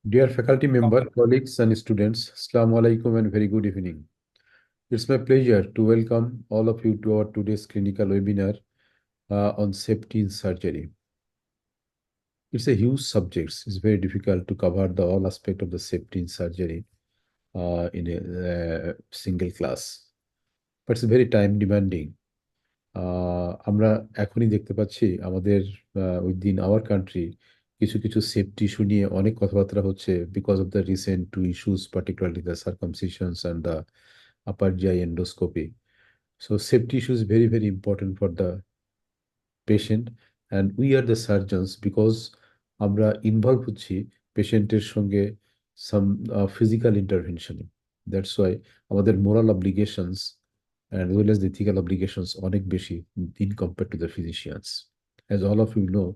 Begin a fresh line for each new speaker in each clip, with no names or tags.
Dear faculty member, colleagues, and students, Assalamu alaikum and very good evening. It's my pleasure to welcome all of you to our today's clinical webinar on safety in surgery. It's a huge subject. It's very difficult to cover the all aspect of the safety in surgery in a single class. But it's very time demanding. আমরা এখনই দেখতে পাচ্ছি আমাদের within our country কিছু কিছু safety issue নিয়ে অনেক কথাবার্তা হচ্ছে because of the recent two issues particularly the circumcisions and the upper GI endoscopy so safety issue is very very important for the patient and we are the surgeons because আমরা involve হচ্ছি পেশেন্টের সঙ্গে some physical ইন্টারভেনশনে that's why আমাদের moral obligations and as well as the ethical obligations অনেক বেশি in compared to the physicians. As all of you know,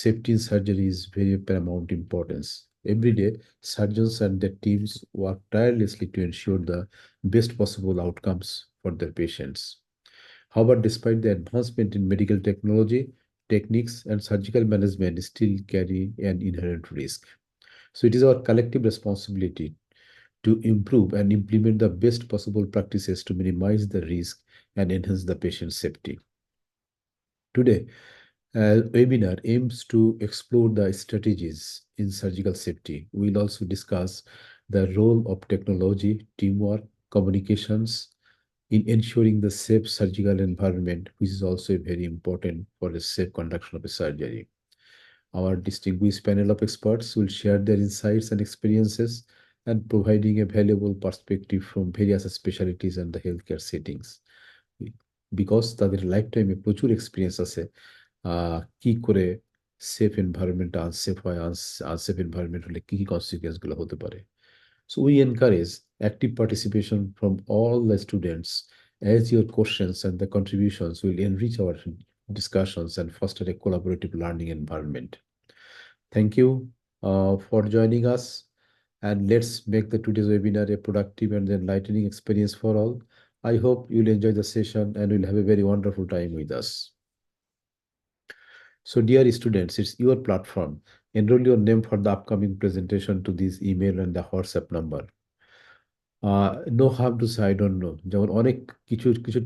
safety in surgery is very paramount importance. Every day, surgeons and their teams work tirelessly to ensure the best possible outcomes for their patients. However, despite the advancement in medical technology, techniques, and surgical management still carry an inherent risk. So it is our collective responsibility to improve and implement the best possible practices to minimize the risk and enhance the patient safety. Today, webinar aims to explore the strategies in surgical safety. We'll also discuss the role of technology, teamwork, communications in ensuring the safe surgical environment, which is also very important for the safe conduction of a surgery. Our distinguished panel of experts will share their insights and experiences and providing a valuable perspective from various specialties and the healthcare settings. Because তাদের লাইফটাইমে প্রচুর experience আছে কি করে safe environment unsafe হয় unsafe environment হলে কি কি কনসিকুয়েন্সগুলো হতে পারে So we encourage active participation from all the students as your questions and the contributions will enrich our discussions and foster a collaborative learning environment. Thank you for joining us. And let's make the today's webinar a productive and enlightening experience for all. I hope you'll enjoy the session and will have a very wonderful time with us. So dear students, it's your platform. Enroll your name for the upcoming presentation to this email and the WhatsApp number. No harm to say I don't know যেমন অনেক কিছু কিছু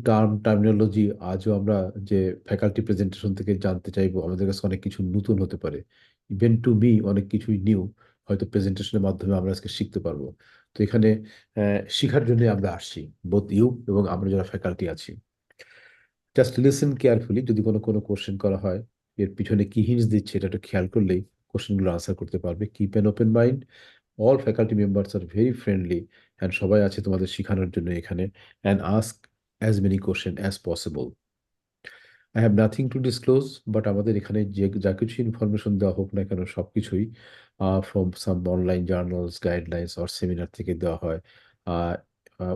terminology আজও আমরা যে faculty presentation থেকে জানতে চাইবো আমাদের কাছে অনেক কিছু নতুন হতে পারে ইভেন টু মি অনেক কিছুই নিউ হয়তো প্রেজেন্টেশনের মাধ্যমে আমরা আজকে শিখতে পারবো তো এখানে শেখার জন্য আমরা আসছি বোথ ইউ এবং আমরা যারা ফ্যাকাল্টি আছি জাস্ট লিসেন কেয়ারফুলি যদি কোনো কোনো কোশ্চেন করা হয় এর পিছনে কি হিন্টস দিচ্ছে এটা একটু খেয়াল করলেই কোশ্চেনগুলো আনসার করতে পারবে keep an open mind all faculty members are very friendly and সবাই আছে তোমাদের শেখানোর জন্য এখানে and ask as many question as possible I have nothing to disclose but আমাদের এখানে যে যা কিছু ইনফরমেশন দেওয়া হোক না কেন সব কিছুই from some online journals guidelines or seminar থেকে দেওয়া হয়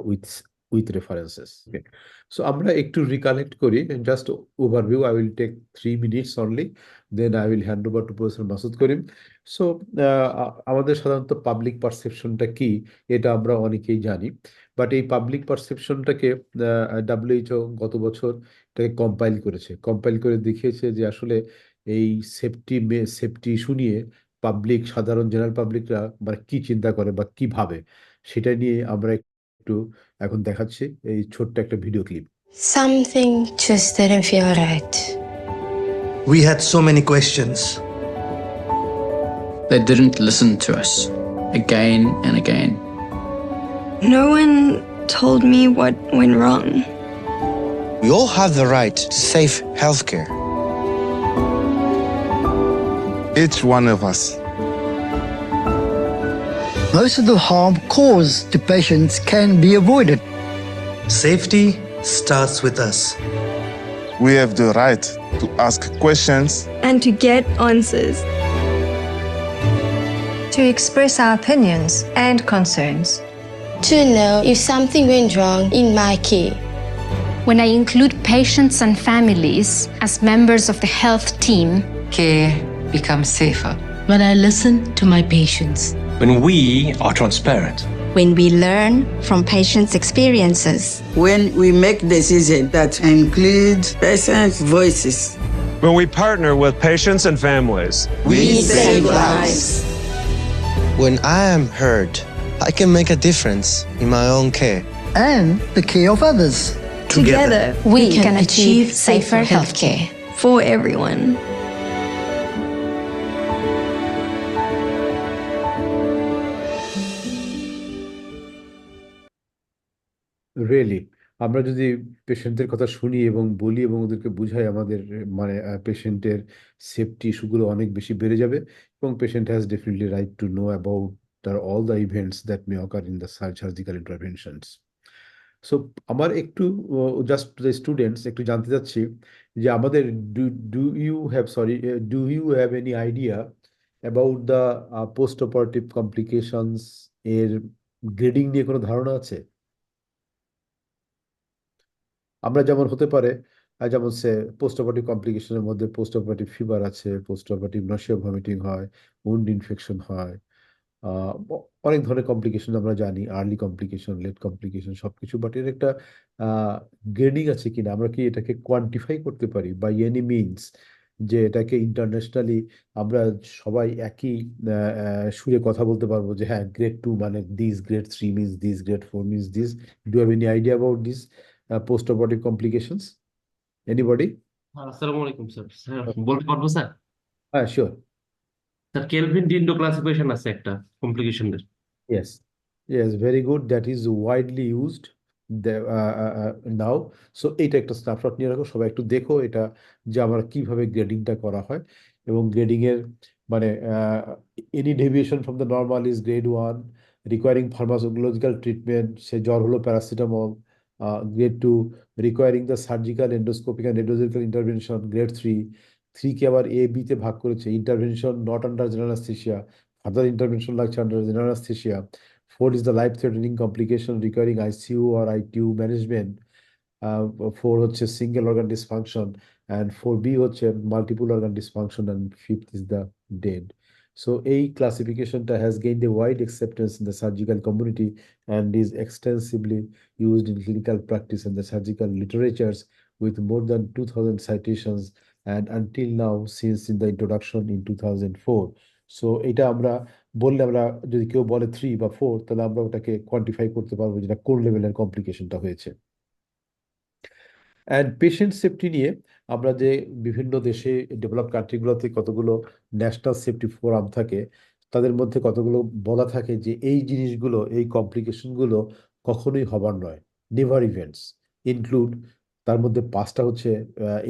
with with references. Okay. So আমরা একটু রিকালেক্ট করি just overview I will take 3 minutes only then I will hand over to professor Masood Karim so আমাদের সাধারণত পাবলিক পারসেপশনটা কি এটা আমরা অনেকেই জানি বাট এই পাবলিক পারসেপশনটাকে ডাব্লিউএইচও গত বছর এটাকে কম্পাইল করে দেখিয়েছে যে আসলে এই সেফটি ইস্যু নিয়ে পাবলিক সাধারণ জেনারেল পাবলিকরা মানে কি চিন্তা করে বা কি ভাবে সেটা নিয়ে আমরা একটু এখন দেখাচ্ছি এই ছোট্ট একটা video clip
Something just didn't feel right.
We had so many questions.
They didn't listen to us again and again.
No one told me what went wrong.
We all have the right to safe healthcare.
Each one of us.
Most of the harm caused to patients can be avoided.
Safety starts with us.
We have the right to ask questions
And to get answers.
To express our opinions and concerns.
To know if something went wrong in my care.
When I include patients and families as members of the health team,
care becomes safer.
When I listen to my patients.
When we are transparent.
When we learn from patients' experiences.
When we make decisions that include patients' voices.
When we partner with patients and families.
We save lives.
When I am heard, I can make a difference in my own care
and the care of others.
Together,
we can achieve safer healthcare
for everyone.
Really আমরা যদি পেশেন্টদের কথা শুনি এবং বলি এবং ওদেরকে বুঝাই আমাদের মানে পেশেন্টের সেফটি ইস্যুগুলো অনেক বেশি বেড়ে যাবে এবং patient has definitely right to know about all the events that may occur in the surgical interventions. So আমার একটু জাস্ট দ্য স্টুডেন্টস একটু জানতে চাচ্ছি যে আমাদের do you have any idea about the post operative complications এর grading নিয়ে কোনো ধারণা আছে? আমরা যেমন হতে পারে যেমন সে পোস্ট অপারেটিভ কমপ্লিকেশনের মধ্যে পোস্ট অপারেটিভ ফিভার আছে, পোস্ট অপারেটিভ নশিয়া ভমিটিং হয়, উন্ড ইনফেকশন হয়, অনেক ধরনের কমপ্লিকেশন আমরা জানি, আর্লি কমপ্লিকেশন, লেট কমপ্লিকেশন সবকিছু, বাট এর একটা গ্রেডিং আছে কিনা, আমরা কি এটাকে কোয়ান্টিফাই করতে পারি বাই এনি মিনস, যে এটাকে ইন্টারন্যাশনালি আমরা সবাই একই সুরে কথা বলতে পারবো যে হ্যাঁ গ্রেড 2 মানে this, grade 3 means this, grade 4 means this? Do have any idea about this post operative complications? Anybody?
আসসালামু আলাইকুম স্যার। স্যার বলতে পারবো স্যার?
হ্যাঁ শিওর
স্যার কেলভিন ডিন্ডো ক্লাসিফিকেশন আছে একটা কমপ্লিকেশনের।
yes yes very good, that is widely used now. So এইটা একটা snapshot নিয়ে রাখো, সবাই একটু দেখো এটা যে আমরা কিভাবে গ্রেডিংটা করা হয় এবং গ্রেডিং এর মানে any deviation from the normal is grade 1 requiring pharmacological treatment, say জ্বর হলো paracetamol. Grade 2 requiring the surgical, endoscopic and radiological intervention. Grade 3 কে আবার A B তে ভাগ করেছে, intervention not under general anesthesia, further intervention লাগছে under general anesthesia. 4 is the life threatening complication requiring ICU or ITU management. 4 হচ্ছে single organ dysfunction and 4B হচ্ছে multiple organ dysfunction and 5th is the dead. So a classification has gained a wide acceptance in the surgical community and is extensively used in clinical practice and the surgical literatures with more than 2,000 citations and until now since in the introduction in 2004. So এটা আমরা বললে, আমরা যদি কেউ বলে 3 বা 4 তাহলে আমরা ওটাকে কোয়ান্টিফাই করতে পারবো যেটা কোন লেভেলের কমপ্লিকেশনটা হয়েছে। অ্যান্ড পেশেন্ট সেফটি নিয়ে আমরা যে বিভিন্ন দেশে ডেভেলপ কান্ট্রিগুলোতে কতগুলো ন্যাশনাল সেফটি ফোরাম থাকে, তাদের মধ্যে কতগুলো বলা থাকে যে এই জিনিসগুলো, এই কমপ্লিকেশনগুলো কখনোই হবার নয়, নেভার ইভেন্টস ইনক্লুড। তার মধ্যে 5টা হচ্ছে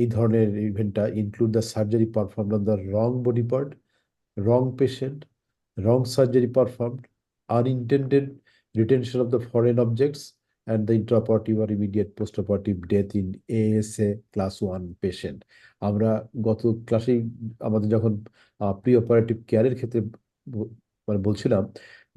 এই ধরনের ইভেন্টটা include the surgery performed on the wrong body part, wrong patient, wrong surgery performed, unintended retention of the foreign objects and the intraoperative or immediate postoperative death in ASA class 1 patient. আমরা গত ক্লাসে আমাদের যখন pre operative কেয়ারের ক্ষেত্রে মানে বলছিলাম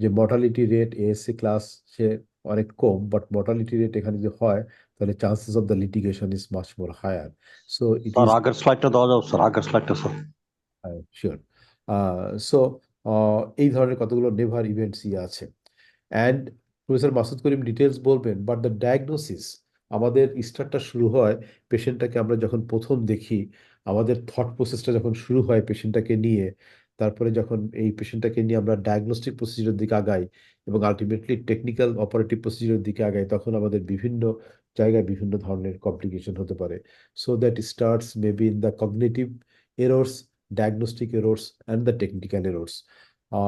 যে মর্টালিটি রেট ASA ক্লাসে অনেক কম, বাট মর্টালিটি রেট এখানে যদি হয় তাহলে chances of the litigation is much more higher. So it is
আগের স্লাইডটা দেওয়া যাবে স্যার, আগের স্লাইডটা স্যার।
শিওর। সো এই ধরনের কতগুলো নেভার ইভেন্টস আছে। And professor Masood Karim details বলবেন, বাট দ্য ডায়াগনোসিস আমাদের স্টার্টটা শুরু হয় পেশেন্টটাকে আমরা যখন প্রথম দেখি, আমাদের থট প্রসেসটা যখন শুরু হয় পেশেন্টটাকে নিয়ে, তারপরে যখন এই পেশেন্টটাকে নিয়ে আমরা ডায়াগনস্টিক প্রসিজারের দিকে আগাই এবং আলটিমেটলি টেকনিক্যাল অপারেটিভ প্রসিজারের দিকে আগাই, তখন আমাদের বিভিন্ন জায়গায় বিভিন্ন ধরনের কমপ্লিকেশন হতে পারে। So that starts maybe in the cognitive errors, diagnostic errors and the technical errors.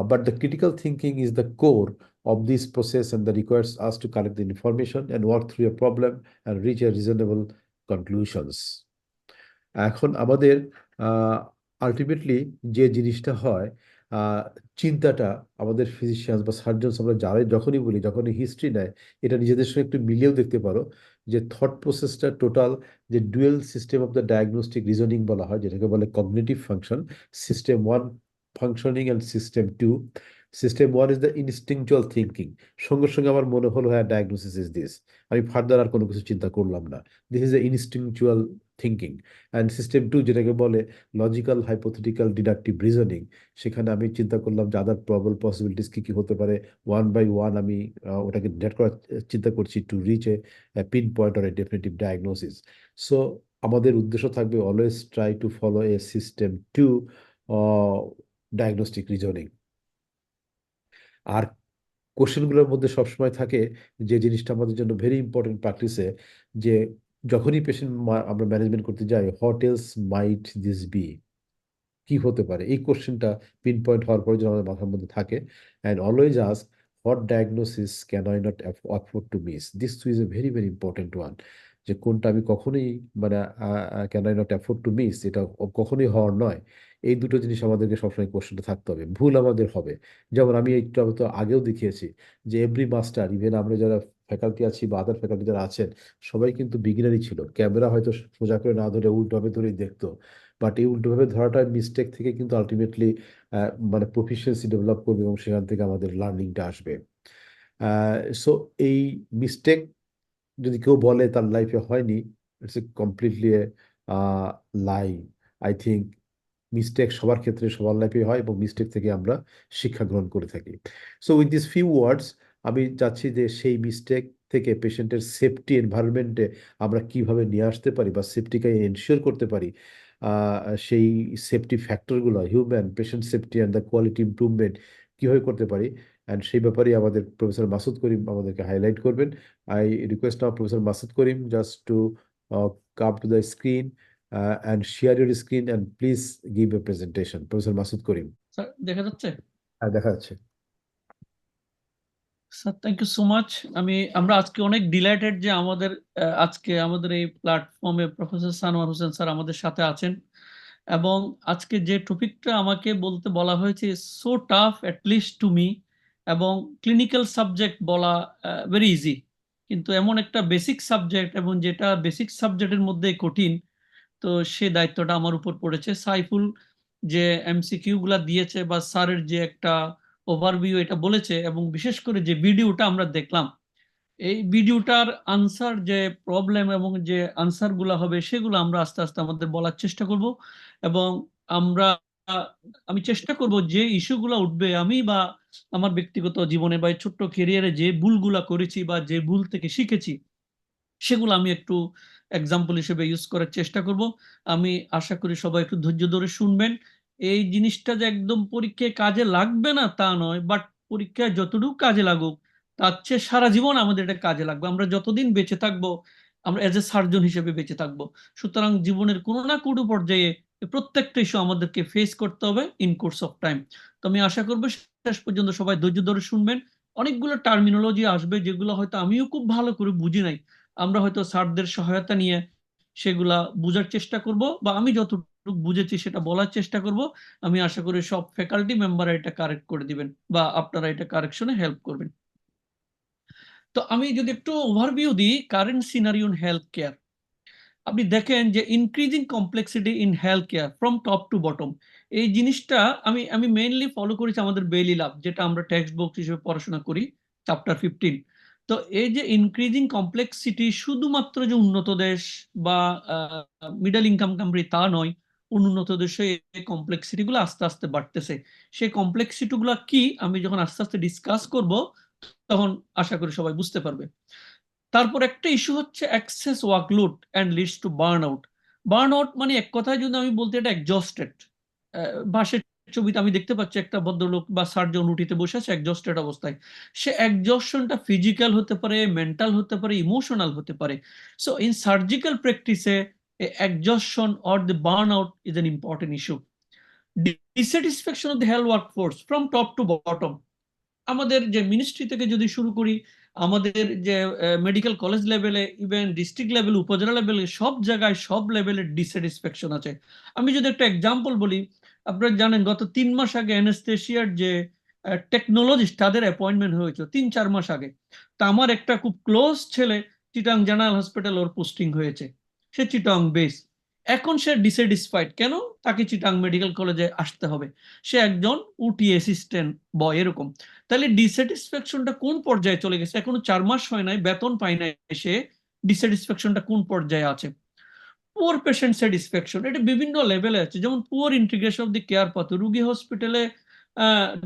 But the critical thinking is the core of this process and that requires us to collect the information and work through a problem and reach a reasonable conclusions. এখন আমাদের ultimately যে জিনিসটা হয়, চিন্তাটা আমাদের physicians বা surgeons আমরা যারাই যখনই বলি, যখনই হিস্ট্রি নেয়, এটা নিজেদের সঙ্গে একটু মিলিয়েও দেখতে পারো যে থট প্রসেসটা টোটাল যে dual system of the diagnostic reasoning বলা হয়, যেটাকে বলে cognitive function, system 1 functioning and system 2। System 1 is the instinctual thinking, সঙ্গে সঙ্গে আমার মনে হলো হ্যাঁ ডায়াগনোসিস ইজ দিস, আমি ফার্দার আর কোনো কিছু চিন্তা করলাম না, this is the instinctual thinking. And system 2 যেটাকে বলে লজিক্যাল হাইপোথেটিক্যাল ডিডাকটিভ রিজনিং, সেখানে আমি চিন্তা করলাম যে আদার প্রবাবল পসিবিলিটিস কী কী হতে পারে, 1 বাই 1 আমি ওটাকে ডিটেক্ট করার চিন্তা করছি to reach a pin point or a definitive diagnosis. So আমাদের উদ্দেশ্য থাকবে always try to follow a system 2 diagnostic reasoning. আর কোশ্চেনগুলোর মধ্যে সবসময় থাকে যে জিনিসটা আমাদের জন্য ভেরি ইম্পর্টেন্ট প্র্যাকটিসে, যে যখনই পেশেন্ট আমরা ম্যানেজমেন্ট করতে যাই, what else might this be, কি হতে পারে, এই কোশ্চেনটা পিন পয়েন্ট হওয়ার পরে যেন আমাদের মাথার মধ্যে থাকে। And always ask what diagnosis can I not afford to miss, this is a very very important one, যে কোনটা আমি কখনোই মানে can I not afford to miss, এটা কখনোই হওয়ার নয়। এই দুটো জিনিস আমাদেরকে সবসময় কোশ্চেনটা থাকতে হবে। ভুল আমাদের হবে, যেমন আমি একটু আমি তো আগেও দেখিয়েছি যে এভরি মাস্টার, ইভেন আমরা যারা ফ্যাকাল্টি আছি বা আদার ফ্যাকাল্টি যারা আছেন, সবাই কিন্তু বিগিনারই ছিল। ক্যামেরা হয়তো সোজা করে না ধরে উল্টোভাবে ধরেই দেখতো, বাট এই উল্টোভাবে ধরাটা মিস্টেক থেকে কিন্তু আলটিমেটলি মানে প্রফিসিয়েন্সি ডেভেলপ করবে এবং সেখান থেকে আমাদের লার্নিংটা আসবে। সো এই মিস্টেক যদি কেউ বলে তার লাইফে হয়নি, it's a completely lie. I think mistake সবার ক্ষেত্রে সবার লাইফে হয় এবং মিস্টেক থেকে আমরা শিক্ষা গ্রহণ করে থাকি। So with this few words আমি চাচ্ছি যে সেই মিস্টেক থেকে পেশেন্টের সেফটি এনভায়রনমেন্টে আমরা কিভাবে নিয়ে আসতে পারি বা সেফটিকে এনশিওর করতে পারি, সেই সেফটি ফ্যাক্টরগুলো, human patient safety and the quality improvement কীভাবে করতে পারি, অ্যান্ড সেই ব্যাপারে আমাদের প্রফেসর মাসুদ করিম আমাদেরকে হাইলাইট করবেন। I request now professor Masood Karim just to come to the screen and share your screen and please give a presentation. Professor Masood Karim.
Sir দেখা যাচ্ছে?
হ্যাঁ, দেখা যাচ্ছে।
Sir thank you so much. আমরা আজকে অনেক ডিলাইটেড যে আজকে আমাদের এই প্ল্যাটফর্মে প্রফেসর সানোয়ার হোসেন স্যার আমাদের সাথে আছেন, এবং আজকে যে টপিকটা আমাকে বলতে বলা হয়েছে so tough at least to me, এবং ক্লিনিক্যাল সাবজেক্ট বলা ভেরি ইজি, কিন্তু এমন একটা বেসিক সাবজেক্ট এবং যেটা বেসিক সাবজেক্টের মধ্যে কঠিন, তো সে দায়িত্বটা আমার উপর পড়েছে। সাইফুল যে এমসিকিউ গুলা দিয়েছে বা স্যারের যে একটা ওভারভিউ এটা বলেছে, এবং বিশেষ করে যে ভিডিওটা আমরা দেখলাম, এই ভিডিওটার আনসার যে প্রবলেম এবং যে আনসার গুলা হবে সেগুলো আমরা আস্তে আস্তে আমাদের বলার চেষ্টা করব, এবং আমি চেষ্টা করব যে ইস্যুগুলো উঠবে, আমি বা আমার ব্যক্তিগত জীবনে বা ছোট্ট ক্যারিয়ারে যে ভুলগুলা করেছি বা যে ভুল থেকে শিখেছি সেগুলো আমি একটু এক্সাম্পল হিসেবে ইউজ করার চেষ্টা করব। আমি আশা করি সবাই একটু ধৈর্য ধরে শুনবেন। এই জিনিসটা যে একদম পরীক্ষায় কাজে লাগবে না তা নয়, বাট পরীক্ষায় যতটুকু কাজে লাগুক তার চেয়ে সারা জীবন আমাদের এটা কাজে লাগবে। আমরা যতদিন বেঁচে থাকবো, আমরা এজ এ সার্জন হিসেবে বেঁচে থাকবো। সুতরাং জীবনের কোনো না কোনো পর্যায়ে প্রত্যেকটা ইস্যু আমাদেরকে ফেস করতে হবে ইন কোর্স অফ টাইম। তো আমি আশা করবো শেষ পর্যন্ত সবাই ধৈর্য ধরে শুনবেন। অনেকগুলো টার্মিনোলজি আসবে যেগুলো হয়তো আমিও খুব ভালো করে বুঝি নাই, আমরা হয়তো স্যারদের সহায়তা নিয়ে সেগুলা বোঝার চেষ্টা করব, বা আমি যতটুকু বুঝেছি সেটা বলার চেষ্টা করব। আমি আশা করি সব ফ্যাকাল্টি মেম্বার এটা কারেক্ট করে দিবেন বা আপনারা এটা কারেকশনে হেল্প করবেন। তো আমি যদি একটু ওভারভিউ দিই current scenario in health care, আপনি দেখেন যে increasing complexity in health care from top to bottom, এই জিনিসটা আমি মেইনলি ফলো করেছি আমাদের বেইলি ল্যাব, যেটা আমরা টেক্সট বুক হিসেবে পড়াশোনা করি, চ্যাপ্টার 15। তো এই যে ইনক্রিজিং কমপ্লেক্সিটি শুধুমাত্র যে উন্নত দেশ বা মিডল ইনকাম কান্ট্রি তা নয়, উন্নত দেশে এই কমপ্লেক্সিটি গুলো আস্তে আস্তে বাড়তেছে। সেই কমপ্লেক্সিটি গুলো কি আমি যখন আস্তে আস্তে ডিসকাস করব তখন আশা করি সবাই বুঝতে পারবে। তারপর একটা ইস্যু হচ্ছে excess workload and leads to burn out. Burn out মানে এক কথায় যদি আমি বলতে এটা এক্সজস্টেড। বাসের ছবিতে আমি দেখতে পাচ্ছি একটা ভদ্রলোক বা সার্জন রুটিতে বসে আছে এক্সজস্টেড অবস্থায়। সে এক্সজশনটা ফিজিক্যাল হতে পারে, মেন্টাল হতে পারে, ইমোশনাল হতে পারে। সো ইন সার্জিক্যাল প্র্যাকটিসে exhaustion or the burn out is an important issue. Dissatisfaction of the health workforce from top to bottom, আমাদের যে মিনিস্ট্রি থেকে যদি শুরু করি, আমাদের যে মেডিকেল কলেজ লেভেলে, ইভেন ডিস্ট্রিক্ট লেভেল, উপজেলা লেভেলে, সব জায়গায় সব লেভেলের ডিসস্যাটিসফ্যাকশন আছে। আমি যদি একটা এক্সাম্পল বলি, আপনারা জানেন গত 3 মাস আগে অ্যানেস্থেশিয়ার যে টেকনোলজিস্ট তাদের অ্যাপয়েন্টমেন্ট হয়েছে 3-4 মাস আগে। তা আমার একটা খুব ক্লোজ ছেলে চিটাং জেনারেল হসপিটাল ওর পোস্টিং হয়েছে, সে চিটাং বেস। এখন সে ডিসস্যাটিসফাইড কেন, তাকে চিটাং মেডিকেল কলেজে আসতে হবে, সে একজন উটি অ্যাসিস্ট্যান্ট বয় এরকম। তাহলে ডিস্যাটিসফ্যাকশনটা কোন পর্যায়ে চলে গেছে, এখনো 4 মাস হয় নাই, বেতন পায় নাই, সে ডিস্যাটিসফ্যাকশনটা কোন পর্যায়ে আছে। পুয়ার পেশেন্ট স্যাটিসফ্যাকশন, এটা বিভিন্ন লেভেলে আছে, যেমন poor integration of the care path, রুগী হসপিটালে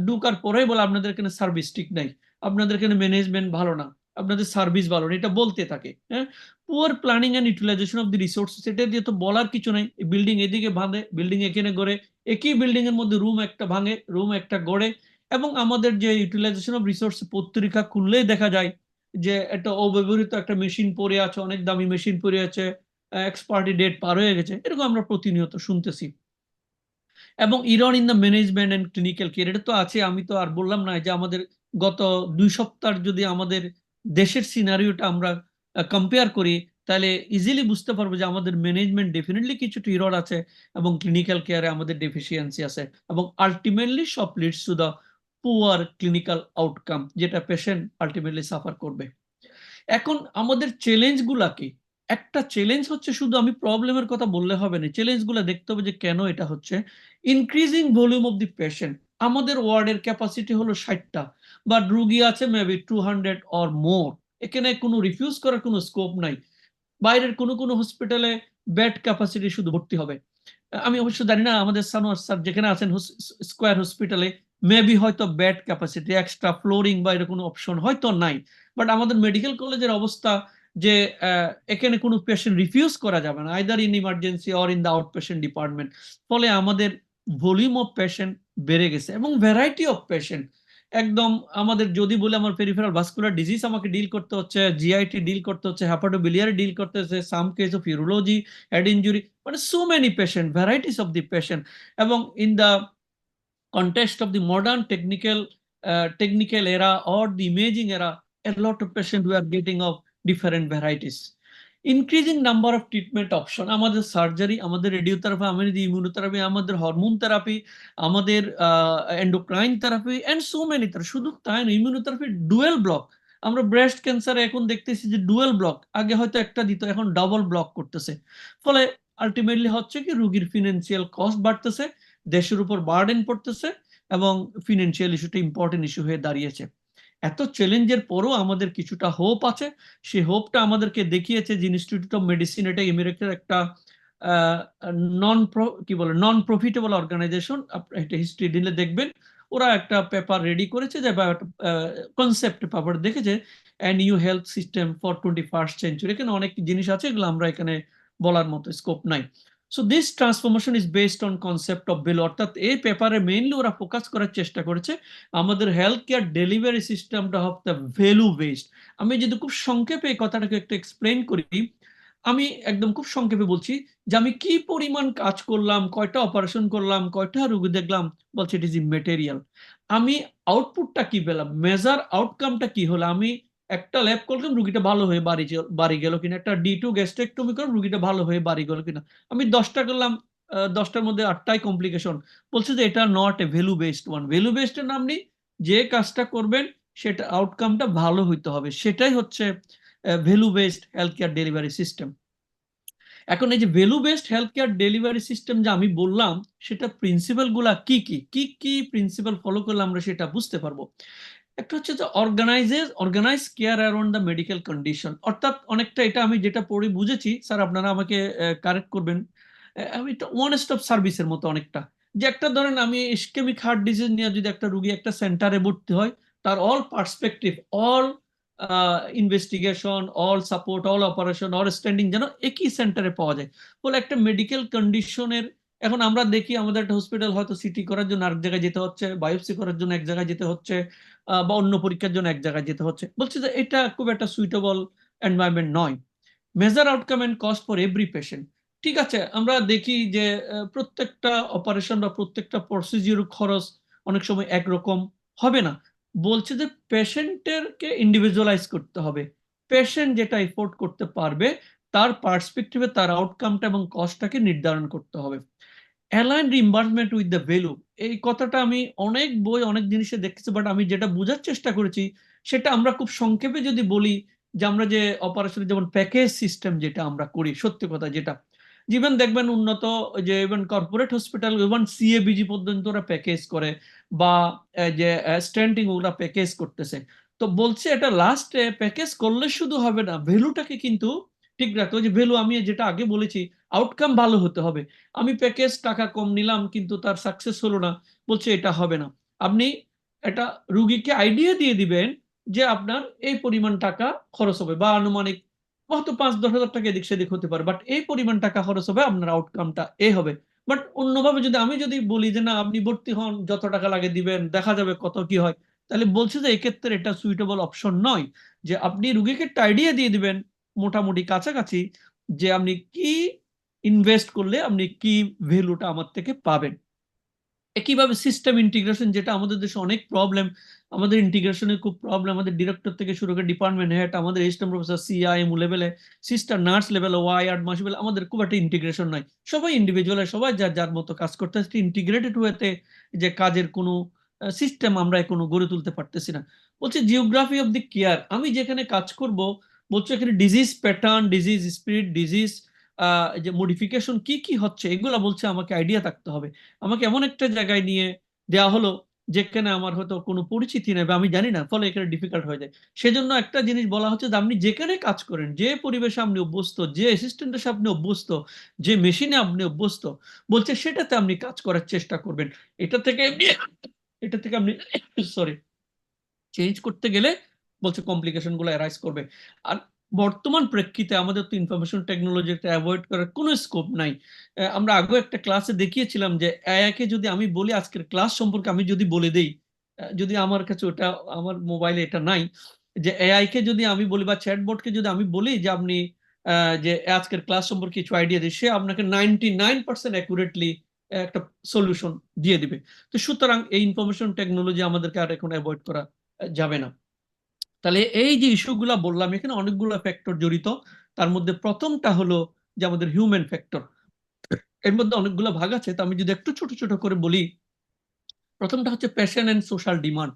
ঢুকার পরেই বলে আপনাদের এখানে সার্ভিস ঠিক নাই, আপনাদের এখানে ম্যানেজমেন্ট ভালো না, আপনাদের সার্ভিস ভালো না, এটা বলতে থাকে। হ্যাঁ, poor planning and utilisation of the resources, এটা দিয়ে তো বলার কিছু নাই। বিল্ডিং এদিকে ভাঙে, বিল্ডিং এখানে গড়ে, একই বিল্ডিং এর মধ্যে রুম একটা ভাঙে, রুম একটা গড়ে, এবং আমাদের যে ইউটিলাইজেশন অফ রিসোর্স পত্রিকা খুললেই দেখা যায় যে একটা অব্যবহৃত একটা মেশিন পড়ে আছে, অনেক দামি মেশিন পড়ে আছে, এক্সপায়ারি ডেট পার হয়ে গেছে, এরকম আমরা প্রতিনিয়ত শুনতেছি। এবং error in the management and clinical care, এটা তো আছে, আমি তো আর বললাম না যে আমাদের গত 2 সপ্তাহ যদি আমাদের দেশের সিনারিওটা আমরা কম্পেয়ার করি, তাহলে ইজিলি বুঝতে পারবো যে আমাদের ম্যানেজমেন্ট ডেফিনেটলি কিছুটা ইরর আছে এবং ক্লিনিক্যাল কেয়ারে আমাদের ডেফিসিয়েন্সি আছে, এবং আলটিমেটলি সব leads to the poor clinical outcome, যেটা পেশেন্ট আলটিমেটলি সাফার করবে। এখন আমাদের চ্যালেঞ্জগুলা কি? একটা চ্যালেঞ্জ হচ্ছে, শুধু আমি প্রবলেমের কথা বললে হবে না, চ্যালেঞ্জগুলো দেখতে হবে যে কেন এটা হচ্ছে। Increasing volume of the patient, আমাদের ওয়ার্ডের ক্যাপাসিটি হলো 60টা, বাট রুগী আছে মেবি 200 অর মোর। এখানে কোনো রিফিউজ করার কোনো স্কোপ নাই। বাইরের কোনো হসপিটালে বেড ক্যাপাসিটি শুধু ভর্তি হবে। আমি অবশ্য জানি না আমাদের সানোয়ার স্যার যেখানে আছেন স্কয়ার হসপিটালে মেবি হয়তো বেড ক্যাপাসিটি, এক্সট্রা ফ্লোরিং বা এর কোনো অপশন হয়তো নাই, বাট আমাদের মেডিকেল কলেজের অবস্থা যে এখানে কোনো পেশেন্ট রিফিউজ করা যাবে না, either in emergency or in the out patient department. ফলে আমাদের ভলিউম অফ পেশেন্ট বেড়ে গেছে এবং ভ্যারাইটি অফ পেশেন্ট। একদম আমাদের যদি বলে আমার পেরিফেরাল ভাস্কুলার ডিজিজ আমাকে ডিল করতে হচ্ছে, জিআইটি ডিল করতে হচ্ছে, হ্যাপাটোবিলিয়ারি ডিল করতে হচ্ছে, some case of urology, head injury, মানে so many patient, varieties of the patient. এবং in the context of the modern technical era or the imaging era, a lot of patients we are getting of different varieties. Increasing number of treatment option, আমাদের surgery, আমাদের radiotherapy, আমাদের immunotherapy, আমাদের hormone therapy, আমাদের endocrine therapy and so many. শুধু তাই না, immunotherapy dual block, আমরা breast ক্যান্সারে এখন দেখতেছি যে ডুয়েল ব্লক, আগে হয়তো একটা দিত, এখন ডাবল ব্লক করতেছে। ফলে আলটিমেটলি হচ্ছে কি, রোগীর ফিনান্সিয়াল কস্ট বাড়তেছে, দেশের উপর বার্ডেন পড়তেছে এবং ফিনান্সিয়াল ইস্যুটা ইম্পর্টেন্ট ইস্যু হয়ে দাঁড়িয়েছে। এত চ্যালেঞ্জের পরও আমাদের কিছুটা হোপ আছে। সেই হোপটা আমাদেরকে দেখিয়েছে যে ইনস্টিটিউট অফ মেডিসিন, এটা আমেরিকার একটা নন প্রফিটেবল অর্গানাইজেশন, একটা হিস্ট্রি দিলে দেখবেন, ওরা একটা পেপার রেডি করেছে, যে কনসেপ্ট পেপার দেখেছে, and new health system for 21st century। এখানে অনেক জিনিস আছে, এগুলো আমরা এখানে বলার মতো স্কোপ নাই। So this transformation is based on concept of value, অর্থাৎ এই পেপারে মেইনলি ওরা ফোকাস করার চেষ্টা করেছে আমাদের হেলথ কেয়ার ডেলিভারি সিস্টেমটা অফ দ্য ভ্যালু বেসড। আমি যদি খুব সংক্ষেপে এই কথাটাকে একটু এক্সপ্লেন করি, আমি একদম খুব সংক্ষেপে বলছি যে আমি কি পরিমাণ কাজ করলাম, কয়টা অপারেশন করলাম, কয়টা রোগী দেখলাম, বলছে ইট ইজ ইমেটেরিয়াল। আমি আউটপুটটা কি পেলাম, মেজার আউটকামটা কি হলো, আমি একটা ল্যাব করলাম, রুগীটা ভালো হয়ে বাড়ি গেল কিনা, একটা D2 গ্যাস্ট্রেক্টমি করলাম, রুগীটা ভালো হয়ে বাড়ি গেল কিনা, আমি 10টা করলাম, 10টার মধ্যে 8টাই কমপ্লিকেশন, বলছে যে এটা not a value based one. Value based এর নাম নেই, যে কাজটা করবেন সেটা আউটকামটা ভালো হইতে হবে, সেটাই হচ্ছে value based health care delivery system. এখন এই যে value based health care delivery system যে আমি বললাম, সেটা প্রিন্সিপাল গুলা কি কি প্রিন্সিপাল ফলো করলে আমরা সেটা বুঝতে পারবো। একটা হচ্ছে যে organise care around the medical condition, অর্থাৎ অনেকটা এটা আমি যেটা পড়ে বুঝেছি, স্যার আপনারা আমাকে কারেক্ট করবেন, আমি এটা ওয়ান স্টপ সার্ভিসের মতো অনেকটা। যে একটা ধরেন আমি ইসকেমিক হার্ট ডিজিজ নিয়ে যদি একটা রুগী একটা সেন্টারে ভর্তি হয়, তার all perspective, all investigation, all support, all operation, all standing যেন একই সেন্টারে পাওয়া যায়। বলে একটা মেডিকেল কন্ডিশনের, এখন আমরা দেখি আমাদের একটা হসপিটাল হয়তো সিটি করার জন্য আরেক জায়গায় যেতে হচ্ছে, বায়োপসি করার জন্য এক জায়গায় যেতে হচ্ছে, বা অন্য পরীক্ষার জন্য এক জায়গায় যেতে হচ্ছে, বলছে যে এটা খুব একটা সুইটেবল এনভায়রনমেন্ট নয়। Measure outcome and cost for every patient, ঠিক আছে, আমরা দেখি যে প্রত্যেকটা অপারেশন বা প্রত্যেকটা প্রসিজিওর খরচ অনেক সময় একরকম হবে না। বলছে যে পেশেন্টেরকে ইন্ডিভিজুয়ালাইজ করতে হবে, পেশেন্ট যেটা এফোর্ড করতে পারবে তার পার্সপেক্টিভে তার আউটকামটা এবং কস্টটাকে নির্ধারণ করতে হবে। Align reimbursement with the value, এই কথাটা আমি অনেক বই অনেক জিনিসে দেখতেছি, বাট আমি যেটা বোঝার চেষ্টা করেছি সেটা আমরা খুব সংক্ষেপে যদি বলি, যে আমরা যে অপারেশনের যেমন প্যাকেজ সিস্টেম যেটা আমরা করি, সত্যি কথা যেটা ইভেন দেখবেন উন্নত যে even corporate hospital, even CABG পর্যন্ত ওরা প্যাকেজ করে, বা যে স্ট্যান্ডিং ওরা প্যাকেজ করতেছে। তো বলছে এটা লাস্টে প্যাকেজ করলে শুধু হবে না, ভ্যালুটাকে কিন্তু ঠিক রাখতে হবে। যে ভ্যালু আমি যেটা আগে বলেছি, আউটকাম ভালো হতে হবে। আমি প্যাকেজ টাকা কম নিলাম কিন্তু তার সাকসেস হলো না, বলছে এটা হবে না। আপনি এটা রুগীকে আইডিয়া দিয়ে দিবেন যে আপনার এই পরিমাণ টাকা খরচ হবে, বা আনুমানিক হয়তো 5-10 হাজার টাকা এদিক সেদিক হতে পারে, বাট এই পরিমাণ টাকা খরচ হবে, আপনার আউটকামটা এ হবে। বাট অন্যভাবে যদি আমি বলি যে না আপনি ভর্তি হন, যত টাকা লাগে দিবেন, দেখা যাবে কত কি হয়, তাহলে বলছে যে এক্ষেত্রে এটা সুইটেবল অপশন নয়, যে আপনি রুগীকে একটা আইডিয়া দিয়ে দিবেন মোটামুটি কাছাকাছি যে আপনি কি ইনভেস্ট করলে আপনি কি ভ্যালুটা আমার থেকে পাবেন। একইভাবে সিস্টেম ইন্টিগ্রেশন, যেটা আমাদের দেশে অনেক প্রবলেম, আমাদের ইন্টিগ্রেশনের খুব প্রবলেম, আমাদের ডিরেক্টর থেকে শুরু করে ডিপার্টমেন্ট হেড, আমাদের অ্যাসিস্ট্যান্ট প্রফেসর, সিআইএমও লেভেলে, সিস্টার নার্স লেভেলে, ওয়াইআর মাস লেভেলে আমাদের খুব একটা ইন্টিগ্রেশন নাই। সবাই ইন্ডিভিজুয়াল, সবাই যার যার মতো কাজ করতে হচ্ছে, ইন্টিগ্রেটেড ওয়েতে যে কাজের কোনো সিস্টেম আমরা এখনো গড়ে তুলতে পারতেছি না। বলছে জিওগ্রাফি অফ দি কেয়ার, আমি যেখানে কাজ করব, বলছে এখানে disease pattern, disease speed, disease যে মডিফিকেশন কি কি হচ্ছে এগুলা বলছে আমাকে আইডিয়া থাকতে হবে। আমাকে এমন একটা জায়গায় নিয়ে দেওয়া হলো যেখানে আমার হয়তো কোনো পরিচিতি নেই বা আমি জানি না, ফলে এখানে ডিফিকাল্ট হয়ে যায়। সেজন্য একটা জিনিস বলা হচ্ছে যে আপনি যেখানে কাজ করেন, যে পরিবেশে আপনি অভ্যস্ত, যে অ্যাসিস্ট্যান্টের সাথে আপনি অভ্যস্ত, যে মেশিনে আপনি অভ্যস্ত, বলছে সেটাতে আপনি কাজ করার চেষ্টা করবেন। এটা থেকে আপনি সরি চেঞ্জ করতে গেলে বলছে কমপ্লিকেশন গুলো অ্যারাইজ করবে। আর বর্তমান প্রেক্ষিতে আমাদের তো ইনফরমেশন টেকনোলজিটা অ্যাভয়েড করার কোনো স্কোপ নাই। আমরা আগে একটা ক্লাসে দেখিয়েছিলাম যে এআইকে যদি আমি বলি আজকের ক্লাস সম্পর্কে আমি যদি বলে দেই, যদি আমার কাছে ওটা আমার মোবাইলে এটা নাই, যে এআইকে যদি আমি বলি বা চ্যাটবটকে যদি আমি বলি যে আপনি যে আজকের ক্লাস সম্পর্কে কিছু আইডিয়া দিই, সে আপনাকে 99% অ্যাকুরেটলি একটা সলিউশন দিয়ে দিবে। তো সুতরাং এই ইনফরমেশন টেকনোলজি আমাদেরকে আর এখন অ্যাভয়েড করা যাবে না। তাহলে এই যে ইস্যুগুলা বললাম, এখানে অনেকগুলো ফ্যাক্টর জড়িত। তার মধ্যে প্রথমটা হলো যে আমাদের হিউম্যান ফ্যাক্টর, এর মধ্যে অনেকগুলো ভাগ আছে। তো আমি যদি একটু ছোট ছোট করে বলি, প্রথমটা হচ্ছে প্যাশন এন্ড সোশ্যাল ডিমান্ড।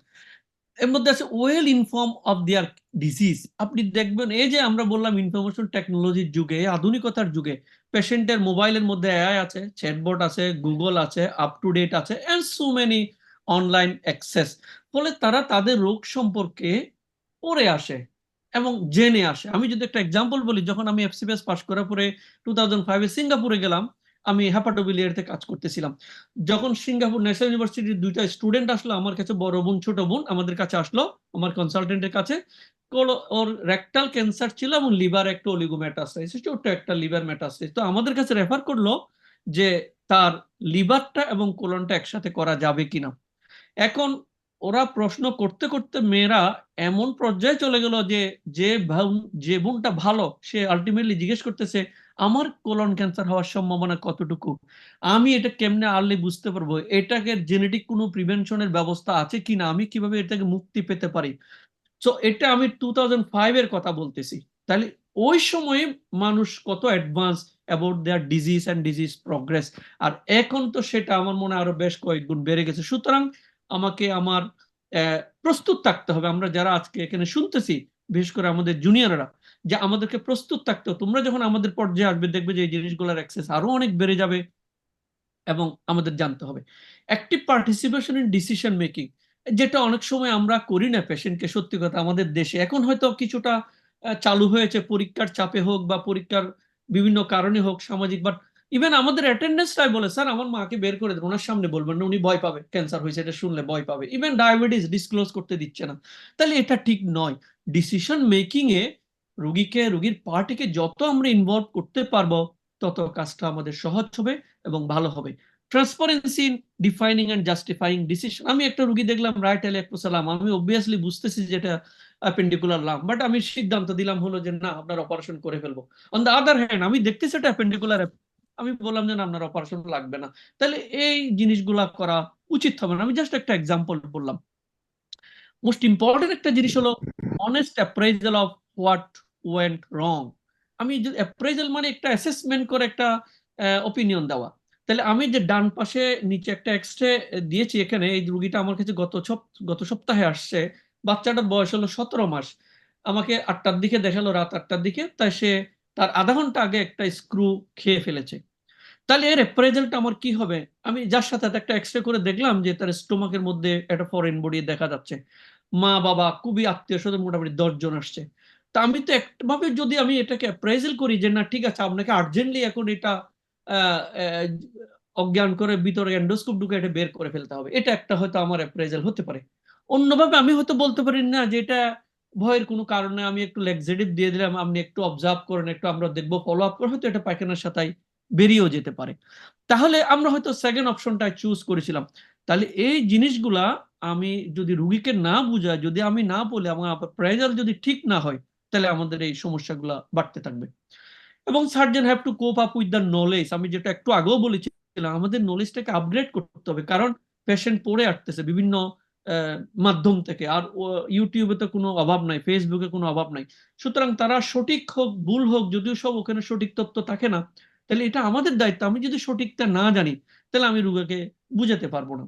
এর মধ্যে আছে well inform of their disease. আপনি দেখবেন এই যে আমরা বললাম ইনফরমেশন টেকনোলজির যুগে, আধুনিকতার যুগে, পেশেন্টের মোবাইলের মধ্যে এআই আছে, চ্যাটবট আছে, গুগল আছে, আপ টু ডেট আছে, and so many online access. ফলে তারা তাদের রোগ সম্পর্কে পড়ে আসে এবং জেনে আসে। আমি যদি একটা এক্সাম্পল বলি, যখন আমি এফসিপিএস পাস করার পরে 2005-এ সিঙ্গাপুরে গেলাম, আমি হেপাটোবিলিয়ারিতে কাজ করতেছিলাম। যখন সিঙ্গাপুর ন্যাশনাল ইউনিভার্সিটির দুইটা স্টুডেন্ট আসলো আমার কাছে, বড় বোন ছোট বোন আমাদের কাছে আসলো আমার কনসালটেন্টের কাছে। ওর রেকটাল ক্যান্সার ছিল এবং লিভার একটা অলিগোমেটাস্টাইসিস, ছোট্ট একটা লিভার মেটাস্টাইসিস। তো আমাদের কাছে রেফার করলো যে তার লিভারটা এবং কোলনটা একসাথে করা যাবে কিনা। এখন ওরা প্রশ্ন করতে করতে মেয়েরা এমন পর্যায়ে চলে গেল যে বোনটা ভালো, সে আলটিমেটলি জিজ্ঞেস করতেছে আমার কোলন ক্যান্সার হওয়ার সম্ভাবনা কতটুকু, আমি এটা কেমনে আর্লি বুঝতে পারবো, এটাকে জেনেটিক কোনো প্রিভেনশনের ব্যবস্থা আছে কিনা, আমি কিভাবে এটাকে মুক্তি পেতে পারি। সো এটা আমি 2005-এর কথা বলতেছি। তাহলে ওই সময়ে মানুষ কত advance about their disease and disease progress, আর এখন তো সেটা আমার মনে আরো বেশ কয়েক গুণ বেড়ে গেছে। সুতরাং আমাকে আমার প্রস্তুত থাকতে হবে। আমরা যারা আজকে এখানে শুনতেছি, বিশেষ করে আমাদের জুনিয়ররা, যে আমাদেরকে প্রস্তুত থাকতে হবে। তোমরা যখন আমাদের পর্যায়ে আসবে দেখবে যে এই জিনিসগুলোর অ্যাক্সেস আরো অনেক বেড়ে যাবে এবং আমাদের জানতে হবে active participation in decision making, যেটা অনেক সময় আমরা করি না পেশেন্টকে। সত্যি কথা, আমাদের দেশে এখন হয়তো কিছুটা চালু হয়েছে, পরীক্ষার চাপে হোক বা পরীক্ষার বিভিন্ন কারণে হোক, সামাজিক, বাট ইভেন আমাদের অ্যাটেন্ডেন্সটাই বলে স্যার আমার মাকে বের করে দেন, ওনার সামনে বলবেন না, উনি ভয় পাবে, ক্যান্সার হয়েছে এটা শুনলে ভয় পাবে। ইভেন ডায়াবেটিস ডিসক্লোজ করতে দিচ্ছে না। তাহলে এটা ঠিক নয়। ডিসিশন মেকিং এ রুগীর পার্টিকে যত আমরা ইনভলভ করতে পারবো তত কাজটা আমাদের সহজ হবে এবং ভালো হবে। Transparency in defining and justifying decision. আমি একটা রুগী দেখলাম রাইট এলেক্ট্রোসালাম, আমি অবভিয়াসলি বুঝতেছি যেটা অ্যাপেন্ডিকুলার লাম, বাট আমি সিদ্ধান্ত দিলাম হলো যে না আপনার অপারেশন করে ফেলবো। অন দ্য আদার হ্যান্ড আমি দেখতেছি এটা অ্যাপেন্ডিকুলার, আমি বললাম যে না আপনার অপারেশন লাগবে না। তাহলে এই জিনিসগুলা করা উচিত হবে না। আমি জাস্ট একটা এক্সাম্পল বললাম। মোস্ট ইম্পর্টেন্ট একটা জিনিস হলো honest appraisal of what went রং। আমি অ্যাপ্রাইজাল মানে একটা অ্যাসেসমেন্ট করে একটা অপিনিয়ন দেওয়া। তাহলে আমি যে ডান পাশে নিচে একটা এক্সরে দিয়েছি, এখানে এই রুগীটা আমার কাছে গত সপ্তাহে আসছে। বাচ্চাটার বয়স হলো 17 মাস। আমাকে 8টার দিকে দেখালো, রাত 8টার দিকে। তাই সে তার আধা ঘন্টা আগে একটা স্ক্রু খেয়ে ফেলেছে। তাহলে এর অ্যাপ্রাইজালটা আমার কি হবে? আমি যার সাথে একটা এক্সরে করে দেখলাম যে তার স্টোমাকের মধ্যে একটা ফরেন বডি দেখা যাচ্ছে। মা বাবা খুবই আত্মীয় স্বজন মোটামুটি 10 জন আসছে। তা আমি তো একভাবে যদি আমি এটাকে অ্যাপ্রাইজাল করি যে না ঠিক আছে আপনাকে আর্জেন্টলি এখন এটা অজ্ঞান করে ভিতরে এন্ডোস্কোপ ঢুকে এটা বের করে ফেলতে হবে, এটা একটা হয়তো আমার অ্যাপ্রাইজাল হতে পারে। অন্যভাবে আমি হয়তো বলতে পারি না যে এটা ভয়ের কোনো কারণে আমি একটু লেক্সেটিভ দিয়ে দিলাম, আপনি একটু অবজার্ভ করেন, একটু আমরা দেখবো ফলো আপ করে, হয়তো এটা পায়খানার সাথে বেরিয়েও যেতে পারে। তাহলে আমরা হয়তো সেকেন্ড অপশনটা চুজ করেছিলাম। তাহলে এই জিনিসগুলা আমি যদি রুগীকে না বুঝাই, যদি আমি না বলি, এবং প্রেজার যদি ঠিক না হয়, তাহলে আমাদের এই সমস্যাগুলা বাড়তে থাকবে। এবং surgeon have to cope up with the knowledge, আমি যেটা একটু আগেও বলেছিলাম, আমাদের নলেজটাকে আপগ্রেড করতে হবে, কারণ পেশেন্ট পড়ে আসতেছে বিভিন্ন মাধ্যম থেকে, আর ইউটিউবে তো কোনো অভাব নাই, ফেসবুকে কোনো অভাব নাই। সুতরাং তারা সঠিক হোক ভুল হোক, যদিও সব ওখানে সঠিক তথ্য থাকে না, তাহলে এটা আমাদের দায়িত্ব। আমি যদি সঠিকটা না জানি, তাহলে আমি রোগীকে বুঝাতে পারবো না।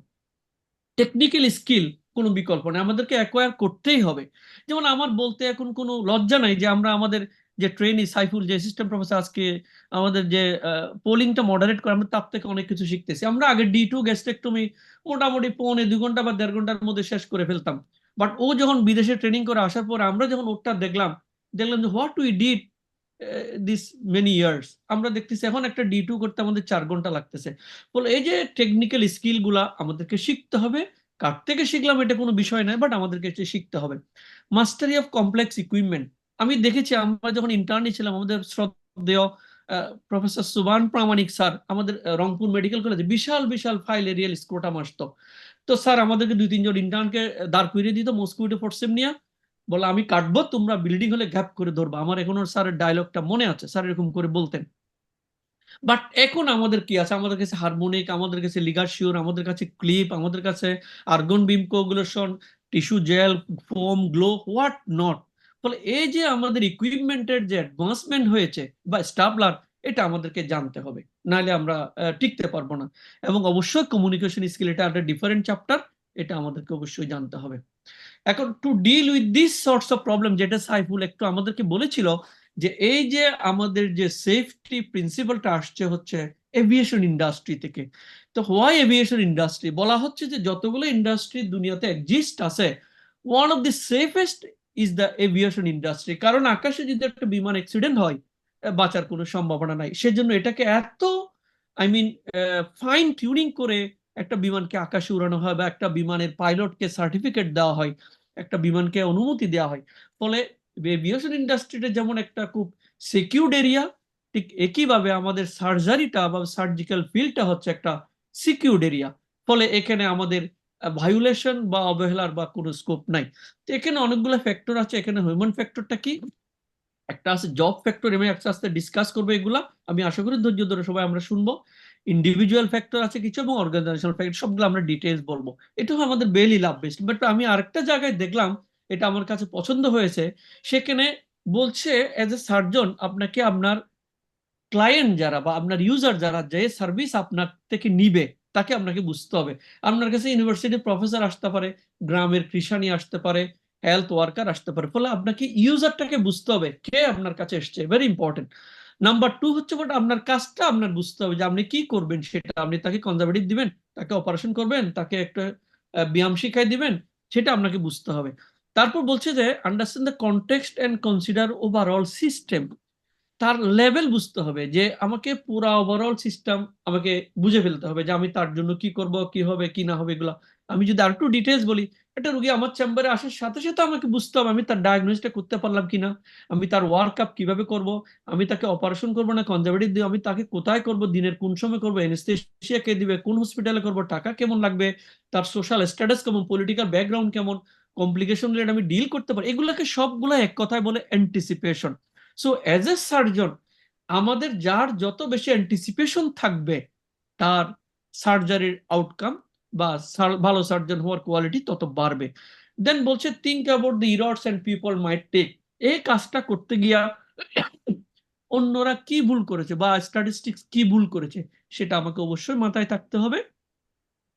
টেকনিক্যাল স্কিল কোনো বিকল্প নেই, আমাদেরকে অ্যাকোয়ার করতেই হবে। যেমন আমার বলতে এখন কোনো লজ্জা নাই যে আমরা আমাদের যে ট্রেনি সাইফুল, যে অ্যাসিস্ট্যান্ট প্রফেসর আজকে আমাদের যে পোলিংটা মডারেট করে, আমরা তার থেকে অনেক কিছু শিখতেছি। আমরা আগে D2 গ্যাস্ট্রেক্টমি মোটামুটি 1.5-2 ঘন্টা বা 1.5 ঘন্টার মধ্যে শেষ করে ফেলতাম। বাট ও যখন বিদেশে ট্রেনিং করে আসার পর আমরা যখন ওটা দেখলাম যে what we did this many years, আমরা দেখতেছি এখন একটা D2 করতে আমাদের 4 ঘন্টা লাগতেছে। বলে এই যে টেকনিক্যাল স্কিল গুলা আমাদেরকে শিখতে হবে। কার থেকে শিখলাম এটা কোনো বিষয় নয়, বাট আমাদেরকে শিখতে হবে। মাস্টারি অফ কমপ্লেক্স ইকুইপমেন্ট, আমি দেখেছি আমরা যখন ইন্টার্নি ছিলাম, আমাদের শ্রদ্ধেয় প্রফেসর সুবান প্রামাণিক স্যার আমাদের রংপুর মেডিকেল কলেজে বিশাল বিশাল ফাইল এরিয়াল স্ক্রোটাম আসতো। তো স্যার আমাদেরকে 2-3 জন ইন্টার্নকে দাঁড় করিয়ে দিত মস্কুইটো ফোর্সেপ নিয়ে, বলে আমি কাটবো, তোমরা বিল্ডিং হলে গ্যাপ করে ধরবা। আমার এখনো স্যারের ডায়লগটা মনে আছে, স্যার এরকম করে বলতেন। বাট এখন আমাদের কি আছে? আমাদের কাছে হারমোনিক, আমাদের কাছে লিগাশিওর, আমাদের কাছে ক্লিপ, আমাদের কাছে argon beam coagulation, tissue gel, foam, glow, what not. ফলে এই যে আমাদের ইকুইপমেন্টের যে অ্যাডভান্সমেন্ট হয়েছে বা স্টাবলার, এটা আমাদেরকে জানতে হবে, নাহলে আমরা টিকতে পারবো না। এবং অবশ্যই কমিউনিকেশন স্কিল, এটা একটা ডিফারেন্ট চ্যাপ্টার, এটা আমাদেরকে অবশ্যই জানতে হবে। এখন to deal with this sorts of problem, যেটা সাইফুল একটু আমাদেরকে বলেছিল, যে এই যে আমাদের যে সেফটি প্রিন্সিপালটা আসছে হচ্ছে এভিয়েশন ইন্ডাস্ট্রি থেকে। তো হোয়াই এভিয়েশন ইন্ডাস্ট্রি? বলা হচ্ছে যে যতগুলো ইন্ডাস্ট্রি দুনিয়াতে এক্সিস্ট আছে, one of the safest is the aviation industry. কারণ আকাশে যদি একটা বিমান অ্যাক্সিডেন্ট হয়, বাঁচার কোনো সম্ভাবনা নাই। সেজন্য এটাকে এত ফাইন টিউনিং করে একটা বিমানকে আকাশে উড়ানো হয়, বা একটা বিমানের পাইলটকে সার্টিফিকেট দেওয়া হয়, একটা বিমানকে অনুমতি দেওয়া হয়। ফলে এভিয়েশন ইন্ডাস্ট্রিটা যেমন একটা খুব সিকিউরড এরিয়া, ঠিক একইভাবে আমাদের সার্জারিটা বা সার্জিক্যাল ফিল্ডটা হচ্ছে একটা সিকিউরড এরিয়া। ফলে এখানে আমাদের ভায়োলেশন বা অবহেলার বা কোনো স্কোপ নাই। তো এখানে অনেকগুলো ফ্যাক্টর আছে। এখানে হিউম্যান ফ্যাক্টরটা কি? একটা আছে জব ফ্যাক্টর, আমি আস্তে আস্তে ডিসকাস করবো এগুলা, আমি আশা করি ধৈর্য ধরে সবাই আমরা শুনবো। ইন্ডিভিজুয়াল ফ্যাক্টর আছে কিছু, এবং অর্গানাইজেশনাল ফ্যাক্টর, সবগুলো আমরা ডিটেইলস বলবো। এটাও আমাদের বেলি লাভ বেস্ট। বাট আমি আরেকটা জায়গায় দেখলাম, এটা আমার কাছে পছন্দ হয়েছে। সেখানে বলছে এজ এ সার্জন আপনাকে আপনার ক্লায়েন্ট যারা বা আপনার ইউজার যারা, যে সার্ভিস আপনার থেকে নিবে, তাকে আপনাকে বুঝতে হবে। আপনার কাছে ইউনিভার্সিটির প্রফেসর আসতে পারে, গ্রামের কৃষানি আসতে পারে, হেলথ ওয়ার্কার আসতে পারে। ফলে আপনাকে ইউজারটাকে বুঝতে হবে কে আপনার কাছে এসছে, ভেরি ইম্পর্টেন্ট। নাম্বার 2 হচ্ছে বট আপনার কাজটা আপনার বুঝতে হবে, যে আপনি কি করবেন সেটা। আপনি তাকে কনজারভেটিভ দিবেন, তাকে অপারেশন করবেন, তাকে একটা ব্যায়াম শিখাই দিবেন, সেটা আপনাকে বুঝতে হবে। তারপর বলছে যে understand the context and consider overall system. তার লেভেল বুঝতে হবে, যে আমাকে পুরা ওভারঅল সিস্টেম আমাকে বুঝে ফেলতে হবে, যে আমি তার জন্য কি করব, কি হবে কি না হবে এগুলো। আমি যদি আর একটু ডিটেলস বলি, একটা রোগী আমার চেম্বারে আসার সাথে সাথে আমাকে বুঝতে হবে আমি তার ডায়াগনোসিসটা করতে পারলাম কিনা, আমি তার ওয়ার্ক আপ কিভাবে করব, আমি তাকে অপারেশন করবো না কনজারভেটিভ দিব, আমি তাকে কোথায় করব, দিনের কোন সময় করবো, অ্যানেস্থেসিয়া কে দিবে, কোন হসপিটালে করব, টাকা কেমন লাগবে, তার সোশ্যাল স্ট্যাটাস কেমন, পলিটিক্যাল ব্যাকগ্রাউন্ড কেমন, কমপ্লিকেশন রিলেটেড আমি ডিল করতে পারি। এগুলোকে সবগুলো এক কথায় বলে anticipation. So as a surgeon, আমাদের যার যত বেশি অ্যান্টিসিপেশন থাকবে, তার সার্জারির আউটকাম বা ভালো সার্জন হওয়ার কোয়ালিটি তত বাড়বে। দেন বলছে think about the errors and people might take. এই কাজটা করতে গিয়া অন্যরা কি ভুল করেছে বা স্ট্যাটিস্টিক্স কি ভুল করেছে, সেটা আমাকে অবশ্যই মাথায় থাকতে হবে।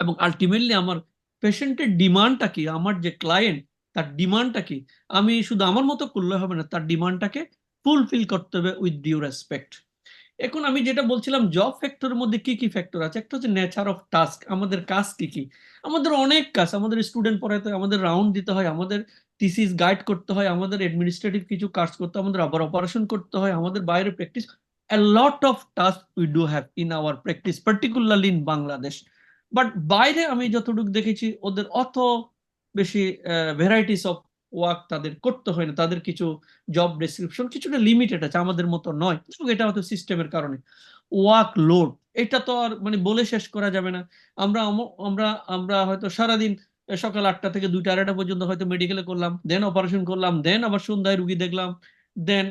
এবং আলটিমেটলি আমার পেশেন্টের ডিমান্ডটা কি, আমার যে ক্লায়েন্ট তার ডিমান্ডটা কি, আমি শুধু আমার মতো করলে হবে না, তার ডিমান্ডটাকে ফুলফিল করতে হবে উইথ ডিউ রেসপেক্ট। এখন আমি যেটা বলছিলাম, জব ফ্যাক্টরের মধ্যে কি কি ফ্যাক্টর আছে? একটা হচ্ছে নেচার অফ টাস্ক, আমাদের কাজ কি কি। আমাদের অনেক কাজ, আমাদের স্টুডেন্ট পড়াতে হয়, আমাদের রাউন্ড দিতে হয়, আমাদের থিসিস গাইড করতে হয়, আমাদের অ্যাডমিনিস্ট্রেটিভ কিছু কাজ করতে হয়, আমাদের আবার অপারেশন করতে হয়, আমাদের বাইরে practice, a lot of tasks we do have in our practice, particularly in Bangladesh. But বাইরে আমি যতটুকু দেখেছি, ওদের অত বেশি ভ্যারাইটিস অফ ওয়ার্ক তাদের করতে হয় না। তাদের কিছু জব ডেসক্রিপশন কিছুটা লিমিটেড আছে, আমাদের মতো নয়। এটা হয়তো সিস্টেমের কারণে। ওয়ার্কলোড, এটা তো আর মানে বলে শেষ করা যাবে না। আমরা আমরা আমরা হয়তো সারাদিন সকাল 8টা থেকে 2টা 2:30 পর্যন্ত হয়তো মেডিকেলে করলাম, দেন অপারেশন করলাম, দেন আবার সন্ধ্যায় রুগী দেখলাম, দেন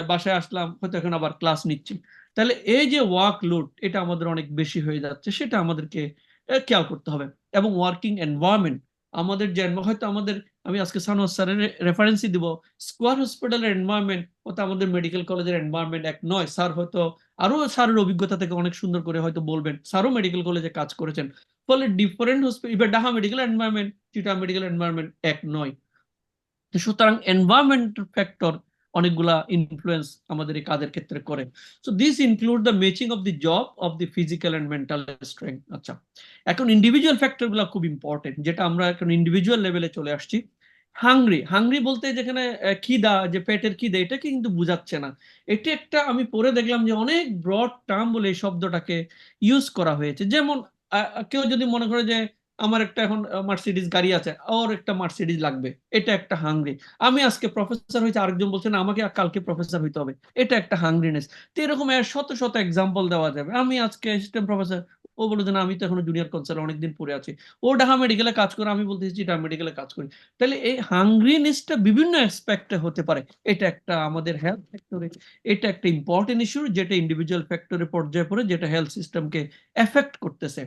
বাসায় আসলাম, হয়তো এখন আবার ক্লাস নিচ্ছি। তাহলে এই যে ওয়ার্কলোড, এটা আমাদের অনেক বেশি হয়ে যাচ্ছে, সেটা আমাদেরকে খেয়াল করতে হবে। এবং ওয়ার্কিং এনভায়রনমেন্ট, আমাদের যে হয়তো আমাদের, আমি আজকে সানোয়ার স্যারের রেফারেন্সই দিব, স্কোয়ার হসপিটালের এনভায়রনমেন্ট হয়তো আমাদের মেডিকেল কলেজের এনভায়রনমেন্ট এক নয়। স্যার হয়তো আরো স্যারের অভিজ্ঞতা থেকে অনেক সুন্দর করে হয়তো বলবেন, স্যারও মেডিকেল কলেজে কাজ করেছেন, ফলে different hospital, Dhaka medical environment, Chittagong medical environment এক নয়। সুতরাং এনভায়রনমেন্ট ফ্যাক্টর অনেকগুলা ইনফ্লুয়েন্স আমাদের এই কাজের ক্ষেত্রে করে। So this include the matching of the job of the physical and mental strength. আচ্ছা, এখন ইন্ডিভিজুয়াল ফ্যাক্টর গুলা খুব ইম্পর্টেন্ট, যেটা আমরা এখন ইন্ডিভিজুয়াল লেভেলে চলে আসছি। হাংরি বলতে যেখানে খিদা, যে পেটের খিদে, এটাকে কিন্তু বুঝাচ্ছে না। এটা একটা, আমি পরে দেখলাম যে অনেক ব্রড টার্ম বলে এই শব্দটাকে ইউজ করা হয়েছে। যেমন কেউ যদি মনে করে যে আমার একটা এখন মার্সিডিজ গাড়ি আছে, ওর একটা মার্সিডিজ লাগবে, এটা একটা হাংরি। আমি আজকে প্রফেসর হয়েছে, আরেকজন বলছে না আমাকে কালকে প্রফেসর হইতে হবে, এটা একটা হাংরিনেস। তো এরকম শত শত এক্সাম্পল দেওয়া যাবে। আমি আজকে অ্যাসিস্ট্যান্ট প্রফেসর, ও বলে যে না আমি তো এখনো জুনিয়র কনসালটেন্ট, অনেকদিন পড়ে আছি। ও ঢাকা মেডিকেলে কাজ করে, আমি বলতেছি ঢাকা মেডিকেলে কাজ করি। তাহলে এই হাংরিনেসটা বিভিন্ন অ্যাসপেক্টে হতে পারে। এটা একটা আমাদের হেলথ ফ্যাক্টরে, এটা একটা ইম্পর্টেন্ট ইস্যু, যেটা ইন্ডিভিজুয়াল ফ্যাক্টরে পর্যায়ে পড়ে, যেটা হেলথ সিস্টেমকে এফেক্ট করতেছে।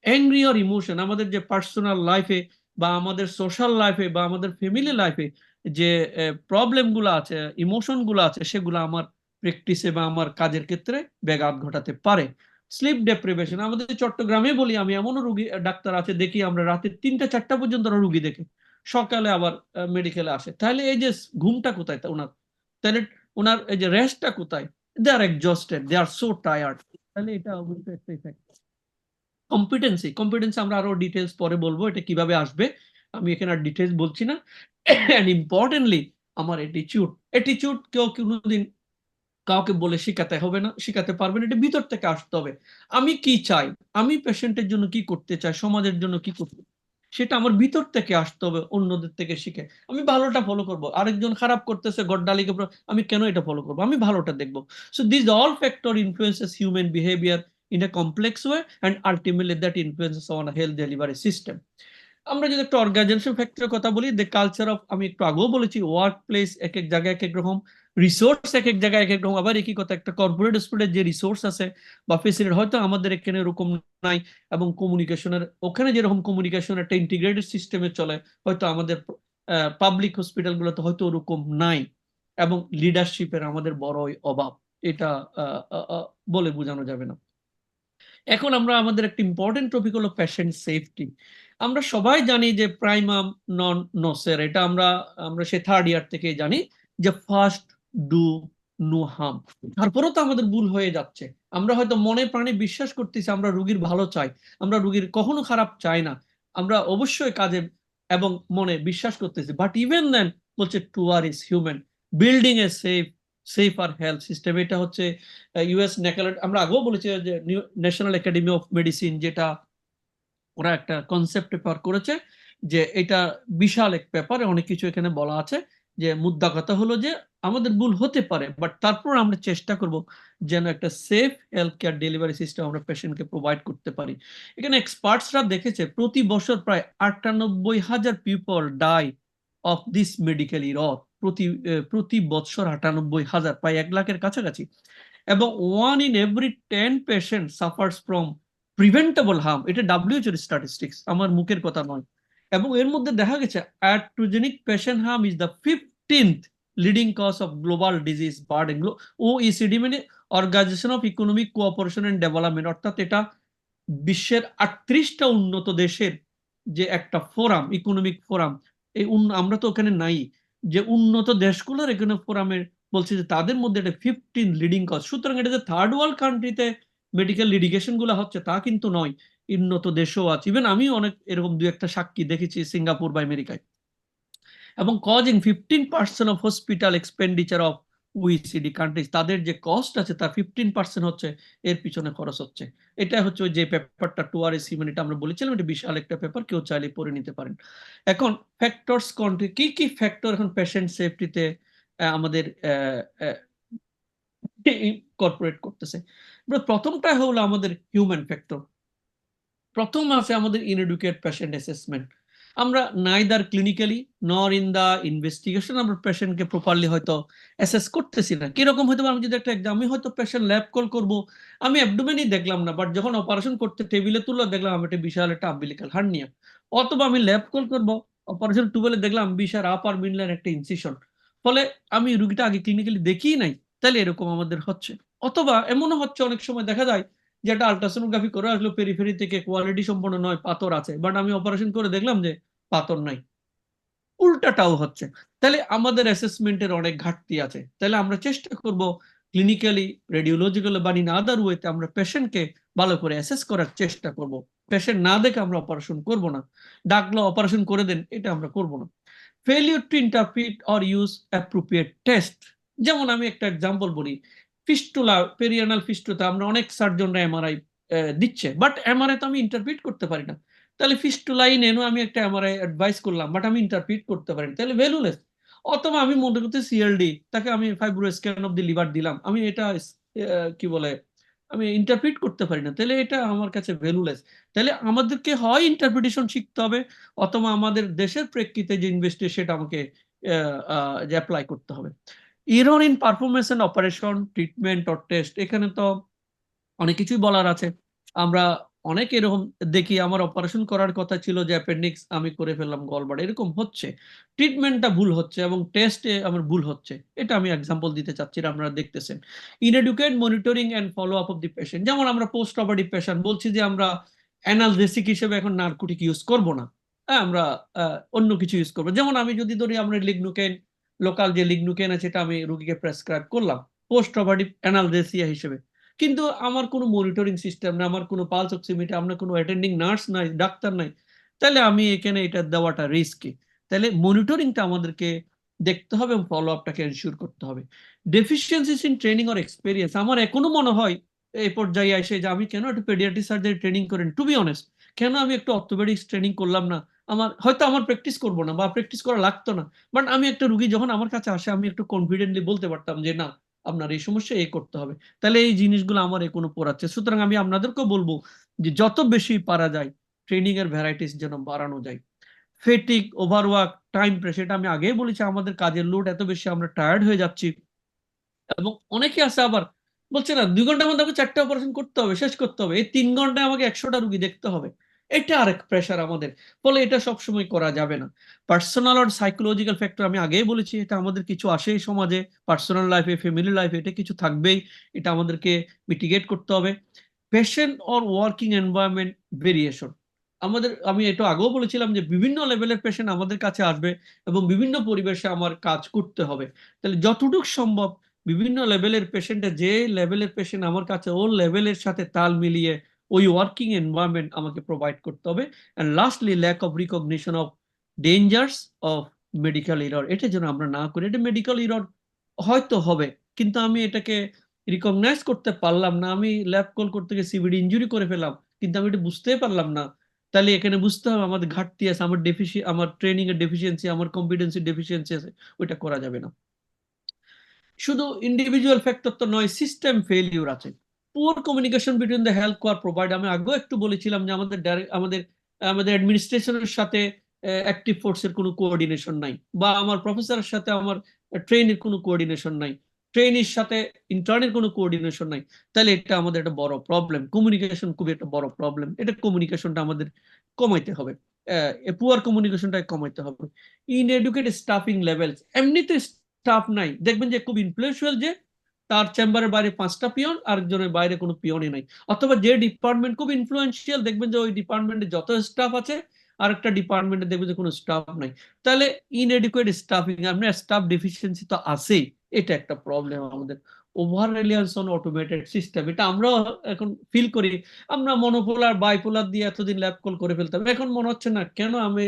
অ্যাংরি অর ইমোশন, আমাদের যে পার্সোনাল লাইফে বা আমাদের সোশ্যাল লাইফে বা আমাদের ফ্যামিলি লাইফে যে প্রবলেমগুলো আছে, ইমোশনগুলো আছে, সেগুলো আমার প্র্যাকটিসে বা আমার কাজের ক্ষেত্রে ব্যাঘাত ঘটাতে পারে। স্লিপ ডেপ্রিভেশন, আমাদের চট্টগ্রামে বলি আমি, এমনও রুগী ডাক্তার আছে দেখি আমরা রাতে 3টা 4টা পর্যন্ত রুগী দেখে, সকালে আবার মেডিকেলে আসে। তাহলে এই যে ঘুমটা কোথায় ওনার, তাহলে ওনার এই যে রেস্টটা কোথায়? দে আর এক্সস্টেড, দে আর সো টায়ার্ড। তাহলে এটা অবশ্যই একটা ইফেক্ট। কম্পিটেন্সি আমরা আরো ডিটেলস পরে বলবো এটা কিভাবে আসবে, আমি এখানে আর ডিটেলস বলছি না। এন্ড ইম্পর্টেন্টলি আমার অ্যাটিটিউড কেউ কোনোদিন কাউকে বলে শিখাতে হবে না, শিখাতে পারবেন, এটা ভিতর থেকে আসতে হবে। আমি কি চাই, আমি পেশেন্টের জন্য কি করতে চাই, সমাজের জন্য কি করতে, সেটা আমার ভিতর থেকে আসতে হবে, অন্যদের থেকে শিখে। আমি ভালোটা ফলো করব, আরেকজন খারাপ করতেছে গড্ডালিকে, আমি কেন এটা ফলো করব, আমি ভালোটা দেখবো। So this all factor influences human behaviour in a complex way and ultimately that influences on a health delivery system. আমরা যদি একটা অর্গানাইজেশন ফ্যাক্টরের কথা বলি, দ্য কালচার অফ, আমি একটু আগেও বলেছি, ওয়ার্ক প্লেস এক এক জায়গায় এক এক রকম, রিসোর্স এক এক জায়গায় এক এক রকম। আবার একই কথা, একটা কর্পোরেট হসপিটালের যে রিসোর্স আছে বা ফেসিলিটি হয়তো আমাদের এখানে এরকম নাই, এবং কমিউনিকেশনের ওখানে যেরকম কমিউনিকেশন একটা ইন্টিগ্রেটেড সিস্টেমে চলে, হয়তো আমাদের পাবলিক হসপিটালগুলোতে হয়তো ওরকম নাই, এবং লিডারশিপের আমাদের বড়ই অভাব, এটা বলে বোঝানো যাবে না। এখন আমরা আমাদের একটা ইম্পর্টেন্ট টপিক হলো পেশেন্ট সেফটি। আমরা সবাই জানি যে প্রাইমাম নন নোসের, এটা আমরা সে 3rd ইয়ার থেকে জানি যে ফার্স্ট ডু নো হার্ম। তারপরেও তো আমাদের ভুল হয়ে যাচ্ছে। আমরা হয়তো মনে প্রাণে বিশ্বাস করতেছি আমরা রোগীর ভালো চাই, আমরা রোগীর কখনো খারাপ চাই না, আমরা অবশ্যই কাজে এবং মনে বিশ্বাস করতেছি, বাট ইভেন দেন বলছে to err is human, building a safer health system. এটা হচ্ছে ইউএস আমরা আগেও বলেছি যে ন্যাশনাল একাডেমি অফ মেডিসিন, যেটা ওরা একটা কনসেপ্ট পেপার করেছে, যে এটা বিশাল এক পেপারে অনেক কিছু এখানে বলা আছে, যে মুদ্রা কথা হলো যে আমাদের ভুল হতে পারে, বাট তারপর আমরা চেষ্টা করব যেন একটা safe health care delivery system আমরা পেশেন্টকে প্রোভাইড করতে পারি। এখানে এক্সপার্টসরা দেখেছে প্রতি বছর প্রায় 98,000 people die of this medical error, প্রতি বছর 98,000, প্রায় 1 লাখের কাছাকাছি। এবং 1 in every 10 patient suffers from preventable harm, এটা WHO এর স্ট্যাটিস্টিক্স, আমার মুখের কথা নয়। এবং এর মধ্যে দেখা গেছে iatrogenic patient harm is the 15th leading cause of global disease burden. OECD মানে organisation of economic cooperation and development, অর্থাৎ এটা বিশ্বের 38টা উন্নত দেশের যে একটা ফোরাম, ইকোনমিক ফোরাম, এই আমরা তো ওখানে নাই, যে উন্নত দেশগুলোর এখানে ফোরামের বলছে যে তাদের মধ্যে এটা 15 লিডিং কজ। সুতরাং এটা যে 3rd ওয়ার্ল্ড কান্ট্রিতে মেডিকেল লিটিগেশন গুলো হচ্ছে তা কিন্তু নয়, উন্নত দেশেও আছে। ইভেন আমি অনেক এরকম 2-একটা সাক্ষী দেখেছি সিঙ্গাপুর বা আমেরিকায়। এবং causing 15% of hospital expenditure of OECD countries, তাদের যে কস্ট আছে তার 15% হচ্ছে এর পিছনে খরচ হচ্ছে। এটা হচ্ছে ওই যে পেপারটা টুয়ারিস হিউম্যানিটি আমরা বলেছিলাম, এটা বিশাল একটা পেপার, কেউ চাইলে পড়ে নিতে পারেন। এখন ফ্যাক্টরস কি কি ফ্যাক্টর এখন পেশেন্ট সেফটিতে আমাদের ইনকর্পোরেট করতেছে। প্রথমটা হলো আমাদের হিউম্যান ফ্যাক্টর। প্রথম আছে আমাদের ইনএডুকেট পেশেন্ট অ্যাসেসমেন্ট। আমরা নাইদার ক্লিনিক্যালি নর ইন দা ইনভেস্টিগেশন আমরা পেশেন্টকে প্রপারলি হয়তো অ্যাসেস করতেছি না। কিরকম হয়তো আমি যদি একটা এক্সাম, আমি হয়তো পেশেন্ট ল্যাব কল করব, আমি অ্যাবডোমেনই দেখলাম না, বাট যখন অপারেশন করতে টেবিলে তুললো দেখলাম আমি একটা বিশাল একটা আম্বিলিকাল হার্নিয়া। অথবা আমি ল্যাব কল করব, অপারেশন টেবিলে দেখলাম বিশাল আপার মিডলাইন একটা ইনসিশন, ফলে আমি রুগীটা আগে ক্লিনিক্যালি দেখিই নাই, তাহলে এরকম আমাদের হচ্ছে। অথবা এমনও হচ্ছে অনেক সময় দেখা যায় যে একটা আলট্রাসোনোগ্রাফি করে আসলো পেরিফেরি থেকে কোয়ালিটি সম্পন্ন নয়, পাথর আছে, বাট আমি অপারেশন করে দেখলাম যে পাথর নাই। উল্টাটাও হচ্ছে। তাহলে আমাদের অ্যাসেসমেন্টের অনেক ঘাটতি আছে। তাহলে আমরা চেষ্টা করব ক্লিনিক্যালি, রেডিওলজিক্যাল বা ইন আদার ওয়েতে আমরা পেশেন্টকে ভালো করে অ্যাসেস করার চেষ্টা করব। পেশেন্ট না দেখে আমরা অপারেশন করব না, ডাকলো অপারেশন করে দেন, এটা আমরা করব না। Failure to interpret or use appropriate test. যেমন আমি একটা এক্সাম্পল বলি, ফিস্টুলা, পেরিয়ানাল ফিস্টুলা আমরা অনেক সার্জনরা এমআরআই দিচ্ছে, বাট এমআরআই তো আমি ইন্টারপ্রিট করতে পারি না। তাহলে ফিস্টুলাইন এনো আমি একটা এমআরআই অ্যাডভাইস করলাম, বাট আমি ইন্টারপ্রিট করতে পারি না, তাহলে ভ্যালুলেস। অথবা আমি মনে করতে সিএলডি, তাকে আমি fibro scan of the liver দিলাম, আমি এটা কি বলে আমি ইন্টারপ্রিট করতে পারি না, তাহলে এটা আমার কাছে ভ্যালুলেস। তাহলে আমাদেরকে হয় ইন্টারপ্রিটেশন শিখতে হবে, অথবা আমাদের দেশের প্রেক্ষিতে যে ইনভেস্টিগেশন সেটা আমাকে অ্যাপ্লাই করতে হবে। Error in performance and operation, treatment or test, এখানে তো অনেক কিছুই বলার আছে। আমরা অনেক এরকম দেখি, আমার অপারেশন করার কথা ছিল যে অ্যাপেন্ডিক্স, আমি করে ফেললাম গলব্লাডার, এরকম হচ্ছে। ট্রিটমেন্টটা ভুল হচ্ছে এবং টেস্টে আমার ভুল হচ্ছে, এটা আমি এক্সাম্পল দিতে চাচ্ছি, আপনারা দেখতেছেন। Inadequate monitoring and follow up of the patient, যেমন আমরা পোস্ট অপারেটিভ পেশেন্ট বলছি যে আমরা অ্যানালজেসিক হিসেবে এখন নার্কোটিক ইউজ করব না, হ্যাঁ আমরা অন্য কিছু ইউজ করবো। যেমন আমি যদি ধরি আমরা লিগনুকেন, লোকাল যে লিগনুকেন আছে এটা আমি রুগীকে প্রেসক্রাইব করলাম পোস্ট অপারেটিভ অ্যানালজেসিয়া হিসেবে, কিন্তু আমার কোনো মনিটরিং সিস্টেম না, আমার কোনো পালস অক্সিমিটার, আমার কোনো অ্যাটেন্ডিং নার্স নাই, ডাক্তার নাই, তাহলে আমি এখানে এটা দেওয়াটা রিস্কি। তাহলে মনিটরিংটা আমাদেরকে দেখতে হবে এবং ফলো আপটাকে এনশিওর করতে হবে। Deficiencies in training or experience, আমার এখনো মনে হয় এই পর্যায়ে এসে যে আমি কেন একটু পেডিয়াট্রিক সার্জারি ট্রেনিং করেন, টু বি অনেস্ট, কেন আমি একটু অর্থোপেডিক্স ট্রেনিং করলাম না? আমার হয়তো আমার প্র্যাকটিস করবো না বা প্র্যাকটিস করা লাগতো না, বাট আমি একটা রুগী যখন আমার কাছে আসে আমি একটু কনফিডেন্টলি বলতে পারতাম যে না, আপনার এই সমস্যা এই করতে হবে। তাহলে এই জিনিসগুলো আমার এখনো পড়াচ্ছে। সুতরাং আমি আপনাদেরকেও বলবো যে যত বেশি পারা যায় ট্রেনিং এর ভ্যারাইটিস যেন বাড়ানো যায়। ফেটিক, ওভারওয়ার্ক, টাইম প্রেসার, এটা আমি আগেই বলেছি, আমাদের কাজের লোড এত বেশি, আমরা টায়ার্ড হয়ে যাচ্ছি। এবং অনেকে আছে আবার বলছে না 2 ঘন্টার মধ্যে আমাকে 4টা অপারেশন করতে হবে, শেষ করতে হবে, এই 3 ঘন্টায় আমাকে 100টা রুগী দেখতে হবে, এটা আরেক প্রেশার আমাদের। ফলে এটা সবসময় করা যাবে না। পার্সোনাল আর সাইকোলজিক্যাল ফ্যাক্টর আমি আগেই বলেছি, এটা আমাদের কিছু আসে এই সমাজে, পার্সোনাল লাইফে, ফ্যামিলি লাইফে, এটা কিছু থাকবেই, এটা আমাদেরকে মিটিগেট করতে হবে। Patient or working environment variation, আমি এটা আগেও বলেছিলাম যে বিভিন্ন লেভেলের পেশেন্ট আমাদের কাছে আসবে এবং বিভিন্ন পরিবেশে আমার কাজ করতে হবে। তাহলে যতটুকু সম্ভব বিভিন্ন লেভেলের পেশেন্টের, যে লেভেলের পেশেন্ট আমার কাছে, ওর লেভেলের সাথে তাল মিলিয়ে ওই ওয়ার্কিং এনভায়রনমেন্ট আমাকে প্রোভাইড করতে হবে। And lastly lack of recognition of dangers of medical error, এটা যেন আমরা না করি। এটা মেডিকেল এরর হয়তো হবে, কিন্তু আমি এটাকে রিকগনাইজ করতে পারলাম না, আমি ল্যাব কল করতে গিয়ে সিভিডি ইনজুরি করে ফেলাম, কিন্তু আমি এটা বুঝতেই পারলাম না। তাহলে এখানে বুঝতে হবে আমাদের ঘাটতি আছে, আমার ট্রেনিং এর ডেফিসিয়েন্সি, আমার কম্পিটেন্সি ডেফিসিয়েন্সি আছে, ওইটা করা যাবে না। শুধু ইন্ডিভিজুয়াল ফ্যাক্টর তো নয়, সিস্টেম ফেলিউর আছে। Poor communication between the health care provider, আমি আগেও একটু বলেছিলাম যে আমাদের অ্যাডমিনিস্ট্রেশনের সাথে অ্যাক্টিভ ফোর্সের কোনো কোঅর্ডিনেশন নাই, বা আমার প্রফেসরের সাথে আমার ট্রেনের কোনো কোঅর্ডিনেশন নাই, ট্রেনির সাথে ইন্টার্নের কোনো কোঅর্ডিনেশন নাই। তাহলে এটা আমাদের একটা বড় প্রবলেম, কমিউনিকেশন খুবই একটা বড় প্রবলেম। এটা কমিউনিকেশনটা আমাদের কমাইতে হবে, পুয়ার কমিউনিকেশনটা কমাইতে হবে। ইনএডুকেটেড স্টাফিং লেভেলস, এমনিতে স্টাফ নাই, দেখবেন যে খুব ইনফ্লুয়েন্সিয়াল, যে তার চেম্বারের বাইরে 5টা পিয়ন, আরেকজনের বাইরে কোনো পিয়নই নাই। অথবা যে ডিপার্টমেন্ট খুব ইনফ্লুয়েন্সিয়াল, দেখবেন যে ওই ডিপার্টমেন্টে যত স্টাফ আছে আরেকটা ডিপার্টমেন্টে দেখবেন যে কোনো স্টাফ নাই। তাহলে ইনএডুকেট স্টাফিং, আপনার স্টাফ ডেফিসিয়েন্সি তো আছেই, এটা একটা প্রবলেম আমাদের। Over Reliance on automated system, এটা আমরাও এখন ফিল করি। আমরা মনোপোলার, বাইপোলার দিয়ে এতদিন ল্যাব কল করে ফেলতাম, এখন মনে হচ্ছে না কেন আমি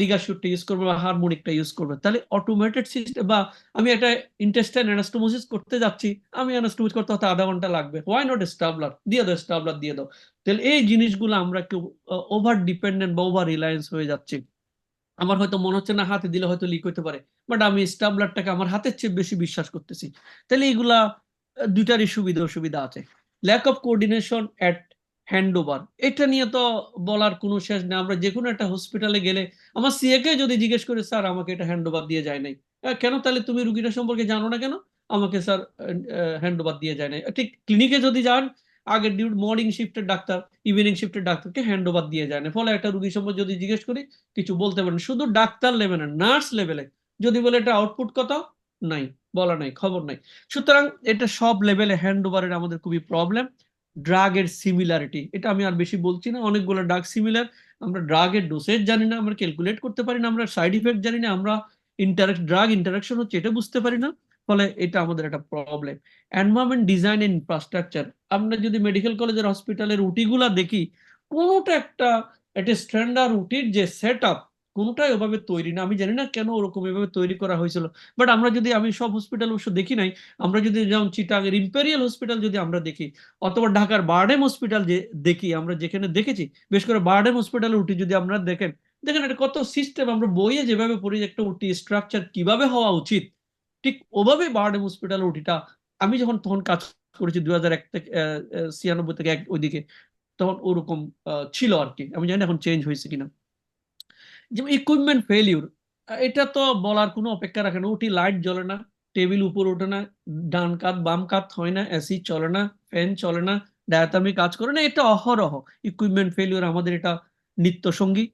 লিগাসুটটা ইউজ করবো বা হারমোনিকটা ইউজ করবো। তাহলে অটোমেটেড সিস্টেম, বা আমি একটা ইন্টেস্টাইন অ্যানাস্টোমোসিস করতে যাচ্ছি, আমি অ্যানাস্টোমোসিস করতে হয়তো আধা ঘন্টা লাগবে, হোয়াই নট স্টাবলার দিয়ে দাও, স্টাবলার দিয়ে দাও। তাহলে এই জিনিসগুলো আমরা একটু ওভার ডিপেন্ডেন্ট বা ওভার রিলায়েন্স হয়ে যাচ্ছি। আমার হয়তো মনে হচ্ছে না হাতে দিলে হয়তো লিক হতে পারে, বাট আমি স্টাবলারটাকে আমার হাতের চেয়ে বেশি বিশ্বাস করতেছি। তাহলে এইগুলা দুইটারই সুবিধা অসুবিধা আছে। Lack of coordination at handover, এটা নিয়ে তো বলার কোনো শেষ নেই। আমরা যে কোনো একটা হসপিটালে গেলে আমার সিএকে যদি জিজ্ঞেস করে স্যার আমাকে এটা হ্যান্ডওভার দিয়ে যায় নাই, কেন তাহলে তুমি রুগীটা সম্পর্কে জানো না কেন? আমাকে স্যার হ্যান্ডওভার দিয়ে যায় নাই। ঠিক ক্লিনিকে যদি যান, আগের মর্নিং শিফটের ডাক্তার ইভিনিং শিফটের ডাক্তারকে হ্যান্ডওভার দিয়ে যায় না। ফলে একটা রুগী সম্পর্কে যদি জিজ্ঞেস করি কিছু বলতে পারেন। শুধু ডাক্তার লেভেলে, নার্স লেভেলে যদি বলে এটা আউটপুট কত, নাই, বলা নাই, খবর নাই। সুতরাং এটা সব লেভেলে হ্যান্ডওভারের আমাদের খুবই প্রবলেম। ড্রাগের সিমিলারিটি, এটা আমি আর বেশি বলছি না, অনেকগুলো ড্রাগ সিমিলার। আমরা ড্রাগের ডোসেজ জানি না, আমরা ক্যালকুলেট করতে পারি না, আমরা সাইড ইফেক্ট জানি না, আমরা ড্রাগ ইন্টারাকশন হচ্ছে এটা বুঝতে পারি না। ফলে এটা আমাদের একটা problem. Environment design and infrastructure, আমরা যদি মেডিকেল কলেজের হসপিটালের রুটিগুলা দেখি, কোনোটা একটা স্ট্যান্ডার্ড রুটির যে সেট আপ, কোনোটাই ওভাবে তৈরি না। আমি জানি না কেন ওরকম এভাবে তৈরি করা হয়েছিল, বাট আমরা যদি, আমি সব হসপিটাল অবশ্য দেখি নাই, আমরা যদি যেমন চিটাগের ইম্পেরিয়াল হসপিটাল যদি আমরা দেখি, অথবা ঢাকার বারডেম হসপিটাল যে দেখি, আমরা যেখানে দেখেছি, বিশেষ করে বারডেম হসপিটালের উটি যদি আমরা দেখেন এটা কত সিস্টেম, আমরা বইয়ে যেভাবে পড়ি একটা উটি স্ট্রাকচার কিভাবে হওয়া উচিত, ঠিক ওভাবে বারডেম হসপিটালের উটিটা, আমি যখন তখন কাজ করেছি 2001 থেকে 96 থেকে ওইদিকে, তখন ওরকম ছিল আর কি। আমি জানি এখন চেঞ্জ হয়েছে কিনা। যেমন ইকুইপমেন্ট ফেলিউর, এটা তো বলার কোনো অপেক্ষা রাখে না। উঠি লাইট জ্বলে না, টেবিল উপর ওঠে না, ডান কাত বাম কাত হয় না, এসি চলে না, ফ্যান চলে না, ডায়াথার্মি কাজ করে না, এটা অহরহ ইকুইপমেন্ট ফেলিউর আমাদের এটা নিত্য সঙ্গী,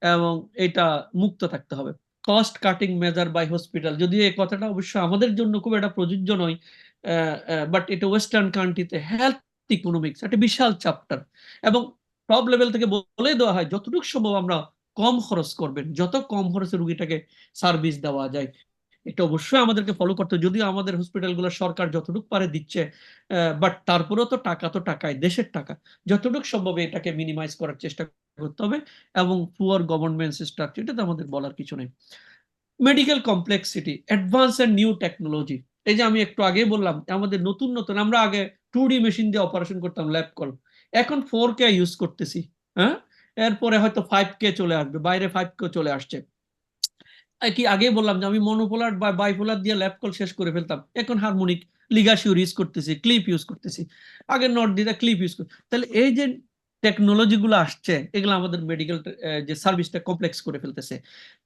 এবং এটা মুক্ত থাকতে হবে। Cost cutting measure by hospital, যদিও এই কথাটা অবশ্য আমাদের জন্য খুব একটা প্রযোজ্য নয়, বাট এটা ওয়েস্টার্ন কান্ট্রিতে হেলথ ইকোনমিক্স একটা বিশাল চ্যাপ্টার, এবং টপ লেভেল থেকে বলে দেওয়া হয় যতটুকু সম্ভব আমরা কম খরচ করবেন, যত কম খরচে রুগীটাকে সার্ভিস দেওয়া যায়। এটা অবশ্যই আমাদেরকে ফলো করতে, যদিও আমাদের হসপিটালগুলো সরকার যতটুকু পারে দিচ্ছে, বাট তারপরেও তো টাকায় দেশের টাকা, যতটুকু সম্ভব এটাকে মিনিমাইজ করার চেষ্টা করতে হবে। এবং পুয়ার গভর্নমেন্ট স্ট্রাকচার, এটা তো আমাদের বলার কিছু নেই। Medical complexity, advance and new technology, এই যে আমি একটু আগে বললাম আমাদের নতুন নতুন, আমরা আগে 2D মেশিন দিয়ে অপারেশন করতাম, ল্যাব কল, এখন 4K ইউজ করতেছি, হ্যাঁ, এরপরে হয়তো 5K চলে আসবে, বাইরে 5K চলে আসছে। কি আগে বললাম যে আমি মনোপোলার বা বাইপোলার দিয়ে ল্যাব কল শেষ করে ফেলতাম, এখন হারমোনিক লিগাসিওর ইউজ করতেছি, ক্লিপ ইউজ করতেছি, আগে নট দিয়ে ক্লিপ ইউজ করতে। তাহলে এই যে টেকনোলজি গুলো আসছে, এগুলো আমাদের মেডিকেল যে সার্ভিসটা কমপ্লেক্স করে ফেলতেছে।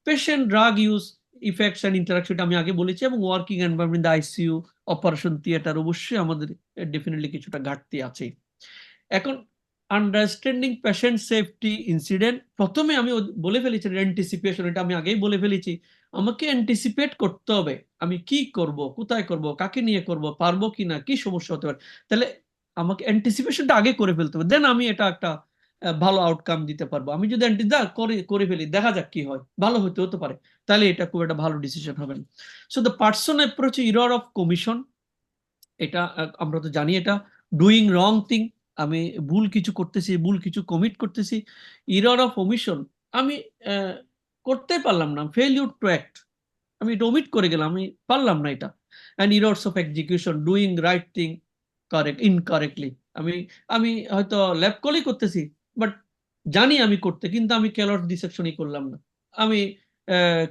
Patient drug use effects and interaction আমি আগে বলেছি, এবং working environment, ICU, operation theatre, অবশ্যই আমাদের ডেফিনেটলি কিছুটা ঘাটতি আছে। এখন আন্ডারস্ট্যান্ডিং পেশেন্ট সেফটি ইনসিডেন্ট, প্রথমে আমি বলে ফেলেছি অ্যান্টিসিপেশন, এটা আমি আগেই বলে ফেলেছি, আমাকে অ্যান্টিসিপেট করতে হবে আমি কি করব, কোথায় করব, কাকে নিয়ে করব, পারবো কিনা, কি সমস্যা হতে পারে। তাহলে আমাকে অ্যান্টিসিপেশনটা আগে করে ফেলতে হবে, দেন আমি এটা একটা ভালো আউটকাম দিতে পারবো। আমি যদি করে ফেলি, দেখা যাক কি হয়, ভালো হতে পারে, তাহলে এটা খুব একটা ভালো ডিসিশন হবে না। So the person approach error of commission, এটা আমরা তো জানি, এটা ডুইং রং থিং, আমি ভুল কিছু করতেছি, ভুল কিছু কমিট করতেছি। এরর অফ ওমিশন, আমি করতে পারলাম না, ফেলিউর টু অ্যাক্ট, আমি এটা ওমিট করে গেলাম, আমি পারলাম না এটা। And errors of execution, doing right thing incorrectly, আমি হয়তো ল্যাব কলই করতেছি, বাট জানি আমি করতে, কিন্তু আমি ক্যালট ডিসেকশনই করলাম না, আমি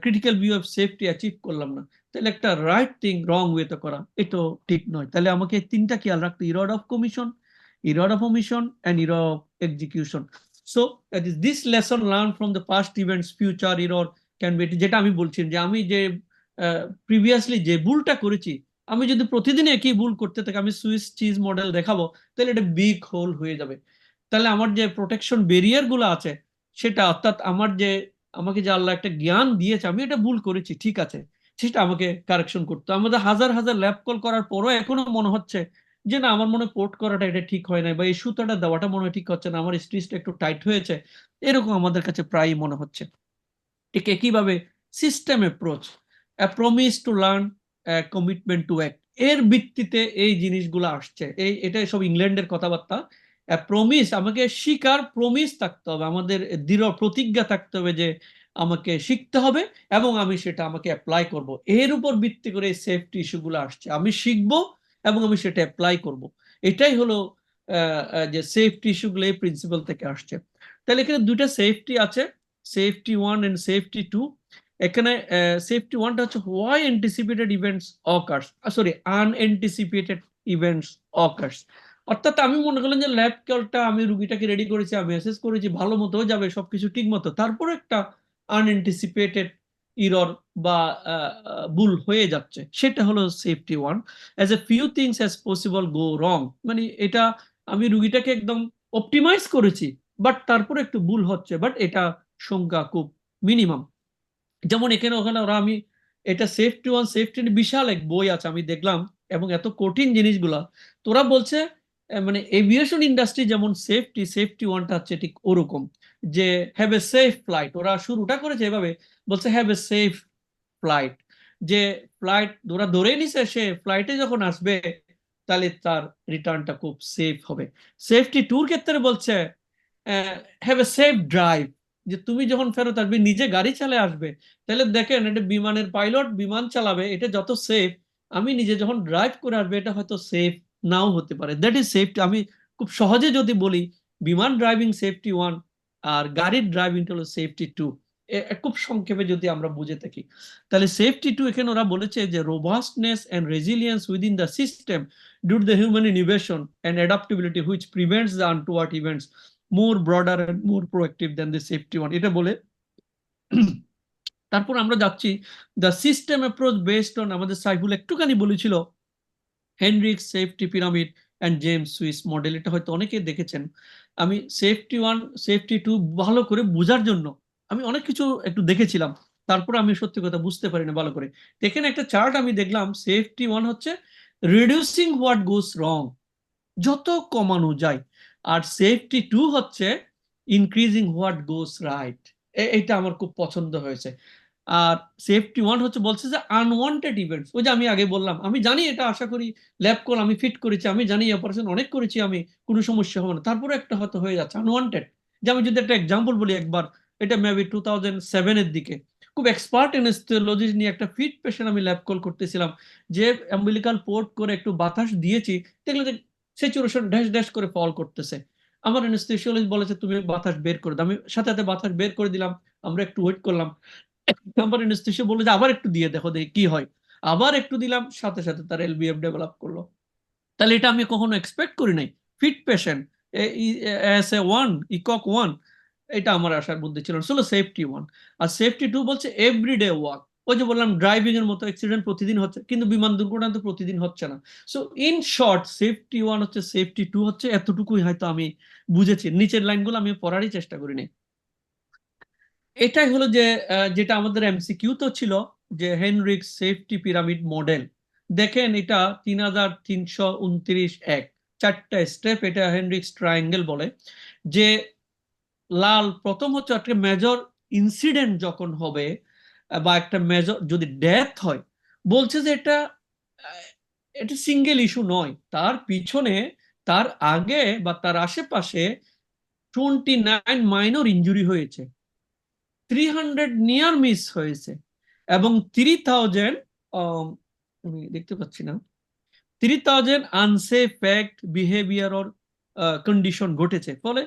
critical view of safety achieve করলাম না। তাহলে একটা রাইট থিং রং ওয়েতে করা, এটা ঠিক নয়। তাহলে আমাকে তিনটা খেয়াল রাখতে, error of commission, error of omission, and error of execution. So this lesson learned from the past events, future error can be, যেটা আমি বলছি যে আমি যে প্রিভিয়াসলি যে ভুলটা করেছি, আমি যদি প্রতিদিন একই ভুল করতে থাকি, আমি সুইস চিজ মডেল দেখাবো, তাহলে এটা বিগ হোল হয়ে যাবে। তাহলে আমার যে প্রোটেকশন ব্যারিয়ার গুলো আছে, সেটা অর্থাৎ আমাকে যে আল্লাহ একটা জ্ঞান দিয়েছে, আমি এটা ভুল করেছি, ঠিক আছে, সেটা আমাকে কারেকশন করতে। আমাদের হাজার হাজার ল্যাব কল করার পরও এখনো মনে হচ্ছে যে না, আমার মনে পোর্ট করাটা এটা ঠিক হয় না, বা এই সুতাটা দেওয়াটা মনে হয় ঠিক হচ্ছে না, আমার স্টিচটা একটু টাইট হয়েছে, এরকম আমাদের কাছে প্রায়ই মনে হচ্ছে। ঠিক একইভাবে system approach, promise to learn, commitment to act, এর ভিত্তিতে এই জিনিসগুলো আসছে। এটাই সব ইংল্যান্ডের কথাবার্তা। প্রমিস, আমাকে শিকার প্রমিস থাকতে হবে, আমাদের দৃঢ় প্রতিজ্ঞা থাকতে হবে যে আমাকে শিখতে হবে এবং আমি সেটা আমাকে অ্যাপ্লাই করব। এর উপর ভিত্তি করে এই সেফটি ইস্যুগুলো আসছে, আমি শিখবো এবং আমি সেটা অ্যাপ্লাই করব। এটাই হলো যে সেফটি ইস্যুগুলো এই প্রিন্সিপাল থেকে আসছে। তাহলে এখানে দুইটা সেফটি আছে, সেফটি 1 এন্ড সেফটি 2। এখানে সেফটি 1টা হচ্ছে why anticipated events occurs, sorry, unanticipated events occurs, অর্থাৎ আমি মনে করলাম যে ল্যাব কলটা আমি রুগীটাকে রেডি করেছি, আমি অ্যাসেস করেছি, ভালো মতো যাবে, সবকিছু ঠিক মতো, তারপর একটা আনএন্টিসিপেটেড ইরর বা ভুল হয়ে যাচ্ছে, সেটা হলো safety one. As a few things as possible go wrong, মানে এটা আমি রুগীটাকে একদম অপটিমাইজ করেছি, বাট তারপরে একটু ভুল হচ্ছে, বাট এটা সংখ্যা খুব মিনিমাম। যেমন এখানে ওখানে ওরা, আমি এটা সেফটি ওয়ান সেফটি বিশাল এক বই আছে আমি দেখলাম, এবং এত কঠিন জিনিসগুলা তোরা বলছে, মানে এভিয়েশন ইন্ডাস্ট্রি যেমন সেফটি, সেফটি ওয়ানটা হচ্ছে ঠিক ওরকম, যে হ্যাভ এ সেফ ফ্লাইট। ওরা শুরুটা করেছে এভাবে, বলছে হ্যাভ এ সেফ ফ্লাইট, যে ফ্লাইট ওরা ধরে নিছে, সে ফ্লাইটে যখন আসবে তাহলে তার রিটার্নটা খুব সেফ হবে। সেফটি ট্যুর ক্ষেত্রে বলছে হ্যাভ এ সেফ ড্রাইভ, যে তুমি যখন ফেরত আসবে নিজে গাড়ি চালিয়ে আসবে, তাহলে দেখেন এটা বিমানের পাইলট বিমান চালাবে, এটা যত সেফ, আমি নিজে যখন ড্রাইভ করে আসবে এটা হয়তো সেফ নাও হতে পারে। That is safety. আমি খুব সহজে যদি বলি, বিমান ড্রাইভিং সেফটি ওয়ান, আর গাড়ির ড্রাইভিংটা হলো সেফটি টু, খুব সংক্ষেপে যদি আমরা বুঝে থাকি। তাহলে সেফটি টু এখানে ওরা বলেছে যে robustness and resilience within the system due to the human innovation and adaptability which prevents the untoward events more broader and more proactive than the safety one, এটা বলে তারপর আমরা যাচ্ছি the system approach based on, আমাদের সাইফুল একটুখানি বলেছিল Hendrix safety pyramid and James Swiss model, এটা হয়তো অনেকে দেখেছেন। আমি সেফটি ওয়ান সেফটি টু ভালো করে বোঝার জন্য আমি অনেক কিছু একটু দেখেছিলাম, তারপর আমি সত্যি কথা বুঝতে পারি না ভালো করে। এখানে একটা চার্ট আমি দেখলাম, সেফটি ওয়ান হচ্ছে রিডিউসিং হোয়াট গোস রং, যত কমানো যায়, আর সেফটি টু হচ্ছে ইনক্রিজিং হোয়াট গোস রাইট। এটা আমার খুব পছন্দ হয়েছে। আর সেফটি ওয়ান হচ্ছে বলছে যে আনওয়ান্টেড ইভেন্টস, ওই যে আমি আগে বললাম, আমি জানি এটা, আশা করি ল্যাব কল আমি ফিট করেছি, আমি জানি অপারেশন অনেক করেছি, আমি কোনো সমস্যা হবে না, তারপরে একটা হয়তো হয়ে যাচ্ছে আনওয়ান্টেড। যে আমি যদি একটা এক্সাম্পল বলি, একবার এটা মেবি 2007-এর দিকে খুব এক্সপার্ট অ্যানেস্থেসিওলজিস্ট নিয়ে একটা ফিট পেশেন্ট আমি ল্যাব কল করতেছিলাম, যে অ্যাম্বিলিকাল পোর্ট করে একটু বাতাস দিয়েছি, দেখলে যে স্যাচুরেশন ড্যাশ ড্যাশ করে ফল করতেছে। আমার অ্যানেস্থেসিওলজিস্ট বলেছে তুমি বাতাস বের করে দাও, আমি সাথে সাথে বাতাস বের করে দিলাম, আমরা একটু ওয়েট করলাম, আমার অ্যানেস্থেসিয়া বললো যে আবার একটু দিয়ে দেখো দেখি কি হয়, আবার একটু দিলাম, সাথে সাথে তার এলবিএফ ডেভেলপ করলো। তাহলে এটা আমি কখনো এক্সপেক্ট করি নাই। Fit patient as a one each one, এটা আমার আশার মধ্যে ছিল না। Safety one. আর সেফটি টু বলছে এভরিডে ওয়ার্ক, ওই যে বললাম ড্রাইভিং এর মতো অ্যাক্সিডেন্ট প্রতিদিন হচ্ছে, কিন্তু বিমান দুর্ঘটনা তো প্রতিদিন হচ্ছে না। So in short safety one হচ্ছে, সেফটি টু হচ্ছে, এতটুকুই হয়তো আমি বুঝেছি। নিচের লাইনগুলো আমি পড়ারই চেষ্টা করিনি। এটাই হলো যে যেটা আমাদের এমসিকিউ তো ছিল, যে হেনরিক্স সেফটি পিরামিড মডেল। দেখেন এটা 3329 চারটা স্টেপ, এটা হেনরিক্স ট্রায়াঙ্গেল বলে। যে লাল প্রথম হচ্ছে একটা মেজর ইনসিডেন্ট যখন হবে, বা একটা মেজর যদি ডেথ হয়, বলছে যে এটা সিঙ্গেল ইস্যু নয়, তার পিছনে তার আগে বা তার আশেপাশে 29 মাইনর ইনজুরি হয়েছে, 300 নিয়ার মিস হয়েছে, এবং 3000 আমি দেখতে পাচ্ছি না, 3000 unsafe fact behaviour or condition ঘটেছে, ফলে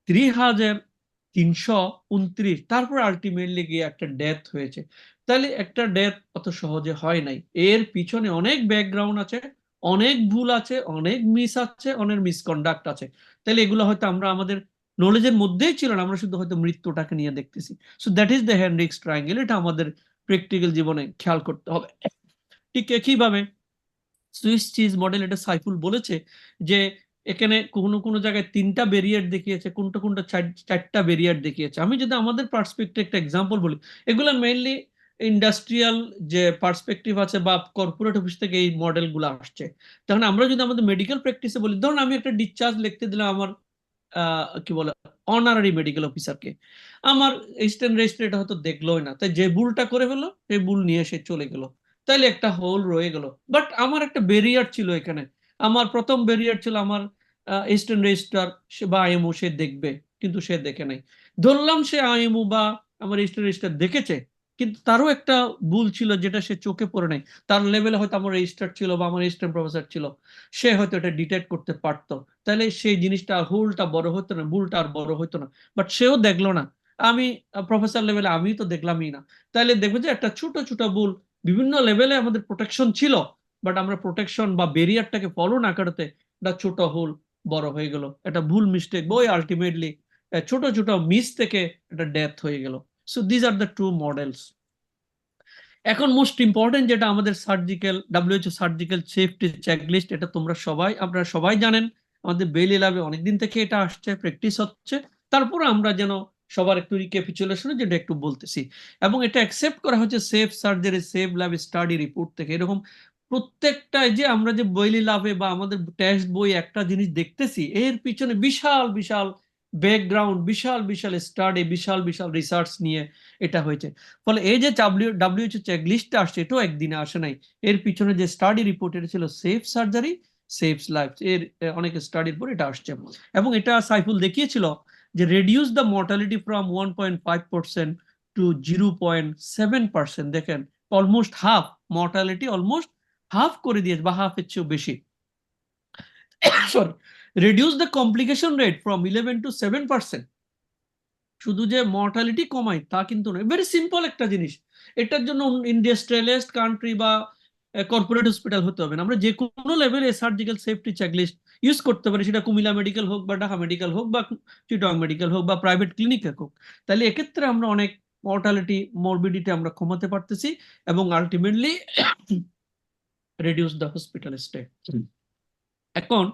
3329, তারপর আলটিমেটলি গিয়ে একটা ডেথ হয়েছে। তাহলে একটা ডেথ অত সহজে হয় নাই, এর পিছনে অনেক ব্যাকগ্রাউন্ড আছে, অনেক ভুল আছে, অনেক মিস আছে, অনেক মিসকন্ডাক্ট আছে। তাহলে এগুলো হয়তো আমরা আমাদের নলেজের মধ্যেই ছিল না, আমরা শুধু হয়তো মৃত্যুটাকে নিয়ে দেখতেছি। So that is the Hendrix triangle, এটা আমাদের প্র্যাকটিক্যাল জীবনে খেয়াল করতে হবে। ঠিক একইভাবে সুইস চিজ মডেল, এটা সাইফুল বলেছে যে এখানে কোনো কোনো জায়গায় 3টা ভেরিয়েন্ট দেখিয়েছে, কোনটা কোনটা 4টা ভেরিয়েন্ট দেখিয়েছে। আমি যদি আমাদের পার্সপেক্টিভ একটা এক্সাম্পল বলি, এগুলো মেইনলি ইন্ডাস্ট্রিয়াল যে পার্সপেক্টিভ আছে বা কর্পোরেট অফিস থেকে এই মডেলগুলো আসছে। তখন আমরা যদি আমাদের মেডিকেল প্র্যাকটিসে বলি, ধরুন আমি একটা ডিসচার্জ লিখতে দিলাম আমার কি বলে অনারারি মেডিকেল অফিসারকে, আমার এসিস্ট্যান্ট রেজিস্ট্রেটর হয়তো দেখলোই না, তাই যে ভুলটা করে ফেললো সেই ভুল নিয়ে সে চলে গেল, তাইলে একটা হোল রয়ে গেল। বাট আমার একটা ব্যারিয়ার ছিল এখানে, আমার প্রথম ব্যারিয়ার ছিল আমার এসিস্ট্যান্ট রেজিস্ট্রার বা আইএমও সে দেখবে, কিন্তু সে দেখে নাই। ধরলাম সে আইএমও বা আমার এসিস্ট্যান্ট রেজিস্ট্রার দেখেছে, কিন্তু তারও একটা ভুল ছিল যেটা সে চোখে পড়ে নাই, তার লেভেলে হয়তো আমার রেজিস্ট্রার ছিল বা আমার এসিস্ট্যান্ট প্রফেসর ছিল, সে হয়তো এটা ডিটেক্ট করতে পারতো, তাহলে সেই জিনিসটা হোলটা বড় হতো না, ভুলটা আর বড় হতো না। বাট সেও দেখলো না, আমি প্রফেসর লেভেলে আমি তো দেখলামই না। তাহলে দেখবো যে একটা ছোট ছোট ভুল, বিভিন্ন লেভেলে আমাদের প্রোটেকশন ছিল, বাট আমরা প্রোটেকশন বা ব্যারিয়ারটাকে ফলো না করতে একটা ছোট হোল বড় হয়ে গেল, একটা ভুল মিস্টেক বই আলটিমেটলি ছোট ছোট মিস থেকে একটা ডেথ হয়ে গেল। So these are the two models. এখন মোস্ট ইম্পর্টেন্ট যেটা আমাদের surgical WHO surgical safety checklist, এটা আপনারা সবাই জানেন, আমাদের বেইলি ল্যাবে অনেকদিন থেকে এটা আসছে, প্র্যাকটিস হচ্ছে। তারপরে আমরা যেন সবার একটু রিক্যাপিচুলেশন যেটা একটু বলতেছি, এবং এটা অ্যাকসেপ্ট করা হচ্ছে safe surgery safe lab study report থেকে। এরকম প্রত্যেকটাই যে আমরা যে বেইলি ল্যাবে বা আমাদের টেক্সট বই একটা জিনিস দেখতেছি, এর পিছনে বিশাল বিশাল ব্যাকগ্রাউন্ড, বিশাল বিশাল স্টাডি, বিশাল বিশাল রিসার্চ নিয়ে এটা হয়েছে। ফলে এই যে WHO চেকলিস্টটা আসছে, এটাও একদিনে আসে নাই। এর পিছনে যে স্টাডি রিপোর্ট, এটা ছিল সেফ সার্জারি সেভস লাইফ, এর অনেক স্টাডির পর এটা আসছে। এবং এটা সাইফুল দেখিয়েছিল যে reduce the mortality from 1.5% to 0.7%। দেখেন almost half mortality, almost half করে দিয়েছে, বা হাফ এর চেয়েও বেশি। Sorry, reduce the complication rate from 11 to 7%। শুধু যে মর্টালিটি কমায় তা কিন্তু নয়, ভেরি সিম্পল একটা জিনিস। এটার জন্য ইন্ডাস্ট্রিয়ালাইজড কান্ট্রি বা কর্পোরেট হসপিটাল হতে হবে না, আমরা যে কোনো লেভেলে সার্জিক্যাল সেফটি চেকলিস্ট ইউজ করতে পারি, সেটা কুমিল্লা মেডিকেল হোক বা ঢাকা মেডিকেল হোক বা চিটং মেডিকেল হোক বা প্রাইভেট ক্লিনিকে হোক। তাহলে এক্ষেত্রে আমরা অনেক মর্টালিটি মরবিডিটি আমরা কমাতে পারতেছি, এবং ultimately reduce the hospital stay. এখন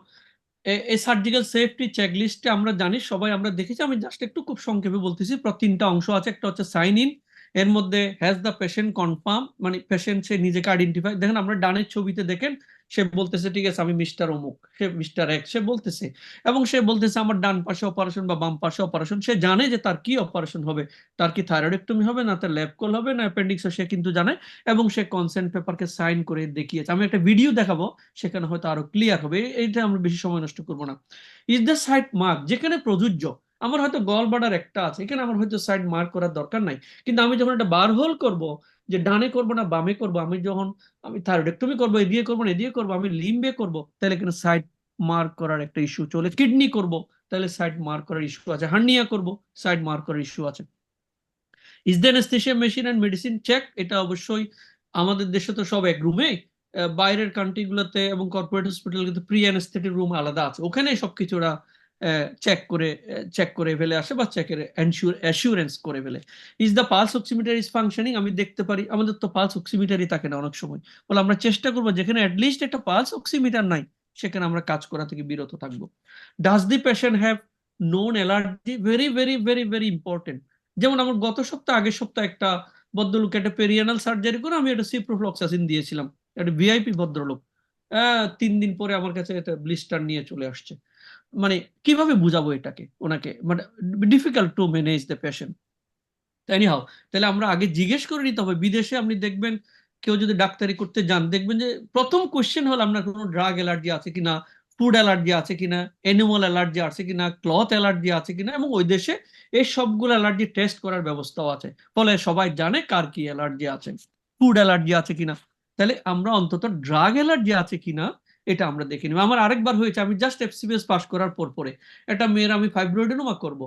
এই সার্জিক্যাল সেফটি চেকলিস্টে আমরা জানি সবাই, আমরা দেখেছি, আমি জাস্ট একটু খুব সংক্ষেপে বলতেছি। তিনটা অংশ আছে। একটা হচ্ছে সাইন ইন, এর মধ্যে হ্যাজ দ্য পেশেন্ট কনফার্ম, মানে পেশেন্ট সে নিজেকে আইডেন্টিফাই। দেখেন আমরা ডানের ছবিতে দেখেন সে বলতেছে ঠিক আছে আমি মিস্টার অমুক, সে মিস্টার এক্স সে বলতেছে, এবং সে বলতেছে আমার ডান পাশে অপারেশন বা বাম পাশে অপারেশন। সে জানে যে তার কি অপারেশন হবে, তার কি থাইরয়েডেক্টমি হবে, না তার ল্যাবকল হবে, না অ্যাপেন্ডিক্স, সে কিন্তু জানে, এবং সে কনসেন্ট পেপারকে সাইন করে দেখিয়েছে। আমি একটা ভিডিও দেখাবো, সেখানে হয়তো আরো ক্লিয়ার হবে, এইটা আমরা বেশি সময় নষ্ট করবো না। ইজ দ্য সাইট মার্ক, যেখানে প্রযোজ্য। আমার হয়তো গল ব্লাডার একটা আছে, এখানে আমার হয়তো সাইড মার্ক করার দরকার নাই, কিন্তু আমি যখন একটা বার হোল করবো, যে ডানে করবো না বামে করবো, আমি থাইরয়েডেক্টমি করবো, এদিকে করবো না এদিকে করবো, আমি লিম্বে করবো, তাহলে এখানে সাইড মার্ক করার একটা ইস্যু চলে। কিডনি করবো, তাহলে সাইড মার্ক করার ইস্যু আছে। হার্নিয়া করবো, সাইড মার্ক করার ইস্যু আছে। Is the anaesthesia machine and medicine check, এটা অবশ্যই আমাদের দেশে তো সব এক রুমে, বাইরের কান্ট্রিগুলোতে এবং কর্পোরেট হসপিটালগুলোতে প্রি অ্যানেস্থেটিক রুম আলাদা আছে, ওখানে সবকিছু ওরা চেক করে ফেলে আসে, বা চেকের অ্যাসিউরেন্স করে ফেলে। Is the pulse oximeter is functioning, আমি দেখতে পারি, আমাদের তো পালস অক্সিমিটারই থাকে না অনেক সময়। বলে আমরা চেষ্টা করবো যেখানে অ্যাটলিস্ট একটা পালস অক্সিমিটার নাই, সেখানে আমরা কাজ করা থেকে বিরত থাকবো। Does the patient have known allergy, very very very very important. যেমন আমার গত সপ্তাহ আগের সপ্তাহে একটা ভদ্রলোক একটা পেরিয়ানাল সার্জারি করে আমি একটা সিপ্রোফ্লক্সাসিন দিয়েছিলাম, একটা ভিআইপি ভদ্রলোক। 3 দিন পরে আমার কাছে একটা ব্লিস্টার নিয়ে চলে আসছে। মানে কিভাবে বুঝাবো এটাকে ওনাকে, মানে difficult to manage the patient. Anyhow, তাহলে আমরা আগে জিজ্ঞেস করে নিতে হবে। বিদেশে আপনি দেখবেন কেউ যদি ডাক্তারি করতে যান, দেখবেন যে প্রথম কোশ্চেন হলো আপনার কোনো ড্রাগ অ্যালার্জি আছে কিনা, ফুড অ্যালার্জি আছে কিনা, অ্যানিমাল অ্যালার্জি আছে কিনা, ক্লথ অ্যালার্জি আছে কিনা, এবং ওই দেশে এই সবগুলো অ্যালার্জি টেস্ট করার ব্যবস্থাও আছে। ফলে সবাই জানে কার কি অ্যালার্জি আছে, ফুড অ্যালার্জি আছে কিনা। তাহলে আমরা অন্তত ড্রাগ অ্যালার্জি আছে কিনা এটা আমরা দেখে নিব। আমার আরেকবার হয়েছে, আমি জাস্ট FCPS পাস করার পরে একটা মেয়ের আমি ফাইব্রয়েডেনোমা করবো,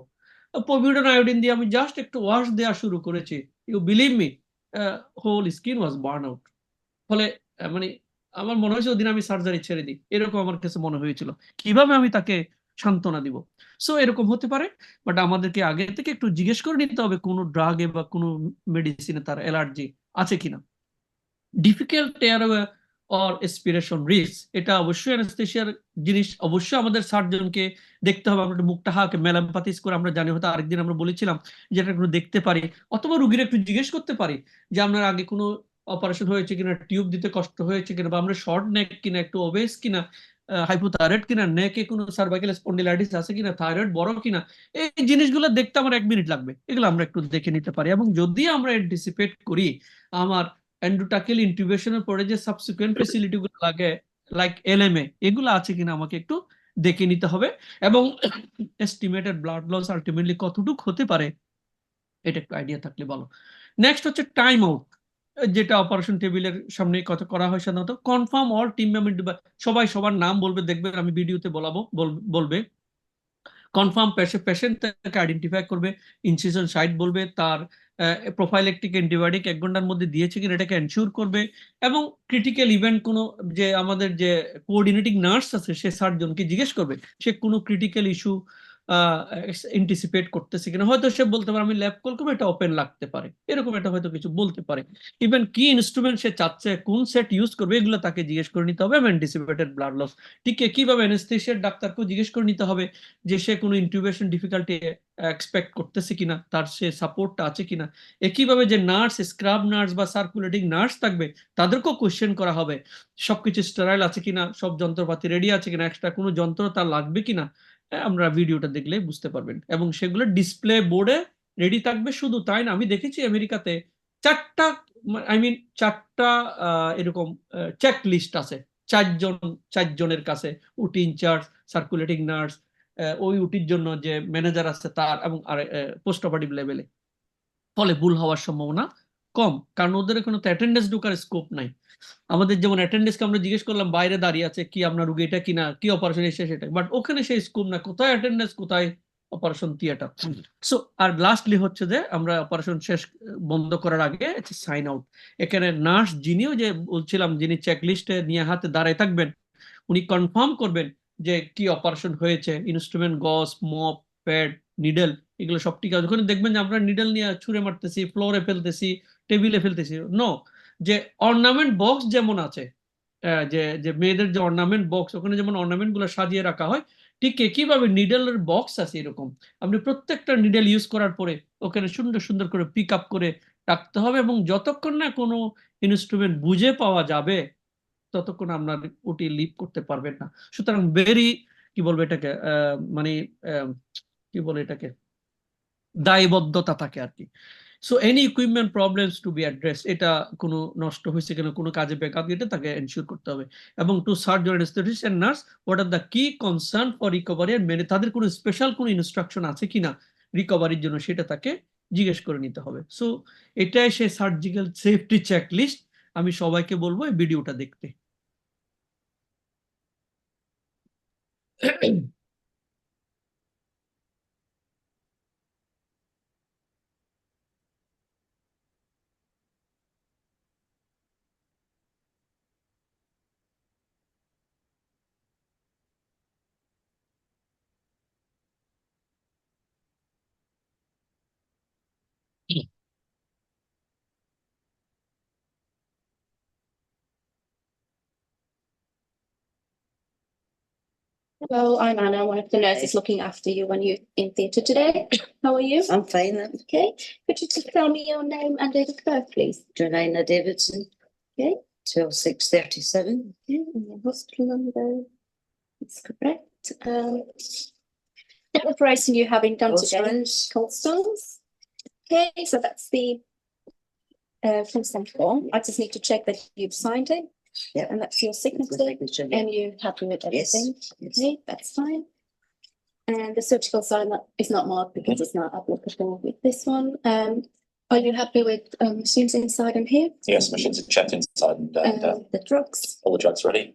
পভিডন আয়োডিন দিয়ে আমি জাস্ট একটু ওয়াশ দেওয়া শুরু করেছি, you believe me, whole skin was burn out. ফলে মানে আমার মনে হয়েছে ওদিন আমি সার্জারি ছেড়ে দিই, এরকম আমার কাছে মনে হয়েছিল। কিভাবে আমি তাকে সান্ত্বনা দিব? সো এরকম হতে পারে, বাট আমাদেরকে আগে থেকে একটু জিজ্ঞেস করে নিতে হবে কোনো ড্রাগে বা কোনো মেডিসিনে তার অ্যালার্জি আছে কিনা। Difficult airway or expiration risk, এটা অবশ্যই অ্যানেস্থেসিয়ার জিনিস, অবশ্যই আমাদের সার্জনকে দেখতে হবে। আমরা মুখটা হাকে মেলাম্পাথিস করে আমরা জানি, হয়তো আরেকদিন আমরা বলেছিলাম যে এটা একটু দেখতে পারি, অথবা রুগীর একটু জিজ্ঞেস করতে পারি যে আপনার আগে কোনো অপারেশন হয়েছে কিনা, টিউব দিতে কষ্ট হয়েছে কিনা, বা আমরা শর্ট নেক কিনা, একটু ওবেস কিনা, হাইপোথাইরয়েড কিনা, নেকে কোনো সার্ভাইকাল স্পন্ডিলাইটিস আছে কিনা, থাইরয়েড বড় কিনা, এই জিনিসগুলো দেখতে আমার 1 মিনিট লাগবে, এগুলো আমরা একটু দেখে নিতে পারি। এবং যদি আমরা অ্যান্টিসিপেট করি আমার এন্ডোটাকেল ইন্টিউবেশনের পরে যে সাবসিকুয়েন্ট ফ্যাসিলিটি গুলো লাগে, লাইক LMA, এগুলো আছে কিনা আমাকে একটু দেখে নিতে হবে। এবং এস্টিমেটেড ব্লাড লস আলটিমেটলি কতটুকু হতে পারে এটা একটু আইডিয়া থাকলে ভালো। নেক্সট হচ্ছে টাইম আউট, যেটা অপারেশন টেবিলের সামনে কত করা হয় সাধারণত। কনফার্ম অল টিম মেম্বার, সবাই সবার নাম বলবে, দেখবেন আমি ভিডিওতে বলবে। কনফার্ম পেশেন্টকে আইডেন্টিফাই করবে, ইনসিশন সাইট বলবে, তার প্রোফাইলেকটিক অ্যান্টিবায়োটিক 1 ঘন্টার মধ্যে দিয়েছে কিনা এটাকে এনশিওর করবে, এবং ক্রিটিক্যাল ইভেন্ট কোনো যে আমাদের যে কোঅর্ডিনেটিং নার্স আছে সে সার্জনকে জিজ্ঞেস করবে সে কোনো ক্রিটিক্যাল ইস্যু এন্টিসিপেট করতেছে কিনা। হয়তো সে বলতে পারে আমি ল্যাব কল করবো, এটা ওপেন লাগতে পারে, এরকম এটা হয়তো কিছু বলতে পারে। ইভেন কি ইনস্ট্রুমেন্ট সে চাচ্ছে, কোন সেট ইউজ করবে, এগুলো তাকে জিজ্ঞেস করে নিতে হবে। এবং অ্যান্টিসিপেটেড ব্লাড লস ঠিক কিভাবে অ্যানেস্থেসিয়ার ডাক্তারকেও জিজ্ঞেস করে নিতে হবে যে সে কোনো ইনটিউবেশন ডিফিকাল্টি এক্সপেক্ট করতেছে কিনা, তার সে সাপোর্টটা আছে কিনা। একইভাবে যে নার্স, স্ক্রাব নার্স বা সার্কুলেটিং নার্স থাকবে তাদেরকেও কোয়েশ্চেন করা হবে সবকিছু স্টেরাইল আছে কিনা, সব যন্ত্রপাতি রেডি আছে কিনা, এক্সট্রা কোনো যন্ত্র তার লাগবে কিনা। আমরা ভিডিওটা দেখলে বুঝতে পারবেন, এবং সেগুলো ডিসপ্লে বোর্ডে রেডি থাকবে। শুধু তাই না, আমি দেখেছি আমেরিকাতে 4টা এরকম চেক লিস্ট আছে, 4জনের কাছে, ওটি ইনচার্জ, সার্কুলেটিং নার্স, ওই ওটির জন্য যে ম্যানেজার আছে তার, এবং পোস্ট অপারেটিভ লেভেলে। ফলে ভুল হওয়ার সম্ভাবনা কম, কারণ ওদের কোনো অ্যাটেন্ডেন্স ঢোকার স্কোপ নাই। আমাদের যেমন অ্যাটেন্ডেন্সকে আমরা জিজ্ঞেস করলাম বাইরে দাঁড়িয়ে আছে কি আপনার রুগী এটা কিনা, কি অপারেশন এসে সেটা, বাট ওখানে সেই স্কোপ না, কোথায় অ্যাটেন্ডেন্স, কোথায় অপারেশন থিয়েটার। সো আর লাস্টলি হচ্ছে যে আমরা অপারেশন শেষ বন্ধ করার আগে সাইন আউট। এখানে নার্স যিনিও যে বলছিলাম, যিনি চেকলিস্টে নিয়ে হাতে দাঁড়ায় থাকবেন, উনি কনফার্ম করবেন যে কি অপারেশন হয়েছে, ইনস্ট্রুমেন্ট, গজ, মপ, প্যাড, নিডল, এগুলো সব ঠিক আছে। ওখানে দেখবেন যে আমরা নিডল নিয়ে ছুঁড়ে মারতেছি, ফ্লোরে ফেলতেছি, টেবিলে ফেলতেছি, নো। যে অর্নামেন্ট বক্স যেমন আছে, যে মেয়েদের যে অর্নামেন্ট বক্স, ওখানে যেমন অর্নামেন্ট গুলো সাজিয়ে রাখা হয়, ঠিক কিভাবে নিডলের বক্স আছে এরকম আপনি প্রত্যেকটা নিডল ইউজ করার পরে ওখানে সুন্দর সুন্দর করে পিক আপ করে রাখতে হবে, এবং যতক্ষণ না কোনো ইনস্ট্রুমেন্ট বুঝে পাওয়া যাবে ততক্ষণ আপনার ওটি লিভ করতে পারবেন না। সুতরাং ভেরি কি বলবো এটাকে, মানে কি বলে এটাকে, দায়বদ্ধতা থাকে আর কি। So any equipment problems to be address, এটা কোনো নষ্ট হয়েছে কিনা, কোনো কাজে ব্যাকআপ দিতে তাকে এনশিওর করতে হবে। এবং to surgeon anaesthetist and nurse what are the key concern for recovery, and মেনে তাদের কোনো স্পেশাল কোনো ইনস্ট্রাকশন আছে কিনা রিকভারির জন্য সেটা তাকে জিজ্ঞেস করে নিতে হবে। সো এটাই সে সার্জিক্যাল সেফটি চেকলিস্ট। আমি সবাইকে বলবো এই ভিডিওটা দেখতে।
Hello, I'm Anna, one of the nurses looking after you when you're in theatre today. How are you?
I'm fine.
Okay. Could you just tell me your name and date of birth, please?
Joanna Davidson.
Okay.
12637.
Okay, and your hospital number. It's correct. What operation you having done today? Cold stones. Okay, so that's the consent form. I just need to check that you've signed it.
Yeah,
and that's your signature, and you're happy with everything.
Yes.
Okay, that's fine. And the surgical sign is not marked because it's not applicable with this one. Are you happy with machines inside and here?
Yes, machines are checked inside and
the drugs.
all the drugs ready.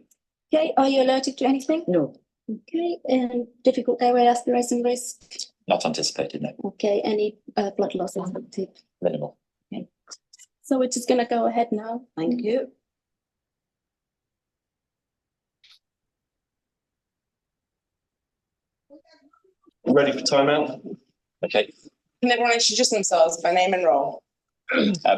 Okay, are you allergic to anything?
No.
Okay, and difficult airway aspiration risk?
Not anticipated, no.
Okay, any blood loss expected?
Minimal.
Okay, so we're just going to go ahead now.
Thank you.
Ready for timeout? Okay.
Can everyone introduce themselves by name and role?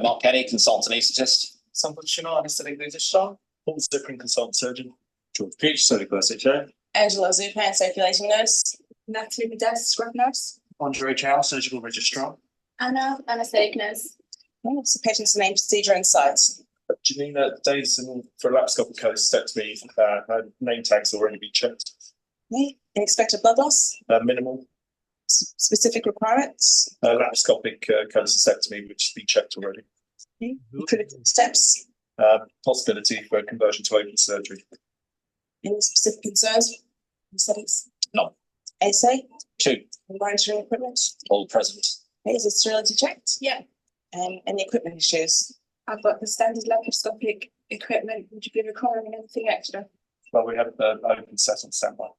Mark Kenny, consultant anaesthetist.
Sanford Chinnar, anaesthetic registrar.
Paul Ziprin, consultant surgeon. George Peach, surgical SHO.
Angela Zupan, circulating nurse.
Natalie Medes, scrub nurse.
Andre Chow, surgical registrar.
Anna, anaesthetic nurse.
What's the patient's name, procedure, and site?
Janina Davison for laparoscopic cholecystectomy. Her name tags already been checked.
Okay. Expected blood loss?
Minimal.
Specific requirements?
Laparoscopic cholecystectomy, which has been checked already.
Okay. Critical steps?
Possibility for conversion to open surgery.
Any specific concerns? Settings?
No.
Assay?
2.
Monitoring equipment?
All present.
Okay. Is it sterility checked?
Yeah.
Any equipment issues?
I've got the standard laparoscopic equipment. Would you be requiring anything extra?
Well, we have open set on standby.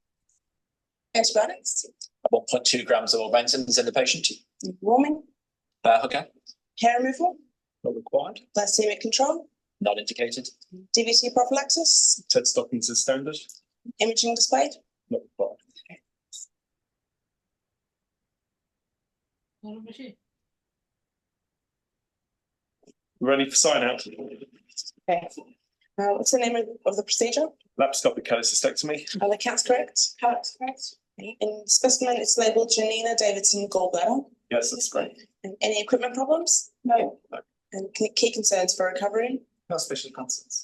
Antibiotics?
1.2 grams of augmentins in the patient.
Warming,
Hooker,
hair removal,
not required,
glycemic control,
not indicated.
DVT prophylaxis,
TED stockings is standard,
imaging displayed.
not required. Ready for sign out?
Okay. What's the name of the procedure?
Laparoscopic cholecystectomy.
Are the counts correct? Counts correct. In specimen, it's labeled Janina Davidson gallbladder.
Yes, that's great.
And any equipment problems? No. And key concerns for recovery?
No special concerns.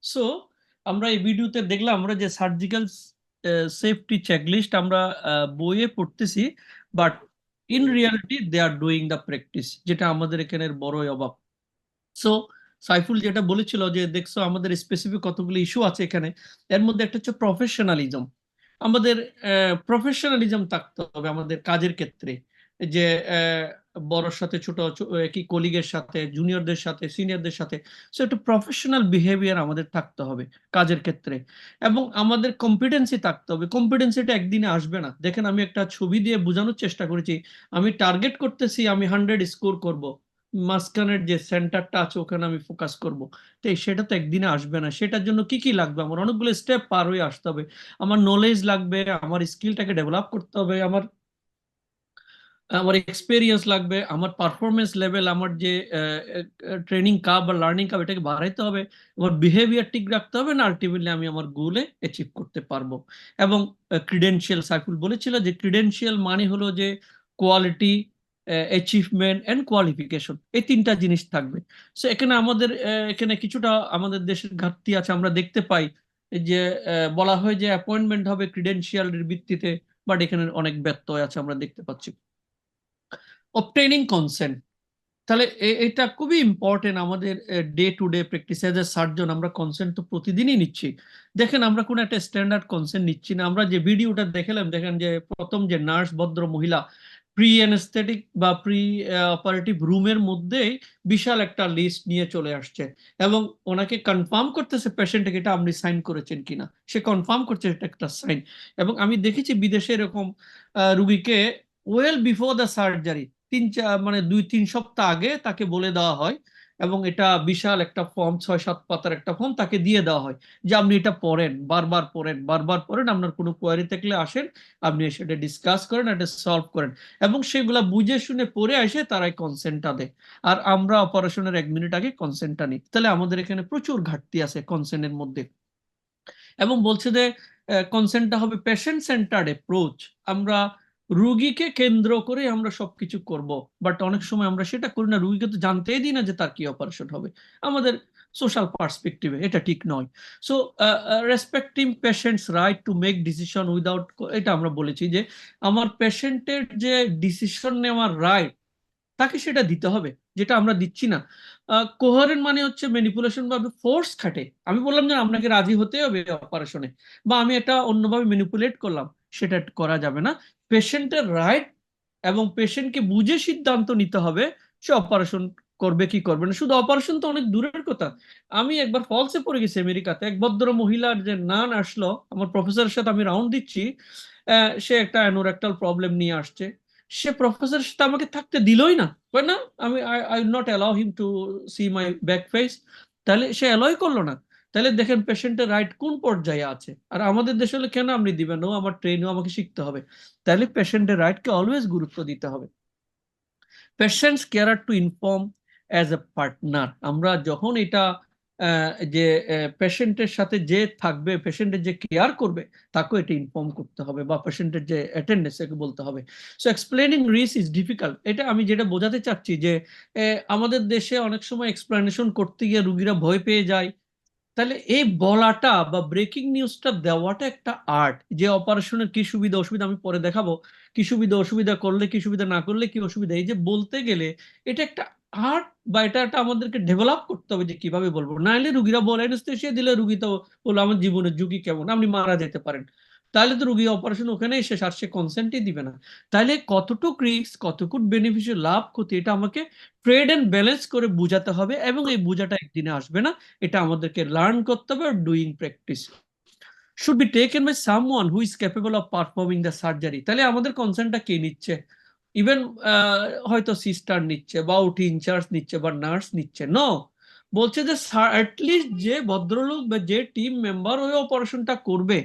So আমরা এই ভিডিওতে দেখলাম আমরা যে surgical safety checklist আমরা বইয়ে পড়তেছি, but in reality they are doing the practice, যেটা আমাদের এখানের বড়ই অভাব। সো সাইফুল যেটা বলেছিল যে দেখছো আমাদের স্পেসিফিক কতগুলো ইস্যু আছে এখানে, এর মধ্যে একটা হচ্ছে প্রফেশনালিজম। আমাদের প্রফেশনালিজম থাকতে হবে আমাদের কাজের ক্ষেত্রে, যে বড়র সাথে ছোট কি কলিগের সাথে, জুনিয়রদের সাথে, সিনিয়রদের সাথে। সো একটা প্রফেশনাল বিহেভিয়ার আমাদের থাকতে হবে কাজের ক্ষেত্রে, এবং আমাদের কম্পিটেন্সি থাকতে হবে। কম্পিটেন্সিটা একদিনে আসবে না। দেখেন আমি একটা ছবি দিয়ে বোঝানোর চেষ্টা করেছি, আমি টার্গেট করতেছি আমি 100 স্কোর করব, মাঝখানের যে সেন্টারটা আছে ওখানে আমি ফোকাস করব, তো সেটা তো একদিনে আসবে না। সেটার জন্য কি কি লাগবে? আমার অনেকগুলো স্টেপ পার হয়ে আসতে হবে। আমার নলেজ লাগবে, আমার স্কিলটাকে ডেভেলপ করতে হবে, আমার এক্সপেরিয়েন্স লাগবে, আমার পারফরমেন্স লেভেল, আমার যে ট্রেনিং কাপ বা লার্নিং কাপ এটাকে বাড়াইতে হবে, আমার বিহেভিয়ার ঠিক রাখতে হবে, না আলটিমেটলি আমি আমার গোলে অ্যাচিভ করতে পারবো। এবং ক্রিডেন্সিয়াল, সাইফুল বলেছিল যে ক্রিডেন্সিয়াল মানে হলো যে কোয়ালিটি, অ্যাচিভমেন্ট এন্ড কোয়ালিফিকেশন, এই তিনটা জিনিস থাকবে। সো এখানে আমাদের এখানে কিছুটা আমাদের দেশের ঘাটতি আছে, আমরা দেখতে পাই যে বলা হয় যে অ্যাপয়েন্টমেন্ট হবে ক্রিডেন্সিয়ালের ভিত্তিতে, বাট এখানে অনেক ব্যত্যয় আছে আমরা দেখতে পাচ্ছি। অবটেইনিং কনসেন্ট, তাহলে এটা খুবই ইম্পর্টেন্ট আমাদের day to day practice. As a surgeon আমরা কনসেন্ট তো প্রতিদিনই নিচ্ছি। দেখেন আমরা কোনো একটা স্ট্যান্ডার্ড কনসেন্ট নিচ্ছি না। আমরা যে ভিডিওটা দেখালাম, দেখেন যে প্রথম যে নার্স ভদ্র মহিলা প্রি অ্যানেস্থেটিক বা প্রি অপারেটিভ রুমের মধ্যেই বিশাল একটা লিস্ট নিয়ে চলে আসছে, এবং ওনাকে কনফার্ম করতেছে পেশেন্টকে এটা আপনি সাইন করেছেন কিনা। সে কনফার্ম করছে এটা একটা সাইন। এবং আমি দেখেছি বিদেশে এরকম রুগীকে ওয়েল বিফোর দ্য সার্জারি 2-3 সপ্তাহ আগে তাকে বলে দেওয়া হয়, এবং এটা বিশাল একটা ফর্ম, 6-7 পাতার একটা ফর্ম তাকে দিয়ে দেওয়া হয় যে আপনি এটা পড়েন, বারবার পড়েন, আপনার কোনো কোয়ারি থাকলে আসেন, আপনি সেটা ডিসকাস করেন, এটা সলভ করেন, এবং সেগুলা বুঝে শুনে পড়ে আসে তারাই কনসেন্টটা দেয়। আর আমরা অপারেশনের 1 মিনিট আগে কনসেন্টটা নিই। তাহলে আমাদের এখানে প্রচুর ঘাটতি আছে কনসেন্টের মধ্যে। এবং বলছে যে কনসেন্টটা হবে পেশেন্ট সেন্টার্ড অ্যাপ্রোচ, আমরা রুগীকে কেন্দ্র করে আমরা সবকিছু করব, বাট অনেক সময় আমরা সেটা করি না। রুগীকে তো জানতেই দিই না যে তার কি অপারেশন হবে, আমাদের সোশ্যাল পার্সপেক্টিভে এটা ঠিক নয়। So respecting patients right to make decision without, এটা আমরা বলেছি যে আমার পেশেন্টের যে ডিসিশন নেওয়ার রাইট তাকে সেটা দিতে হবে, যেটা আমরা দিচ্ছি না। কোহারেন্ট মানে হচ্ছে ম্যানিপুলেশন বা ফোর্স খাটে। আমি বললাম যে আপনাকে রাজি হতে হবে অপারেশনে, বা আমি এটা অন্যভাবে ম্যানিপুলেট করলাম, সেটা করা যাবে না। পেশেন্টের রাইট এবং পেশেন্টকে বুঝে সিদ্ধান্ত নিতে হবে সে অপারেশন করবে কি করবে না। শুধু অপারেশন তো অনেক দূরের কথা। আমি একবার ফলসে পড়ে গেছি আমেরিকাতে, এক ভদ্র মহিলার যে নান আসলো, আমার প্রফেসরের সাথে আমি রাউন্ড দিচ্ছি, সে একটা অ্যানোরেক্টাল প্রবলেম নিয়ে আসছে। সে প্রফেসরের সাথে আমাকে থাকতে দিলই না, না আমি I not allow him to see my back face. তাহলে সে অ্যালয় করলো না। তাহলে দেখেন পেশেন্টের রাইট কোন পর্যায়ে আছে। আর আমাদের দেশে হলে কেন আপনি দিবেন, ও আমার ট্রেনও আমাকে শিখতে হবে। তাহলে পেশেন্টের রাইটকে অলওয়েজ গুরুত্ব দিতে হবে। Patients care to inform as a partner, আমরা যখন এটা যে পেশেন্টের সাথে যে থাকবে, পেশেন্টের যে কেয়ার করবে তাকেও এটা ইনফর্ম করতে হবে, বা পেশেন্টের যে অ্যাটেন্ডেন্স একে বলতে হবে। So explaining risk is difficult. এটা আমি যেটা বোঝাতে চাচ্ছি যে আমাদের দেশে অনেক সময় এক্সপ্লেনেশন করতে গিয়ে রুগীরা ভয় পেয়ে যায়। তাহলে এই বলাটা বা ব্রেকিং নিউজটা দেওয়াটা একটা আর্ট, যে অপারেশনের কি সুবিধা অসুবিধা আমি পরে দেখাবো, কি সুবিধা অসুবিধা করলে কি সুবিধা, না করলে কি অসুবিধা, এই যে বলতে গেলে এটা একটা আর্ট বা এটা আমাদেরকে ডেভেলপ করতে হবে যে কিভাবে বলবো, নাহলে রুগীরা বলে অ্যানেস্থেসিয়া দিলে রুগী তো বললো আমার জীবনের ঝুঁকি কেমন, আপনি মারা যেতে পারেন, তাহলে তো রুগী অপারেশন ওখানেই শেষ, আর সে কনসেন্টই দিবে না। তাহলে কতটুকু রিস্ক, কতটুকু বেনিফিশিয়াল, লাভ ক্ষতি, এটা আমাকে ট্রেড অ্যান্ড ব্যালেন্স করে বোঝাতে হবে, এবং এই বোঝাটা একদিনে আসবে না, এটা আমাদেরকে লার্ন করতে হবে, doing practice should be taken by someone who is capable of performing the surgery। তাহলে আমাদের কনসেন্টটা কে নিচ্ছে? ইভেন হয়তো সিস্টার নিচ্ছে বা ওটি ইনচার্জ নিচ্ছে বা নার্স নিচ্ছে, নো, বলছে যে অ্যাটলিস্ট যে ভদ্রলোক বা যে টিম মেম্বার ওই অপারেশনটা করবে,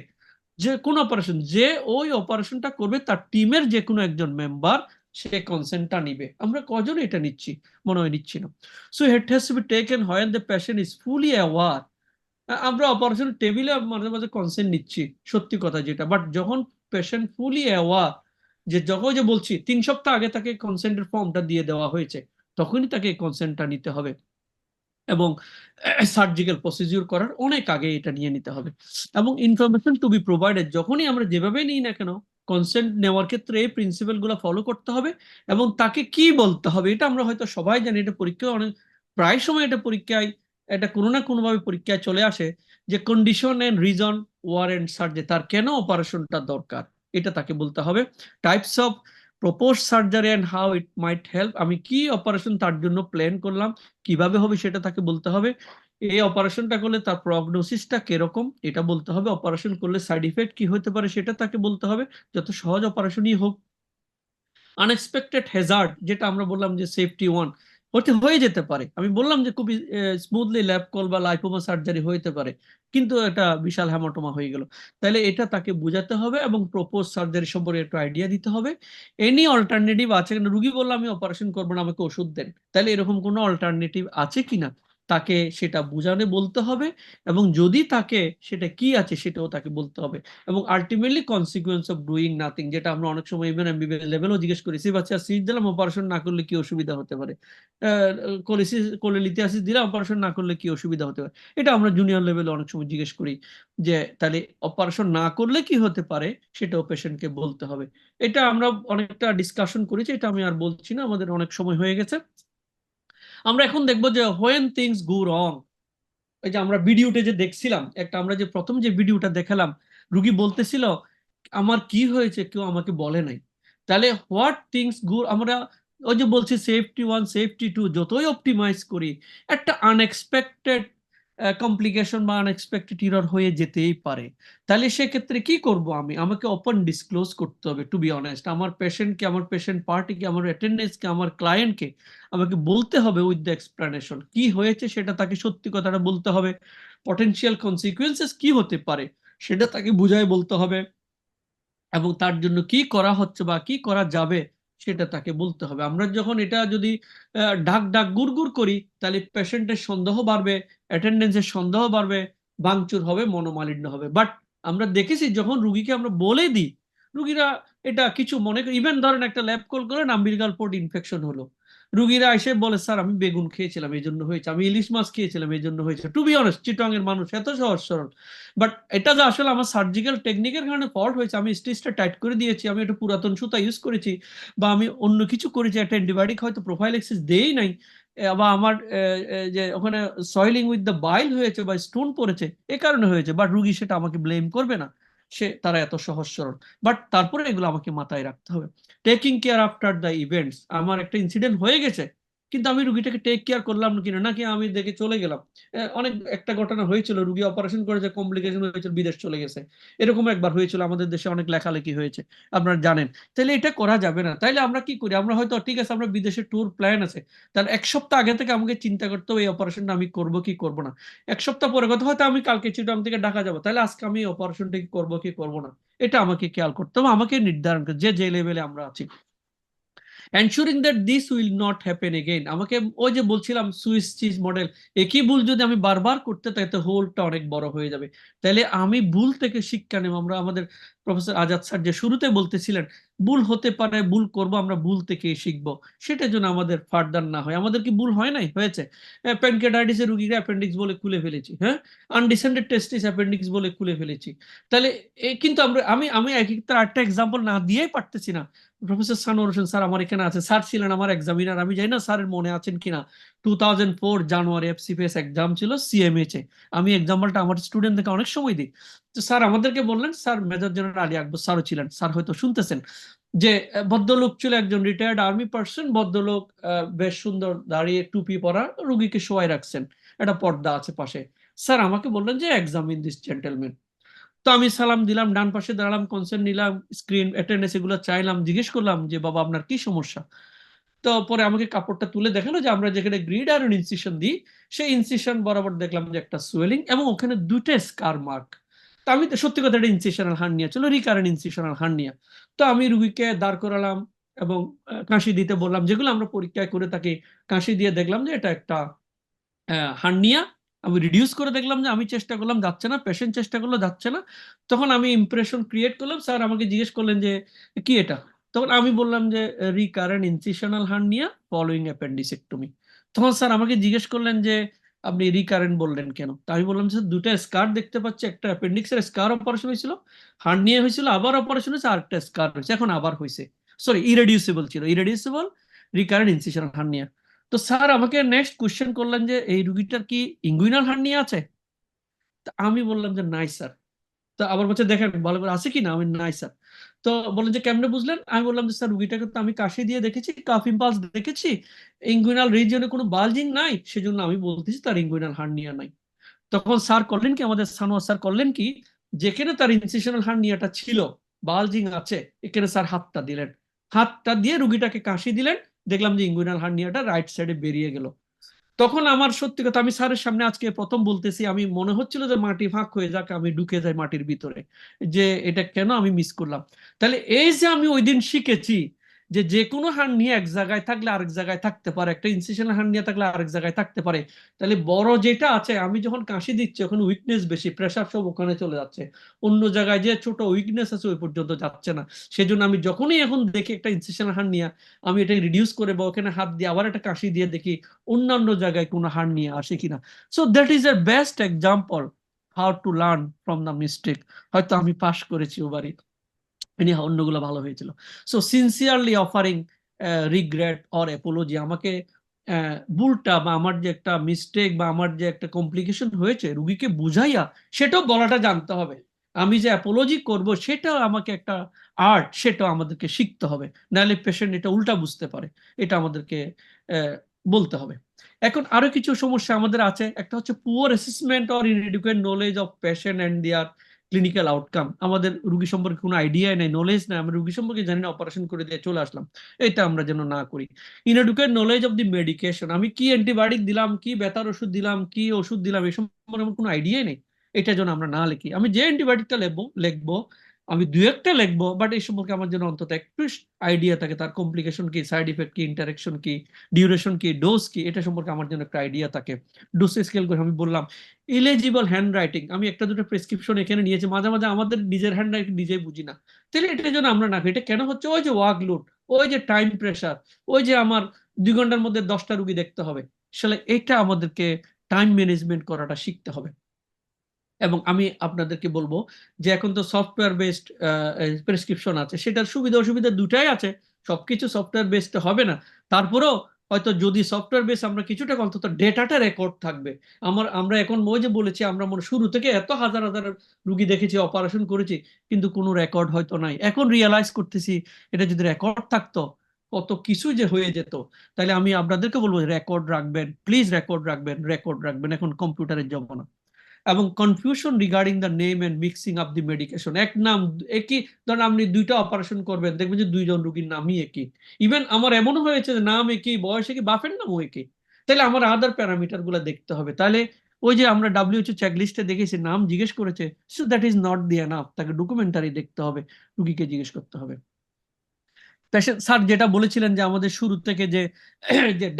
যে কোন অপারেশন, যে ওই অপারেশনটা করবে তার টিমের যে কোনো একজন মেম্বার সে কনসেন্টটা নিবে। আমরা কজন এটা নিচ্ছি? মনে হয় নিচ্ছি না। So it has to be taken when the patient is fully aware. আমরা অপারেশন টেবিলে মাঝে মাঝে কনসেন্ট নিচ্ছি, সত্যি কথা যেটা, বাট যখন পেশেন্ট ফুলি অ্যাওয়ার, যে যখন যে বলছি 3 সপ্তাহ আগে তাকে কনসেন্টের ফর্মটা দিয়ে দেওয়া হয়েছে, তখনই তাকে কনসেন্টটা নিতে হবে, এবং সার্জিক্যাল প্রসিডিউর করার অনেক আগে এটা নিয়ে নিতে হবে। এবং ইনফরমেশন টু বি প্রোভাইডেড, যখনই আমরা যেভাবে নিই না কেন, কনসেন্ট নেওয়ার ক্ষেত্রে এই প্রিন্সিপাল গুলো ফলো করতে হবে, এবং তাকে কি বলতে হবে এটা আমরা হয়তো সবাই জানি, এটা পরীক্ষায় অনেক, প্রায় সময় এটা পরীক্ষায়, এটা কোনো না কোনো ভাবে পরীক্ষায় চলে আসে, যে condition and reason warrant surgery, তার কেন অপারেশনটা দরকার এটা তাকে বলতে হবে। Types of propose surgery and how it might help, আমি কি অপারেশন তার জন্য প্ল্যান করলাম, কিভাবে হবে সেটা তাকে বলতে হবে। এই অপারেশনটা করলে তার প্রগনোসিসটা কিরকম এটা বলতে হবে। অপারেশন করলে সাইড ইফেক্ট কি হতে পারে সেটা তাকে বলতে হবে, যত সহজ অপারেশনই হোক। আনএক্সপেক্টেড হ্যাজার্ড, যেটা আমরা বললাম যে সেফটি ওয়ান, হয়ে যেতে পারে, আমি বললাম যে খুবই স্মুথলি ল্যাব কল বা লাইপোমা সার্জারি হইতে পারে, কিন্তু এটা বিশাল হ্যামাটোমা হয়ে গেল, তাহলে এটা তাকে বোঝাতে হবে, এবং প্রপোজ সার্জারি সম্পর্কে একটু আইডিয়া দিতে হবে। এনি অল্টারনেটিভ আছে কিনা, রুগী বললাম আমি অপারেশন করবো না, আমাকে ওষুধ দেন, তাহলে এরকম কোনো অল্টারনেটিভ আছে কিনা তাকে সেটা বুঝানো বলতে হবে, এবং যদি তাকে সেটা কি আছে সেটাও তাকে বলতে হবে। এবং ultimately consequence of doing nothing, যেটা আমরা অনেক সময় ইভেন এমবিবিএস লেভেলও জিজ্ঞেস করি, বাচ্চা সিট দিলাম অপারেশন না করলে কি অসুবিধা হতে পারে, কোলেলিথিয়াসিস দিলাম অপারেশন না করলে কি অসুবিধা হতে পারে, এটা আমরা জুনিয়র লেভেলে অনেক সময় জিজ্ঞেস করি, যে তাহলে অপারেশন না করলে কি হতে পারে সেটাও পেশেন্টকে বলতে হবে। এটা আমরা অনেকটা ডিসকাশন করেছি, এটা আমি আর বলছি না, আমাদের অনেক সময় হয়ে গেছে। আমরা এখন দেখবো যে হোয়েন থিংস গো রং, এই যে আমরা ভিডিওতে যে দেখছিলাম একটা, আমরা যে প্রথম যে ভিডিওটা দেখালাম, রুগী বলতেছিল আমার কি হয়েছে কেউ আমাকে বলে নাই, তাহলে হোয়াট থিংস গো, আমরা ওই যে বলছি সেফটি ওয়ান সেফটি টু যতই অপটিমাইজ করি, একটা আনএক্সপেক্টেড কমপ্লিকেশন বা আনএক্সপেক্টেড এরর হয়ে যেতেই পারে। তাহলে সেক্ষেত্রে কি করব, আমাকে ওপেন ডিসক্লোজ করতে হবে, টু বি অনেস্ট, আমার পেশেন্টকে, আমার পেশেন্ট পার্টিকে, আমার অ্যাটেন্ডেন্সকে, আমার ক্লায়েন্টকে আমাকে বলতে হবে উইথ দ্য এক্সপ্লেনেশন, কি হয়েছে সেটা তাকে সত্যি কথাটা বলতে হবে, পটেনশিয়াল কনসিকুয়েন্সেস কি হতে পারে সেটা তাকে বুঝায় বলতে হবে, এবং তার জন্য কি করা হচ্ছে বা কি করা যাবে সেটা তাকে বলতে হবে। আমরা যখন এটা যদি ডাক ডাক গুড় করি, তাহলে পেশেন্টের সন্দেহ বাড়বে, অ্যাটেন্ডেন্সের সন্দেহ বাড়বে, ভাঙচুর হবে, মনোমালিন্য হবে। বাট আমরা দেখেছি যখন রুগীকে আমরা বলে দিই, রুগীরা এটা কিছু মনে করে, ইভেন ধরেন একটা ল্যাব কল করেন আম্বিলিকাল পোর্ট ইনফেকশন হলো, রুগীরা এসে বলে স্যার আমি বেগুন খেয়েছিলাম এই জন্য হয়েছে, আমি ইলিশ মাছ খেয়েছিলাম এই জন্য হয়েছে। টু বি অনেস্ট, চিটং এর মানুষ এত সহজ সরল, বাট এটা যে আসলে আমার সার্জিক্যাল টেকনিকের কারণে ফল্ট হয়েছে, আমি স্টিচটা টাইট করে দিয়েছি, আমি একটু পুরাতন সুতা ইউজ করেছি, বা আমি অন্য কিছু করেছি, একটা অ্যান্টিবায়োটিক হয়তো প্রোফাইলেক্সিস দেই নাই, বা আমার যে ওখানে সয়েলিং উইথ দ্য বাইল হয়েছে বা স্টোন পড়েছে এ কারণে হয়েছে, বাট রুগী সেটা আমাকে ব্লেম করবে না, তারা এত সহজ সরল। বাট তারপরে এগুলো আমাকে মাথায় রাখতে হবে। Taking care after the events, আমার একটা ইনসিডেন্ট হয়ে গেছে কিন্তু আমি রুগীটাকে টেক কেয়ার করলাম কিনা, নাকি আমি দেখে চলে গেলাম। অনেক একটা ঘটনা হয়েছিল, রুগী অপারেশন করেছে, কমপ্লিকেশন হয়েছিল, বিদেশ চলে গেছে, এরকম একবার হয়েছিল, আমাদের দেশে অনেক লেখালেখি হয়েছে আপনারা জানেন। তাহলে এটা করা যাবে না। তাইলে আমরা কি করি, আমরা হয়তো ঠিক আছে আমরা বিদেশে ট্যুর প্ল্যান আছে, তাহলে 1 সপ্তাহ আগে থেকে আমাকে চিন্তা করতে হবে এই অপারেশনটা আমি করবো কি করবো না। 1 সপ্তাহ পরে কথা হয়তো আমি কালকে চিটং থেকে ঢাকা যাবো, তাহলে আজকে আমি অপারেশনটা কি করবো কি করবো না, এটা আমাকে খেয়াল করতে হবে, আমাকে নির্ধারণ করতে, যে লেভেলে আমরা আছি। Ensuring that this will not happen again, আমাকে ওই যে বলছিলাম সুইস চিজ মডেল, একই ভুল যদি আমি বারবার করতে তাই তো হোলটা অনেক বড় হয়ে যাবে। তাহলে আমি ভুল থেকে শিক্ষা নেব। আমরা আমাদের প্রফেসর আজাদ স্যার যে শুরুতে বলতেছিলেন ভুল হতে পারে, ভুল করব, আমরা ভুল থেকে শিখবো, সেটার জন্য আমাদের ফার্দার না হয়। আমাদের কি ভুল হয় নাই? হয়েছে। প্যানক্রিয়াটাইটিসের রুগীরা অ্যাপেন্ডিক্স বলে খুলে ফেলেছি, হ্যাঁ, আনডিসেন্ডেড টেস্টিস অ্যাপেন্ডিক্স বলে খুলে ফেলেছি। তাহলে কিন্তু আমি এক একটা এক্সাম্পল না দিয়েই পারতেছি না, প্রফেসর সানোয়ার হোসেন স্যার আমার এখানে আছে, স্যার ছিলেন আমার এক্সামিনার, আমি জানি না স্যারের মনে আছেন কিনা, 2004 জানুয়ারি এফসিপিএস এক্সাম ছিল সিএমএইচ এ, আমি এক্সাম্পলটা আমার স্টুডেন্টদেরকে অনেক সময় দিই। তো স্যার আমাদেরকে বললেন, sir major general Ali Akbar স্যারও ছিলেন, স্যার হয়তো শুনতেছেন, যে ভদ্রলোক ছিল একজন রিটায়ার্ড আর্মি পার্সন, ভদ্রলোক বেশ সুন্দর দাঁড়িয়ে টুপি পরা, রুগীকে শোয়াই রাখছেন, একটা পর্দা আছে পাশে। স্যার আমাকে বললেন যে এক্সামিন দিস জেন্টেলম্যান। তো আমি সালাম দিলাম, ডান পাশে দাঁড়ালাম, কনসেন্ট নিলাম, স্ক্রিন অ্যাটেন্ডেন্স এগুলো চাইলাম, জিজ্ঞেস করলাম যে বাবা আপনার কি সমস্যা। তো পরে আমাকে কাপড়টা তুলে দেখালো যে আমরা যেখানে গ্রিড আয়রন ইনসিশন দিই সেই ইনসিশন বরাবর দেখলাম যে একটা সোয়েলিং এবং ওখানে দুটো স্কার মার্ক। তো আমি তো সত্যি কথা, এটা ইনসিশনাল হার্নিয়া ছিল, রিকারেন্ট ইনসিশনাল হার্নিয়া। তো আমি রুগীকে দাঁড় করালাম এবং কাশি দিতে বললাম, যেগুলো আমরা পরীক্ষায় করে থাকি। কাশি দিয়ে দেখলাম যে এটা একটা হার্নিয়া। আমি রিডিউস করে দেখলাম যে আমি চেষ্টা করলাম যাচ্ছে না, পেশেন্ট চেষ্টা করলো যাচ্ছে না। তখন আমি ইমপ্রেশন ক্রিয়েট করলাম, স্যার আমাকে জিজ্ঞেস করলেন যে কি এটা, তখন আমি বললাম যে recurrent incisional hernia following appendicectomy. তখন স্যার আমাকে জিজ্ঞেস করলেন যে আপনি রিকারেন্ট বললেন কেন। তা আমি বললাম স্যার দুটো স্কার দেখতে পাচ্ছি, একটা অ্যাপেন্ডিক্সের স্কার অপারেশন হয়েছিল, হার্নিয়া হয়েছিল, আবার অপারেশন হয়েছে, আরেকটা স্কার হয়েছে, এখন আবার হয়েছে, সরি ইরেডিউসিবল ছিল, ইরেডিউসিবল রিকারেন্ট ইনসিশনাল হার্নিয়া। তো স্যার আমাকে নেক্সট কোশ্চেন করলেন যে এই রুগীটার কি ইঙ্গুইনাল হার্নিয়া আছে। তা আমি বললাম যে নাই স্যার। তো আবার বলছে দেখেন ভালো করে আছে কি না, আমি নাই স্যার। তো বললেন যে কেমনে বুঝলেন, আমি বললাম যে স্যার রুগীটাকে তো আমি কাশি দিয়ে দেখেছি, কাফ ইম্পালস দেখেছি, ইঙ্গুইনাল রিজিয়নে কোনো বালজিং নাই, সেজন্য আমি বলতেছি তার ইঙ্গুইনাল হার্নিয়া নাই। তখন স্যার করলেন কি, আমাদের সানোয়ার স্যার করলেন কি, যেখানে তার ইনসিশনাল হার্নিয়াটা ছিল, বালজিং আছে, এখানে স্যার হাতটা দিলেন, হাতটা দিয়ে রুগীটাকে কাশি দিলেন, দেখলাম যে ইঙ্গুইনাল হার্নিয়াটা রাইট সাইডে বেরিয়ে গেল। তখন আমার সত্যি কথা, আমি স্যারের সামনে আজকে প্রথম বলতেছি, আমি মনে হচ্ছিল যে মাটি ফাঁক হয়ে যাক, আমি ঢুকে যাই মাটির ভিতরে, যে এটা কেন আমি মিস করলাম। তাহলে এই যে আমি ওই দিন শিখেছি যে যে কোনো হার্নিয়া এক জায়গায় থাকলে আরেক জায়গায় থাকতে পারে, একটা ইনসিশনাল হার্নিয়া থাকলে আরেক জায়গায় থাকতে পারে। তাহলে বড় যেটা আছে, আমি যখন কাশি দিচ্ছি ওখানে উইকনেস বেশি, প্রেশার সব ওখানে চলে যাচ্ছে, অন্য জায়গায় যে ছোট উইকনেস আছে ওই পর্যন্ত যাচ্ছে না। সেজন্য আমি যখনই এখন দেখি একটা ইনসিশনাল হার্নিয়া, আমি এটা রিডিউস করে বা ওখানে হাত দিয়ে আবার একটা কাশি দিয়ে দেখি অন্যান্য জায়গায় কোনো হার্নিয়া আসে কিনা। So that is a best example how to learn from the mistake. হয়তো আমি পাস করেছি ওবারই, অন্যগুলো ভালো হয়েছিল। So sincerely offering regret or Apology, আমাকে ভুলটা বা আমার যে একটা মিস্টেক বা আমার যে একটা কমপ্লিকেশন হয়েছে রুগীকে বুঝাইয়া সেটাও বলাটা জানতে হবে। আমি যে অ্যাপোলজি করব সেটাও আমাকে একটা আর্ট, সেটাও আমাদেরকে শিখতে হবে, নাহলে পেশেন্ট এটা উল্টা বুঝতে পারে, এটা আমাদেরকে বলতে হবে। এখন আরো কিছু সমস্যা আমাদের আছে, একটা হচ্ছে poor assessment or inadequate knowledge of patient and their clinical outcome. আমাদের রুগী সম্পর্কে কোনো আইডিয়া নেই, নলেজ নেই, আমরা রুগী সম্পর্কে জানি না, অপারেশন করে দিয়ে চলে আসলাম, এটা আমরা যেন না করি। ইনএডুকেট নলেজ অফ দি মেডিকেশন, আমি কি অ্যান্টিবায়োটিক দিলাম, কি ব্যথার ওষুধ দিলাম, কি ওষুধ দিলাম, এই সম্পর্কে আমার কোনো আইডিয়াই নেই, এটা যেন আমরা না লিখি। আমি যে অ্যান্টিবায়োটিকটা লিখবো আমি দু একটা লিখবো, বাট এই সম্পর্কে আমার যেন অন্তত একটু আইডিয়া থাকে, তার কমপ্লিকেশন কি, সাইড ইফেক্ট কি, ইন্টারেকশন কি, ডিউরেশন কি, ডোজ কি, এটা সম্পর্কে আমার জন্য একটা আইডিয়া থাকে। ডোজ স্কেল করে আমি বললাম। ইলেজিবল হ্যান্ড রাইটিং, আমি একটা দুটো প্রেসক্রিপশন এখানে নিয়েছি, মাঝে মাঝে আমাদের নিজের হ্যান্ড রাইটিং নিজেই বুঝি না, তাহলে এটার জন্য আমরা না করি। এটা কেন হচ্ছে, ওই যে ওয়ার্ক লোড, ওই যে টাইম প্রেশার, ওই যে আমার 2 ঘন্টার মধ্যে 10টা রুগী দেখতে হবে, আসলে এটা আমাদেরকে টাইম ম্যানেজমেন্ট করাটা শিখতে হবে। এবং আমি আপনাদেরকে বলবো যে এখন তো সফটওয়্যার বেসড প্রেসক্রিপশন আছে, সেটার সুবিধা অসুবিধা দুটাই আছে, সবকিছু সফটওয়্যার বেসড হবে না, তারপরেও হয়তো যদি সফটওয়্যার বেস আমরা কিছুটা অন্তত ডেটাটা রেকর্ড থাকবে। আমরা এখন ওই যে বলেছি, আমরা মনে শুরু থেকে এত হাজার হাজার রুগী দেখেছি, অপারেশন করেছি, কিন্তু কোনো রেকর্ড হয়তো নাই। এখন রিয়েলাইজ করতেছি এটা যদি রেকর্ড থাকতো কত কিছু যে হয়ে যেত। তাহলে আমি আপনাদেরকে বলবো রেকর্ড রাখবেন, প্লিজ রেকর্ড রাখবেন, এখন কম্পিউটারের জমানা। এবং confusion regarding the name and mixing up the medication, এক নাম একই, ধরেন আপনি 2টা অপারেশন করবেন, দেখবেন যে 2জন রোগীর নামই একই, ইভেন আমার এমনও হয়েছে যে নাম একই, বয়স একই, বাপের নামও একই, তাহলে আমার আদার প্যারামিটার গুলো দেখতে হবে। তাহলে ওই যে আমরা WHO চেকলিস্টে দেখেছি নাম জিজ্ঞেস করেছে, so that is not the enough, তাকে ডকুমেন্টারি দেখতে হবে, রুগীকে জিজ্ঞেস করতে হবে। স্যার যেটা বলেছিলেন যে আমাদের শুরু থেকে যে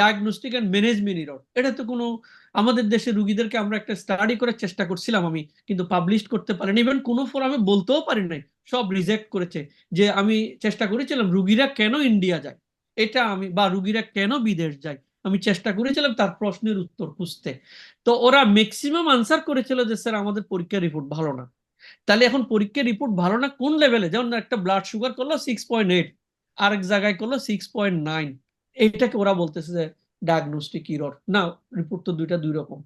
ডায়াগনস্টিক এন্ড ম্যানেজমেন্ট এরর, এটা তো কোনো আমাদের দেশের রুগীদেরকে আমরা একটা স্টাডি করার চেষ্টা করছিলাম আমি, কিন্তু পাবলিশ করতে পারিনি, ইভেন কোনো ফোরামে বলতেও পারি নাই, সব রিজেক্ট করেছে। যে আমি চেষ্টা করেছিলাম রুগীরা কেন ইন্ডিয়া যায়, এটা আমি, বা রুগীরা কেন বিদেশ যায়, আমি চেষ্টা করেছিলাম তার প্রশ্নের উত্তর খুঁজতে। তো ওরা ম্যাক্সিমাম আনসার করেছিল যে স্যার আমাদের পরীক্ষার রিপোর্ট ভালো না। তাহলে এখন পরীক্ষার রিপোর্ট ভালো না কোন লেভেলে, যেমন একটা ব্লাড সুগার করলো 6.8, আরেক জায়গায় করলো 6.9, এইটাকে ওরা বলতেছে যে ডায়াগনস্টিক ইরর। না, রিপোর্ট তো দুই রকম,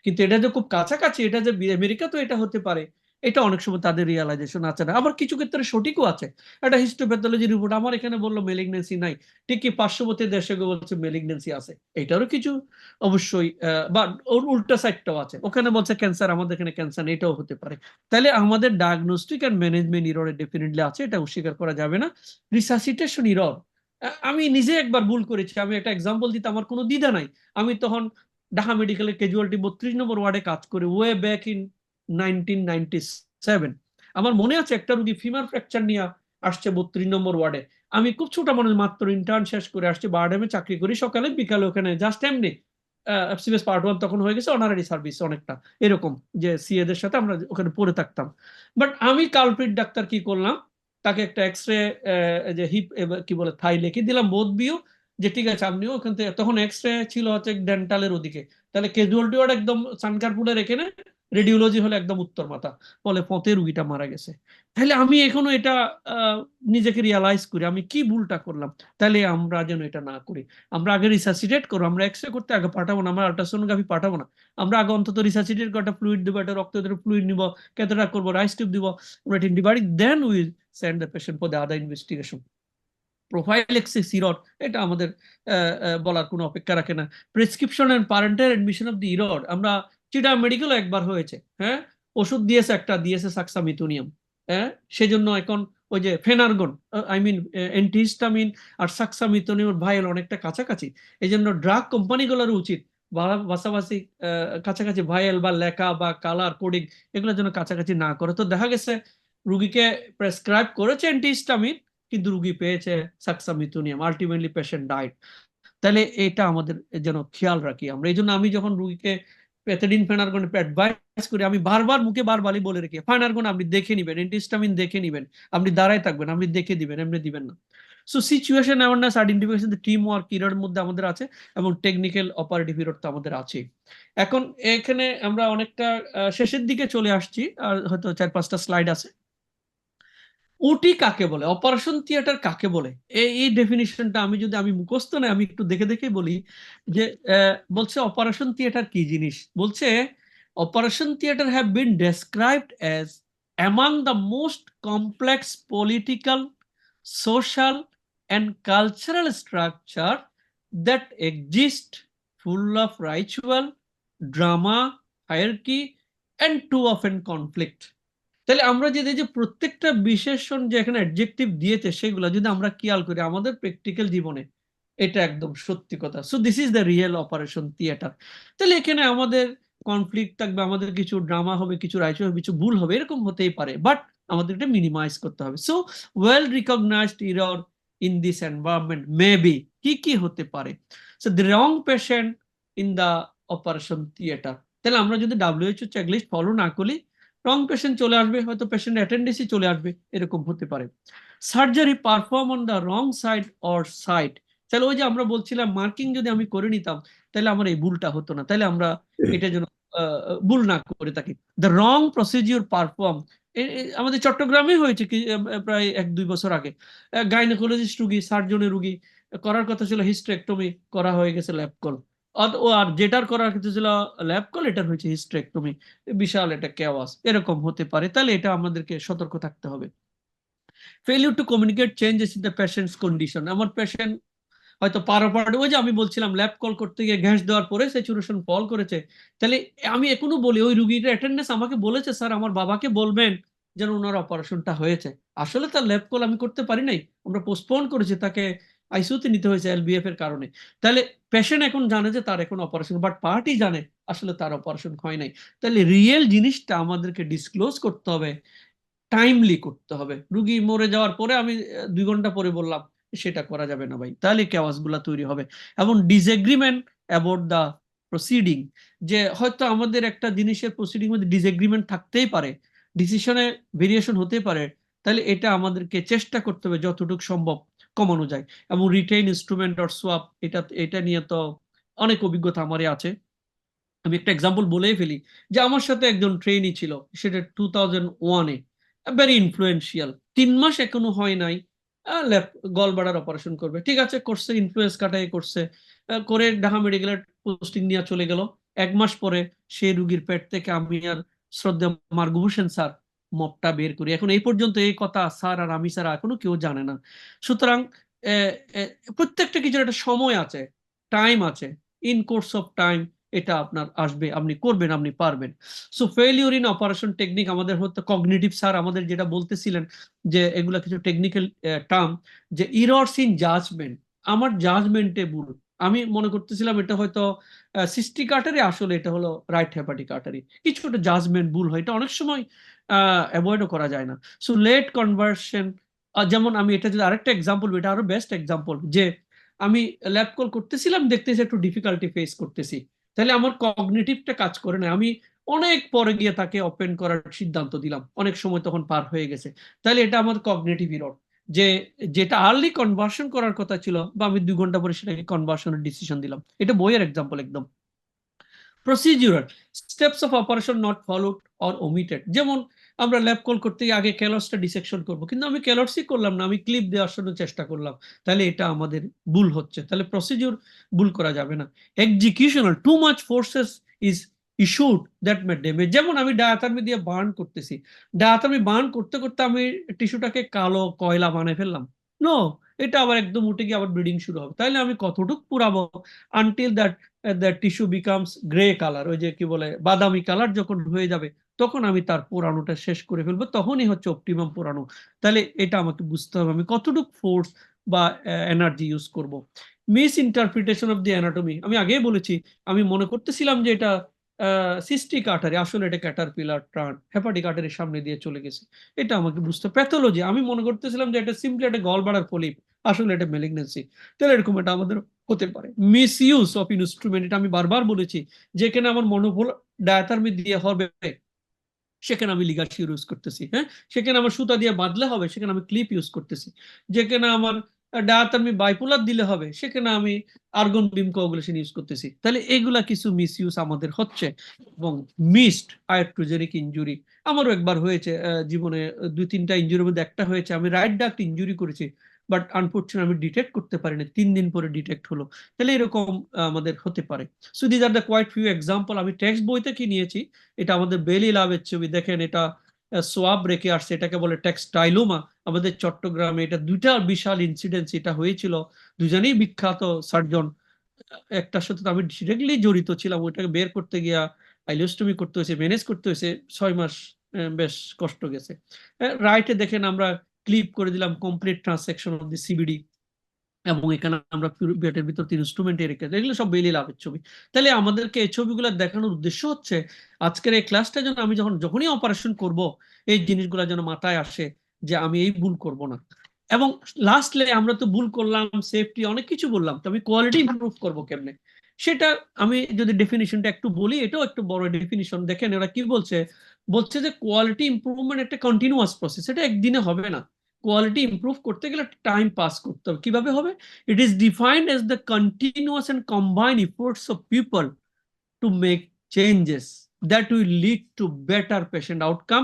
কিন্তু এটা যে খুব কাছাকাছি, এটা যে আমেরিকা তো এটা হতে পারে, এটা অনেক সময় তাদের রিয়ালাইজেশন আছে না। আবার কিছু ক্ষেত্রে সঠিকও আছে। একটা হিস্টোপ্যাথোলজি রিপোর্ট আমার এখানে বললো মেলিগনেন্সি নাই, ঠিকই পার্শ্ববর্তী দেশে বলছে মেলিগনেন্সি আছে, এটারও কিছু অবশ্যই বা ওর উল্টা সাইডটাও আছে, ওখানে বলছে ক্যান্সার, আমাদের এখানে ক্যান্সার, এটাও হতে পারে। তাহলে আমাদের ডায়াগনস্টিক এন্ড ম্যানেজমেন্ট ইররে ডেফিনেটলি আছে, এটা অস্বীকার করা যাবে না। রিসাসিটেশন ইরর, আমি নিজে একবার ভুল করেছি, আমি একটা এক্সাম্পল দিতে আমার কোনো দ্বিধা নাই। আমি তখন ঢাকা মেডিকেলের ক্যাজুয়ালিটি 32 নম্বর ওয়ার্ডে কাজ করে, ওয়ে ব্যাক ইন 1997। আমার মনে আছে একটা রুগী ফিমার ফ্র্যাকচার নিয়ে আসছে 32 নম্বর ওয়ার্ডে। আমি খুব ছোট মানুষ, মাত্র ইন্টার্ন শেষ করে আসছি, বারডেমে চাকরি করি, সকালে বিকালে ওখানে জাস্ট এমনি এফসিএস পার্ট 1 তখন হয়ে গেছে, অনারারি সার্ভিস অনেকটা এরকম, যে সিএ দের সাথে আমরা ওখানে পড়ে থাকতাম। বাট আমি কালপ্রিট ডাক্তার কি করলাম, তাকে একটা এক্সরে যে হিপ কি বলে থাই লিখে দিলাম, বোধ বিও, যে ঠিক আছে আপনিও ওখান থেকে, তখন এক্সরে ছিল হচ্ছে ডেন্টালের ওদিকে, তাহলে ক্যাজুয়ালিটি ওয়ার্ড একদম সানকারপুরের এখানে, রেডিওলজি হলো একদম উত্তর মাথা, ফলে পথে রুগীটা মারা গেছে। তাহলে আমি এখনো এটা নিজেকে রিয়ালাইজ করি আমি কি ভুলটা করলাম। তাহলে আমরা যেন এটা না করি, আমরা আগে রিসাসিটেট করবো, আমরা এক্সরে করতে আগে পাঠাবো না, আমরা আল্ট্রাসোনোগ্রাফি পাঠাবো না, আমরা আগে অন্তত রিসাসিটেট করে একটা ফ্লুইড দেবো, একটা রক্ত ফ্লুইড নিব, ক্যাথেটার করবো, রাইস টিউব দিব, আমরা antibiotic, then will send the patient for the other investigation. Prophylaxis error, এটা আমাদের বলার কোনো অপেক্ষা রাখে না। Prescription and parenteral admission of the error, আমরা চিটা মেডিকেল একবার হয়েছে, হ্যাঁ, ওষুধ দিয়েছে, একটা দিয়েছে সাক্সামিথোনিয়াম, হ্যাঁ, সেজন্য এখন ওই যে ফেনার্গন, আই মিন অ্যান্টিহিস্টামিন আর সাক্সামিথোনিয়াম ভাইল অনেকটা কাছাকাছি, এই জন্য ড্রাগ কোম্পানিগুলোর উচিত পাশাপাশি কাছাকাছি ভাইল বা লেখা বা কালার কোডিং এগুলোর জন্য কাছাকাছি না করে। তো দেখা গেছে রুগীকে প্রেসক্রাইব করেছে অ্যান্টিহিস্টামিন, কিন্তু রুগী পেয়েছে সাক্সামিথোনিয়াম, আলটিমেটলি পেশেন্ট ডাইড। তাহলে এটা আমাদের যেন খেয়াল রাখি আমরা। এই জন্য আমি যখন রুগীকে প্যাথেডিন ফেনার্গন অ্যাডভাইস করি, আমি বারবার মুখে বারবারই বলে রেখি, ফেনার্গন আপনি দেখে নিবেন, অ্যান্টিহিস্টামিন দেখে নিবেন, আপনি দাঁড়ায় থাকবেন, আপনি দেখে দিবেন, এমনি দিবেন না। So situation awareness, identification, team work error মধ্যে আমাদের আছে, এবং টেকনিক্যাল অপারেটিভ ইরর তো আমাদের আছে। এখন এখানে আমরা অনেকটা শেষের দিকে চলে আসছি, আর হয়তো 4-5টা স্লাইড আছে। ওটি কাকে বলে, অপারেশন থিয়েটার কাকে বলে, এই ডেফিনিশনটা আমি মুখস্থ না, আমি একটু দেখে দেখে বলি। যে বলছে অপারেশন থিয়েটার কি জিনিস, বলছে operation theatre have been described as among the most complex political, social and cultural structure that exist, full of ritual, drama, hierarchy and too often conflict. তাহলে আমরা যদি যে প্রত্যেকটা বিশেষণ যে এখানে অ্যাডজেক্টিভ দিয়েছে সেগুলো যদি আমরা খেয়াল করি আমাদের প্র্যাকটিক্যাল জীবনে, এটা একদম সত্যি কথা। So this is the real operation theatre. তাহলে এখানে আমাদের কনফ্লিক্ট থাকবে, আমাদের কিছু ড্রামা হবে, কিছু রাইচ হবে, কিছু ভুল হবে, এরকম হতেই পারে, বাট আমাদের এটা মিনিমাইজ করতে হবে। So well recognised error in this environment may be, কি হতে পারে? So the wrong patient in the operation theatre. তাহলে আমরা যদি WHO চেকলিস্ট ফলো না করি, রং পেশেন্ট চলে আসবে, হয়তো পেশেন্ট অ্যাটেন্ডেন্সি চলে আসবে, এরকম হতে পারে। Surgery perform on the wrong side or side, তাহলে ওই যে আমরা বলছিলাম মার্কিং যদি আমি করে নিতাম তাহলে আমার এই ভুলটা হতো না, তাহলে আমরা এটা যেন ভুল না করে থাকি। দ্য রং প্রসিডিউর পারফর্ম, আমাদের চট্টগ্রামে হয়েছে কি প্রায় 1-2 বছর আগে, গাইনোকোলজিস্ট রুগী, সার্জনের রুগী, করার কথা ছিল হিস্টেরেক্টমি, করা হয়ে গেছে ল্যাব কল, আর যেটার করার ক্ষেত্রে ছিল ল্যাব কল, এটার হয়েছে হিস্টেরেক্টমি, বিশাল এটা কেওয়াস, এরকম হতে পারে। তাহলে এটা আমাদেরকে সতর্ক থাকতে হবে। Failure to communicate changes in the patient's condition, আমার পেশেন্ট হয়তো পারাপার, ওই যে আমি বলছিলাম ল্যাব কল করতে গিয়ে গ্যাস দেওয়ার পরে স্যাচুরেশন ফল করেছে, তাহলে আমি এখনো বলি ওই রুগীটার অ্যাটেন্ডেন্স আমাকে বলেছে স্যার আমার বাবাকে বলবেন যেন ওনার অপারেশনটা হয়েছে, আসলে তার ল্যাব কল আমি করতে পারি নাই, আমরা পোস্টপোন করেছি, তাকে আইসিইউতে নিতে হয়েছে LBF এর কারণে। তাহলে পেশেন্ট এখন জানে যে তার এখন অপারেশন, বাট পার্টি জানে আসলে তার অপারেশন হয় নাই। তাহলে রিয়েল জিনিসটা আমাদেরকে ডিসক্লোজ করতে হবে, টাইমলি করতে হবে। রুগী মরে যাওয়ার পরে আমি 2 ঘন্টা পরে বললাম, সেটা করা যাবে না ভাই, তাহলে কেওয়াস গুলা তৈরি হবে। এবং ডিসএগ্রিমেন্ট অ্যাবাউট দ্য প্রসিডিং, যে হয়তো আমাদের একটা জিনিসের প্রসিডিং মধ্যে ডিসএগ্রিমেন্ট থাকতেই পারে, ডিসিশনে ভেরিয়েশন হতে পারে, তাহলে এটা আমাদেরকে চেষ্টা করতে হবে যতটুকু সম্ভব কমানো যায়। এবং রিটেইন ইনস্ট্রুমেন্ট অর সোয়াপ, এটা নিয়ে তো অনেক অভিজ্ঞতা আমারই আছে। আমি একটা এক্সাম্পল বলেই ফেলি, যে আমার সাথে একজন ট্রেনি ছিল, সেটা 2001-এ, ভেরি ইনফ্লুয়েন্সিয়াল, 3 মাস এখনো হয় নাই, গলব্লাডার অপারেশন করবে, ঠিক আছে, করছে, ইনফ্লুয়েন্স কাটাই করছে, করে ঢাকা মেডিকেলের পোস্টিং নিয়ে চলে গেল। 1 মাস পরে সেই রুগীর পেট থেকে আমি আর শ্রদ্ধেয় মার্গো হোসেন স্যার মপটা বের করি। এখন এই পর্যন্ত এই কথা স্যার আর আমি স্যার এখনো কেউ জানে না। সুতরাং প্রত্যেকটা কিছুর একটা সময় আছে, টাইম আছে, ইন কোর্স অফ টাইম এটা আপনার আসবে, আপনি করবেন, আপনি পারবেন। So failure in operation technique আমাদের হতো কগনিটিভ স্যার আমাদের যেটা বলতেছিলেন যে এগুলা কিছু টেকনিক্যাল টার্ম, যে ইরর্স ইন জাজমেন্ট, আমার জাজমেন্টে ভুল, আমি মনে করতেছিলাম এটা হয়তো সিস্টিক আর্টারি, আসলে এটা হলো রাইট হেপাটিক আর্টারি, কিছুটা জাজমেন্ট ভুল হয়, এটা অনেক সময় অ্যাভয়েডও করা যায় না। সো লেট কনভার্সন, যেমন আমি এটা যদি আরেকটা এক্সাম্পল, এটা আরো বেস্ট এক্সাম্পল, যে আমি ল্যাব কল করতেছিলাম, দেখতেছি একটু ডিফিকাল্টি ফেস করতেছি, তাহলে আমার কগনিটিভটা কাজ করে না, আমি অনেক পরে গিয়ে তাকে ওপেন করার সিদ্ধান্ত দিলাম, অনেক সময় তখন পার হয়ে গেছে, তাহলে এটা আমার কগনিটিভ ইরর, যে যেটা আর্লি কনভার্সন করার কথা ছিল, বা আমি 2 ঘন্টা পরে সেটাকে কনভার্সনের ডিসিশন দিলাম। এটা বইয়ের এক্সাম্পল একদম। Procedural steps of operation not followed or omitted, যেমন আমরা ল্যাব কল করতে গিয়ে আগে ক্যালসটা ডিসেকশন করব, কিন্তু আমি ক্যালসই করলাম না, আমি ক্লিপ দেওয়ার জন্য চেষ্টা করলাম, তাহলে এটা আমাদের ভুল হচ্ছে, তাহলে প্রসিডিউর ভুল করা যাবে না। Executional too much forces is issued that may damage, যেমন আমি ডায়াথার্মি দিয়ে বার্ন করতেছি, ডায়াথার্মি বার্ন করতে করতে আমি টিস্যুটাকে কালো কয়লা বানাই ফেললাম, নো, এটা আবার একদম উঠে গিয়ে আবার ব্লিডিং শুরু হবে, তাহলে আমি কতটুকু পুরাবো, until that tissue becomes grey colour, ওই যে কি বলে বাদামি কালার যখন হয়ে যাবে, তখন আমি তার পোড়ানোটা শেষ করে ফেলবো, তখনই হচ্ছে অপটিমাম পোড়ানো। তাহলে এটা আমাকে বুঝতে হবে আমি কতটুকু ফোর্স বা এনার্জি ইউজ করব। Miss interpretation of the anatomy, আমি আগেই বলেছি, আমি মনে করতেছিলাম যে এটা সিস্টিক আর্টারি, আসলে এটা ক্যাটারপিলার ট্রান হেপাটিক আর্টারির সামনে দিয়ে চলে গেছে, এটা আমাকে বুঝতে। প্যাথোলজি, আমি মনে করতেছিলাম যে এটা সিম্পলি একটা গলব্লাডার পলিপ, আসলে এটা ম্যালিগন্যান্সি, তাহলে এরকম এটা আমাদের হতে পারে। মিস ইউজ অফ ইনস্ট্রুমেন্ট, এটা আমি বারবার বলেছি, যেখানে আমার মনোবল ডায়াথার্মি দিয়ে হবে সেখানে আমি লিগাসি ইউজ করতেছি, হ্যাঁ, সেখানে আমার সুতা দিয়ে বাঁধলে হবে সেখানে আমি ক্লিপ ইউজ করতেছি, যেখানে আমার ডায়াথার্মি বাইপোলার দিলে হবে সেখানে আমি আর্গন বিম কোয়াগুলেশন ইউজ করতেছি, তাহলে এগুলা কিছু মিস ইউজ আমাদের হচ্ছে। এবং মিসড আয়ারট্রোজেনিক ইনজুরি, আমারও একবার হয়েছে জীবনে, 2-3টা ইনজুরির মধ্যে একটা হয়েছে, আমি রাইট ডাক্ট ইনজুরি করেছি, বাট আনফরচুনেটলি আমি ডিটেক্ট করতে পারিনি, 3 দিন পরে ডিটেক্ট হলো, তাহলে এরকম আমাদের হতে পারে। So this are the quite few example, আমি টেক্সট বই থেকে নিয়েছি, এটা আমাদের বেলি লাভের ছবি, দেখেন এটা সোয়াব রেখে আসছে, এটাকে বলে টেক্সটাইলোমা, আমাদের চট্টগ্রামে এটা 2টা বিশাল ইনসিডেন্স, এটা হয়েছিল, দুজনেই বিখ্যাত সার্জন, একটার সাথে তো আমি ডিরেক্টলি জড়িত ছিলাম, ওইটাকে বের করতে গিয়া আইলিওস্টমি করতে হয়েছে, ম্যানেজ করতে হয়েছে, 6 মাস বেশ কষ্ট গেছে। রাইটে দেখেন আমরা ক্লিপ করে দিলাম complete transaction of the CBD, এবং এখানে আমরা পেটের ভিতর 3 ইনস্ট্রুমেন্ট রেখে, এগুলো সব বেলি লাভের ছবি। তাহলে আমাদেরকে এই ছবিগুলো দেখানোর উদ্দেশ্য হচ্ছে আজকের এই ক্লাসটা যেন আমি যখনই অপারেশন করব এই জিনিসগুলো যেন মাথায় আসে, যে আমি এই ভুল করব না। এবং লাস্টলে আমরা তো ভুল করলাম, সেফটি অনেক কিছু বললাম, তো আমি কোয়ালিটি ইমপ্রুভ করবো কেমনে, সেটা আমি যদি ডেফিনিশনটা একটু বলি, এটাও একটু বড় ডেফিনিশন। দেখেন এরা কি বলছে, বলছে যে কোয়ালিটি ইমপ্রুভমেন্ট একটা কন্টিনিউয়াস প্রসেস, এটা একদিনে হবে না, কোয়ালিটি ইমপ্রুভ করতে গেলে টাইম পাস করতে হবে। কিভাবে হবে? It is defined as the continuous and combined efforts of people to make changes that will lead to better patient outcome,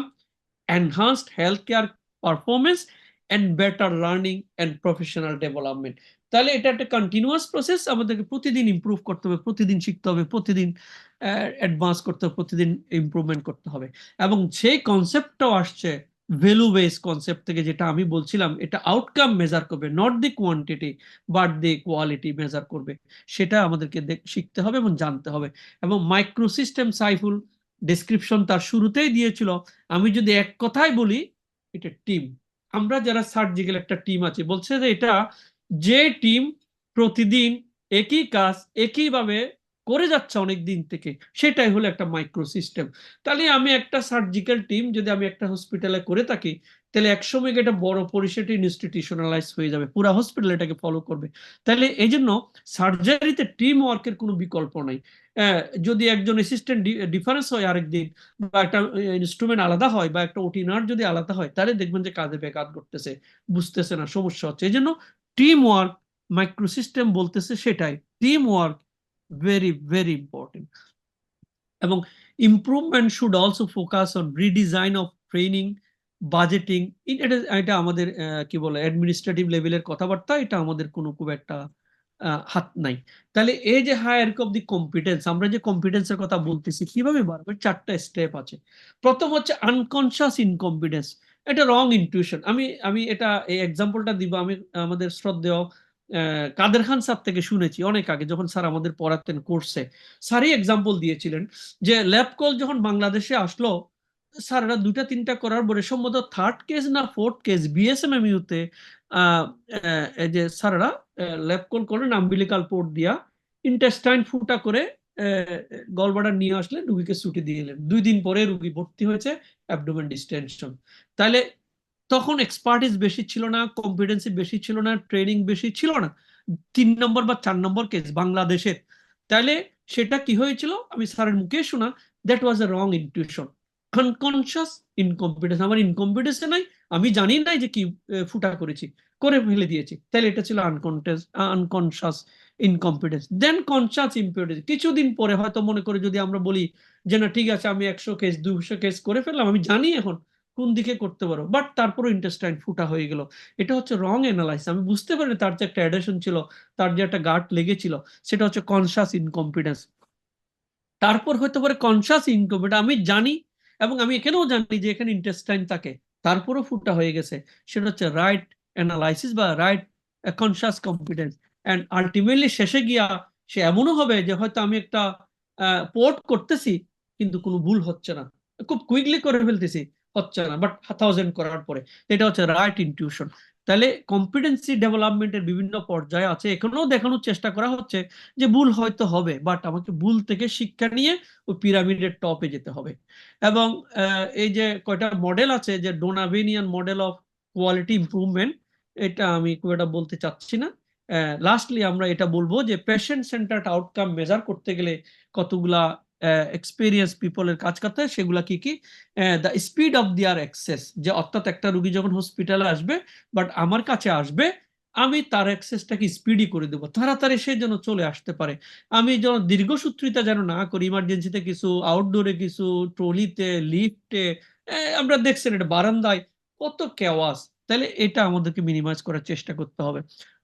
enhanced health care performance and better learning and professional development. তাহলে এটা একটা continuous process, আমাদেরকে প্রতিদিন improve করতে হবে, প্রতিদিন শিখতে হবে, প্রতিদিন অ্যাডভান্স করতে হবে, প্রতিদিন ইমপ্রুভমেন্ট করতে হবে। এবং সেই কনসেপ্টটাও আসছে ভ্যালু বেস কনসেপ্ট থেকে, যেটা আমি বলছিলাম, এটা আউটকাম মেজার করবে, not the quantity but the quality measure করবে, সেটা আমাদেরকে শিখতে হবে এবং জানতে হবে। এবং মাইক্রোসিস্টেম সাইফুল ডেসক্রিপশন তার শুরুতেই দিয়েছিল, আমি যদি এক কথায় বলি, এটা টিম। আমরা যারা সার্জিক্যাল একটা টিম আছে, বলছে যে এটা যে টিম প্রতিদিন একই কাজ একইভাবে করে যাচ্ছে অনেক দিন থেকে, সেটাই হলো একটা মাইক্রোসিস্টেম। তাহলে আমি একটা সার্জিক্যাল টিম যদি আমি একটা হসপিটালে করে থাকি, তাহলে একসময় এটা বড় পরিসরে ইনস্টিটিউশনালাইজ হয়ে যাবে, পুরো হসপিটাল এটাকে ফলো করবে। তাহলে এই জন্য সার্জারিতে টিম ওয়ার্কের কোনো বিকল্প নাই। যদি একজন অ্যাসিস্ট্যান্ট ডিফারেন্স হয় আরেকদিন, বা একটা ইনস্ট্রুমেন্ট আলাদা হয়, বা একটা ওটি নার্স যদি আলাদা হয়, তাহলে দেখবেন যে কাজে ব্যাঘাত ঘটতেছে, বুঝতেছে না, সমস্যা হচ্ছে। এই জন্য টিম ওয়ার্ক মাইক্রোসিস্টেম বলতেছে সেটাই, team work very very important. এবং improvement should also focus on redesign of training, budgeting, এটা এটা আমাদের কি বলে অ্যাডমিনিস্ট্রেটিভ লেভেলের কথাবার্তা, এটা আমাদের কোনো খুব একটা হাত নাই। তাহলে এই যে হায়ারার্কি অফ দি কম্পিটেন্স, আমরা যে কম্পিটেন্সের কথা বলতেছি কিভাবে বাড়বে, 4টা স্টেপ আছে। প্রথম হচ্ছে আনকনশিয়াস ইনকম্পিটেন্স, এটা রং ইনটিউশন। আমি এটা এই এক্সাম্পলটা দিব, আমি আমাদের শ্রদ্ধেয় কাদের খান স্যার থেকে শুনেছি অনেক আগে, যখন স্যার আমাদের পড়াতেন কোর্সে, স্যারই এক্সাম্পল দিয়েছিলেন যে ল্যাব কল যখন বাংলাদেশে আসলো, স্যাররা 2টা-3টা করার পরে সম্ভবত 3rd কেস না 4th কেস বিএসএমএমইউতে এই যে স্যাররা ল্যাব কল করেন আম্বিলিকাল পোর্ট দিয়া ইন্টেস্টাইন ফুটা করে গলব্লাডার নিয়ে আসলে রুগীকে ছুটি দিয়ে দিলেন। 2 দিন পরে রুগী ভর্তি হয়েছে অ্যাবডোমেন ডিস্টেনশন। তাহলে তখন এক্সপার্টিস বেশি ছিল না, কম্পিটেন্সি বেশি ছিল না, ট্রেনিং বেশি ছিল না, 3 নম্বর বা 4 নম্বর কেস বাংলাদেশের। তাহলে সেটা কি হয়েছিল, আমি স্যারের মুখে শোনা, that was A wrong intuition, unconscious incompetence. আমার ইনকম্পিটেন্সে নাই, আমি জানি নাই যে কি ফুটা করেছি, করে ফেলে দিয়েছি, তাহলে এটা ছিল আনকনশিয়াস ইনকম্পিটেন্স। দেন কনশিয়াস ইম্পিউরিটি, কিছুদিন পরে হয়তো মনে করে যদি আমরা বলি যে না ঠিক আছে আমি 100 কেস 200 কেস করে ফেললাম, আমি জানি এখন কোন দিকে করতে পারো, বাট তারপরে ইন্টেস্টাইন ফুটা হয়ে গেল, এটা হচ্ছে রং অ্যানালাইসিস। আমি বুঝতে পারি তার যে একটা অ্যাডেশন ছিল, তার যে একটা গার্ড লেগেছিল, সেটা হচ্ছে কনশিয়াস ইনকম্পিটেন্স। তারপর হতে পারে কনশিয়াস ইনকম্পিটেন্স, আমি জানি এবং আমি এখানেও জানি যে এখানে ইন্টেস্টাইন থাকে, তারপরও ফুটা হয়ে গেছে, সেটা হচ্ছে রাইট অ্যানালাইসিস বা right conscious competence. And ultimately শেষে গিয়া সে এমনও হবে যে হয়তো আমি একটা পোর্ট করতেছি কিন্তু কোনো ভুল হচ্ছে না, খুব কুইকলি করে ফেলতেছি, হচ্ছে না, বাট 1000 করার পরে, এটা হচ্ছে রাইট ইনটিউশন। তাহলে কম্পিটেন্সি ডেভেলপমেন্টের বিভিন্ন পর্যায়ে আছে, এখানেও দেখানোর চেষ্টা করা হচ্ছে যে ভুল হয়তো হবে, বাট আমাকে ভুল থেকে শিক্ষা নিয়ে ওই পিরামিডের টপে যেতে হবে। এবং এই যে কয়টা মডেল আছে, যে ডোনাভেনিয়ান মডেল অফ কোয়ালিটি ইমপ্রুভমেন্ট, এটা আমি খুব একটা বলতে চাচ্ছি না। লাস্টলি আমরা এটা বলবো যে পেশেন্ট সেন্টার্ড আউটকাম মেজার করতে গেলে কতগুলা এক্সপেরিয়েন্স পিপলের কাজ করতে হয়, সেগুলা কি কি, the speed of their access, যে অর্থাৎ একটা রুগী যখন হসপিটালে আসবে বাট আমার কাছে আসবে, আমি তার অ্যাক্সেসটাকে স্পিডি করে দেবো, তাড়াতাড়ি সে যেন চলে আসতে পারে, আমি যেন দীর্ঘসূত্রিতা যেন না করি, ইমার্জেন্সিতে কিছু, আউটডোরে কিছু, ট্রলিতে, লিফটে, আমরা দেখছেন এটা বারান্দায় কত কেওয়াস, তাহলে এটা আমাদেরকে মিনিমাইজ করার চেষ্টা করতে হবে।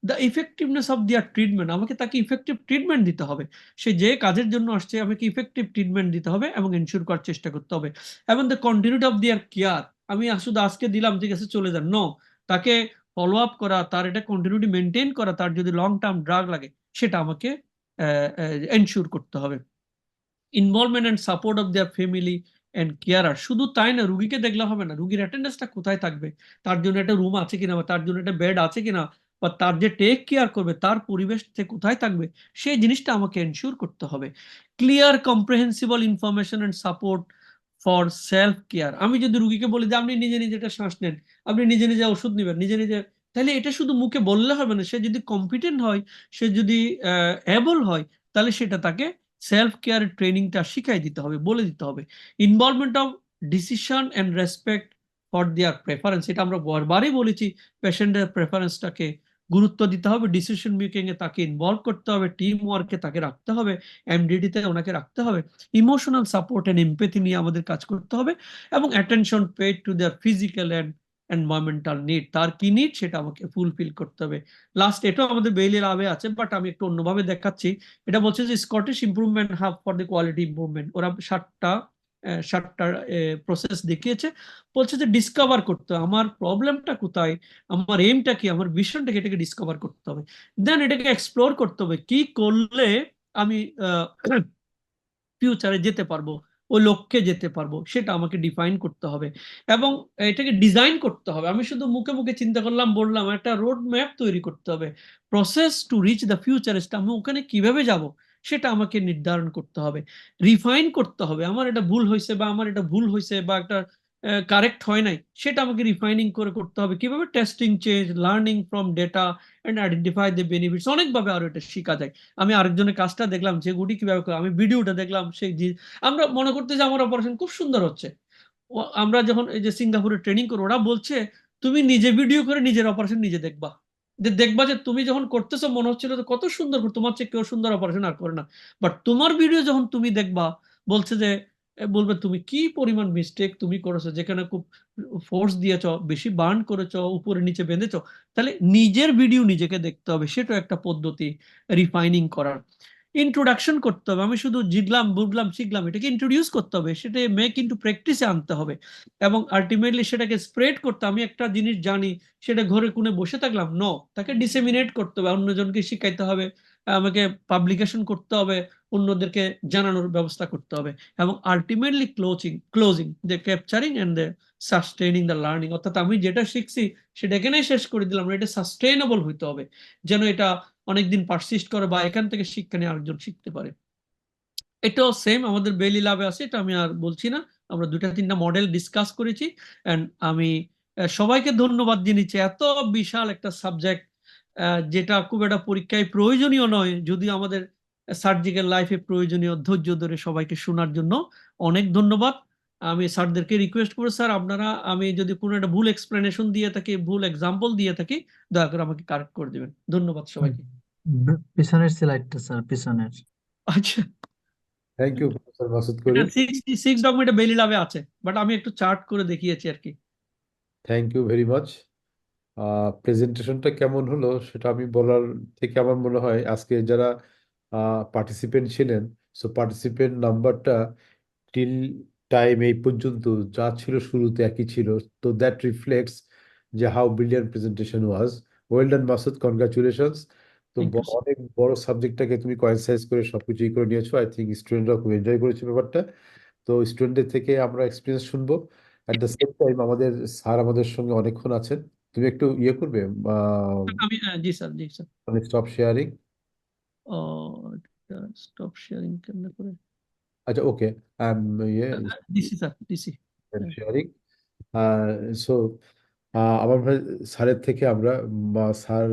The effectiveness of their treatment, আমাকে তাকে ইফেক্টিভ ট্রিটমেন্ট দিতে হবে, সে যে কাজের জন্য আসছে আমাকে ইফেক্টিভ ট্রিটমেন্ট দিতে হবে এবং এনশিওর করার চেষ্টা করতে হবে। এবং the continuity of their care, আমি শুধু আজকে দিলাম ঠিক আছে চলে যান, নো, তাকে ফলো আপ করা, তার এটা কন্টিনিউটি মেনটেন করা, তার যদি লং টার্ম ড্রাগ লাগে সেটা আমাকে এনশিওর করতে হবে। Involvement and support of their family and carer, শুধু তাই না, রুগীকে দেখলে হবে না, রুগীর অ্যাটেন্ডেন্সটা কোথায় থাকবে, তার জন্য একটা রুম আছে কিনা, বা তার জন্য একটা বেড আছে কিনা, বা তার যে টেক কেয়ার করবে তার পরিবেশ থেকে কোথায় থাকবে, সেই জিনিসটা আমাকে এনশিওর করতে হবে। Clear comprehensible information and support for self care, আমি যদি রুগীকে বলি যে আপনি নিজে নিজে একটা শ্বাস নেন, আপনি নিজে নিজে ওষুধ নেবেন, নিজে নিজে, তাহলে এটা শুধু মুখে বললে হবে না, সে যদি কম্পিটেন্ট হয়, সে যদি এবল হয়, তাহলে সেটা তাকে সেলফ কেয়ার ট্রেনিংটা শিখাই দিতে হবে, বলে দিতে হবে। Involvement of decision and respect for their preference, এটা আমরা বারবারই বলেছি, পেশেন্টের প্রেফারেন্সটাকে গুরুত্ব দিতে হবে, ডিসিশন মেকিং এ তাকে ইনভলভ করতে হবে, টিম ওয়ার্কে তাকে রাখতে হবে, এমডিডিতে ওনাকে রাখতে হবে, ইমোশনাল সাপোর্ট এন্ড এমপ্যাথি নিয়ে আমাদের কাজ করতে হবে, এবং attention paid to their physical and environmental need, তার কি নিড সেটা আমাকে ফুলফিল করতে হবে। লাস্ট, এটাও আমাদের বেইলির আবে আছে, বাট আমি একটু অন্যভাবে দেখাচ্ছি। এটা বলছে যে Scottish improvement hub for the quality improvement, ওরা 7টা প্রসেস দেখিয়েছে, বলছে যে ডিসকভার করতে হবে আমার প্রবলেমটা কোথায়, আমার এইমটা কি, আমার ভিশনটাকে, এটাকে ডিসকভার করতে হবে, দেন এটাকে এক্সপ্লোর করতে হবে, কি করলে আমি ফিউচারে যেতে পারবো, ওই লক্ষ্যে যেতে পারবো, সেটা আমাকে ডিফাইন করতে হবে এবং এটাকে ডিজাইন করতে হবে। আমি শুধু মুখে মুখে চিন্তা করলাম, বললাম, একটা রোড ম্যাপ তৈরি করতে হবে, process to reach the futurist, আমি ওখানে কিভাবে যাব সেটা আমাকে নির্ধারণ করতে হবে, রিফাইন করতে হবে, আমার এটা ভুল হয়েছে বা আমার এটা ভুল হয়েছে বা একটা কারেক্ট হয় নাই, সেটা আমাকে রিফাইনিং করে করতে হবে, কিভাবে testing change, learning from data and identify the benefits, অনেকভাবে আরো এটা শেখা যায়। আমি আরেকজনের কাজটা দেখলাম, যে গুটি কিভাবে করে, আমি ভিডিওটা দেখলাম, সেই আমরা মনে করতে যে আমার অপারেশন খুব সুন্দর হচ্ছে, আমরা যখন এই যে সিঙ্গাপুরে ট্রেনিং করি, ওরা বলছে তুমি নিজে ভিডিও করে নিজের অপারেশন নিজে দেখবা, দেখবা যে তুমি যখন করতেছো মনে হচ্ছিল কত সুন্দর, তোমার চেয়ে কেউ সুন্দর অপারেশন আর করে না, বাট তোমার ভিডিও যখন তুমি দেখবা, বলছে যে বলবে তুমি কি পরিমাণ মিস্টেক তুমি করেছো, যেখানে খুব ফোর্স দিয়েছ, বেশি বার্ন করেছ, উপরে নিচে বেঁধেছ। তাহলে নিজের ভিডিও নিজেকে দেখতে হবে, সেটা একটা পদ্ধতি রিফাইনিং করার। ইন্ট্রোডাকশন করতে হবে, আমি শুধু জিগলাম বুঝলাম শিখলাম, এটাকে ইন্ট্রোডিউস করতে হবে, সেটা মেক ইন্টু প্র্যাকটিসে আনতে হবে, এবং আলটিমেটলি সেটাকে স্প্রেড করতে। আমি একটা জিনিস জানি, সেটা ঘরে কোণে বসে থাকলাম, তাকে ডিসেমিনেট করতে হবে, অন্যজনকে শিখাইতে হবে, আমাকে পাবলিকেশন করতে হবে, অন্যদেরকে জানানোর ব্যবস্থা করতে হবে, এবং ultimately closing the capturing and the sustaining the learning. অর্থাৎ আমি যেটা শিখছি সেটা এখানেই শেষ করে দিলাম না, এটা সাস্টেইনেবল হইতে হবে, যেন এটা অনেকদিন পারসিস্ট করে বা এখান থেকে শিক্ষা নিয়ে আরেকজন শিখতে পারে। এটাও সেম আমাদের বেলি ল্যাবে আছে, এটা আমি আর বলছি না, আমরা 2-3টা মডেল ডিসকাস করেছি। এন্ড আমি সবাইকে ধন্যবাদ জানাচ্ছি, এত বিশাল একটা সাবজেক্ট যেটা খুব একটা পরীক্ষায় প্রয়োজনীয় নয়, যদি আমাদের সার্জিক্যাল লাইফে প্রয়োজনীয়, ধৈর্য ধরে সবাইকে শোনার জন্য অনেক ধন্যবাদ। আমি স্যারদেরকে রিকোয়েস্ট করবো, স্যার আপনারা, আমি যদি কোনো একটা ভুল এক্সপ্লেনেশন দিয়ে থাকি, ভুল এক্সাম্পল দিয়ে থাকি, দয়া করে আমাকে কারেক্ট করে দিবেন। ধন্যবাদ সবাইকে।
পিছনের স্লাইডটা স্যার, পিছনের।
আচ্ছা,
থ্যাংক ইউ প্রফেসর মাসুদ করিম।
66 ডকুমেন্টে বেলি ল্যাবে আছে, বাট আমি একটু চার্ট করে দেখিয়েছি আর কি।
Thank you very much. প্রেজেন্টেশনটা কেমন হলো সেটা আমি বলার থেকে আমার মনে হয় আজকে যারা পার্টিসিপেন্ট ছিলেন, সো পার্টিসিপেন্ট নাম্বারটা টিল টাইম এই পর্যন্ত যা ছিল শুরুতে একই ছিল। তো দ্যাট রিফ্লেক্টস যে how brilliant presentation was. Well done Masud, congratulations. তো অনেক বড় সাবজেক্টটাকে তুমি কনসাইজ করে সবকিছু করে নিয়েছো। আই থিঙ্ক স্টুডেন্টরা খুব এনজয় করেছে ব্যাপারটা। তো স্টুডেন্টদের থেকে আমরা এক্সপিরিয়েন্স শুনবো। অ্যাট দ্য সেম টাইম আমাদের স্যার আমাদের সঙ্গে অনেকক্ষণ আছেন। তুমি একটু ইয়ে করবে,
আমি জি স্যার, জি sir.
Stop sharing.
Stop sharing কেমনে করে?
আচ্ছা, okay,
DC sir, DC
sharing. So আমার ভাই স্যারের থেকে আমরা স্যার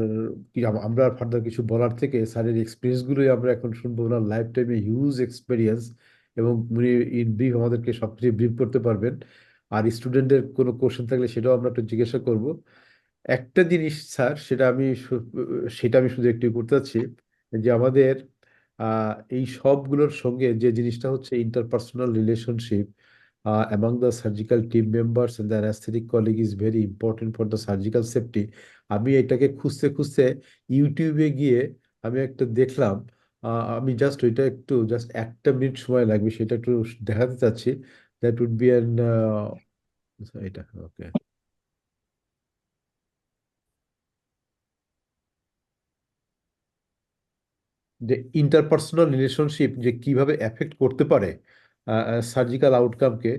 কি আমরা ফার্দার কিছু বলার থেকে স্যারের এক্সপিরিয়েন্স গুলোই আমরা এখন শুনবো। ওনার লাইফ টাইমে হিউজ এক্সপিরিয়েন্স, এবং উনি ইন ব্রিফ আমাদেরকে সবকিছু ব্রিফ করতে পারবেন। আর স্টুডেন্টদের কোনো কোশ্চেন থাকলে সেটাও আমরা একটু জিজ্ঞাসা করব। একটা জিনিস স্যার, সেটা আমি শুধু একটু করতে চাচ্ছি, যে আমাদের এই সবগুলোর সঙ্গে যে জিনিসটা হচ্ছে interpersonal relationship among the surgical team members and the anesthetic colleague is very important for the surgical safety. আমি এটাকে খুঁজতে খুঁজতে ইউটিউবে গিয়ে আমি একটা দেখলাম। আমি জাস্ট ওইটা একটু জাস্ট 1 মিনিট সময় লাগবে, সেটা একটু দেখাতে চাচ্ছি। দ্যাট উড বি অ্যান এটা ওকে। যে ইন্টারপার্সোনাল রিলেশনশিপ যে কিভাবে এফেক্ট করতে পারে সার্জিক্যাল আউটকামকে,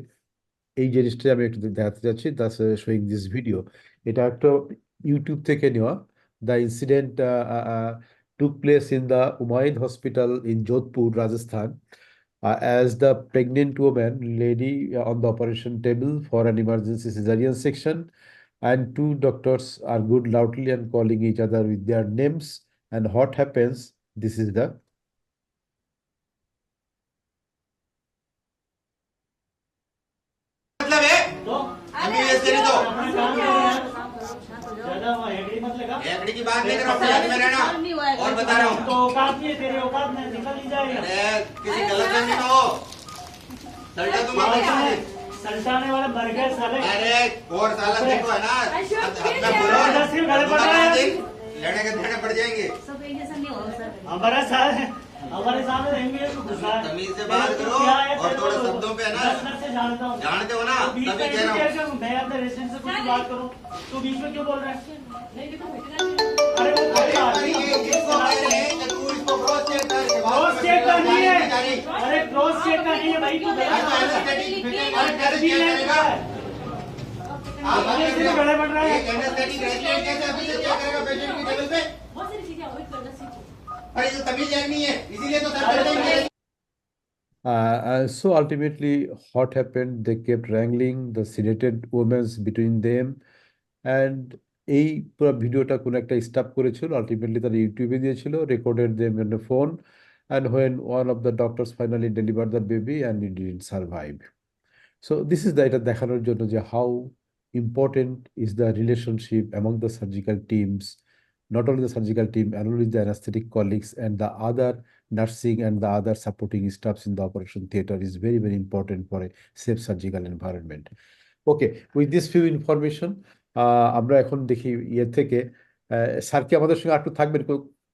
এই জিনিসটা আমি একটু দেখাতে চাচ্ছি। That's showing this video. এটা একটা ইউটিউব থেকে নেওয়া। The incident took place in the Umaid Hospital in Jodhpur, Rajasthan, as the pregnant woman lady on the operation table for an emergency cesarean section, and 2 doctors are good loudly and calling each other with their names. And what happens? This is the
एकड़ी की बात नहीं कर रहा हूँ, में रहना और बता रहा हूँ। तो औकात नहीं है, तेरी औकात नहीं, निकल नहीं जाएगा। अरे किसी गलत फहमी में हो, सल्टा तुम सल्टाने वाला मर गए साले। अरे और साला देखो है ना, अपना बोलो लड़ने के देने पड़ जाएंगे। हमारा साल हमारे सामने रहेंगे तो गुस्सा। तमीज से बात करो और थोड़े शब्दों पे है ना, जानते हो ना, तभी कह रहा हूँ। मैं अपने रेसिडेंट से कुछ बात करूँ तो बीच में क्यों बोल रहा है? अरे वो इसको क्रॉस चेक कर, क्रॉस चेक का नहीं है, अरे क्रॉस चेक का नहीं है भाई, तू अरे कर भी लेगा। आप कैसे गले बढ़ रहा है? एक एनेस्थेटिक रेसिडेंट कैसे अभी से चेक करेगा पेशेंट की टेबल पे? बहुत सारी चीजें अवॉइड करना सीखो। अरे ये तमीज नहीं है, इसीलिए तो सर देंगे।
So ultimately, what happened? They kept wrangling, the sedated women between them, and এই পুরো ভিডিওটা কোন একটা স্টাফ করেছিল, আলটিমেটলি তারা ইউটিউবে দিয়েছিল, recorded them on the phone, and when one of the doctors finally delivered the baby and it didn't survive. So this is এটা দেখানোর জন্য যে how important is the relationship among the surgical teams not only the surgical team, along with the anesthetic colleagues and the other nursing and the other supporting staffs in the operation theater is very, very important for a safe surgical environment. Okay, with this few information, আমরা এখন দেখি ইয়ে থেকে sir কি আমাদের সঙ্গে একটু থাকবেন?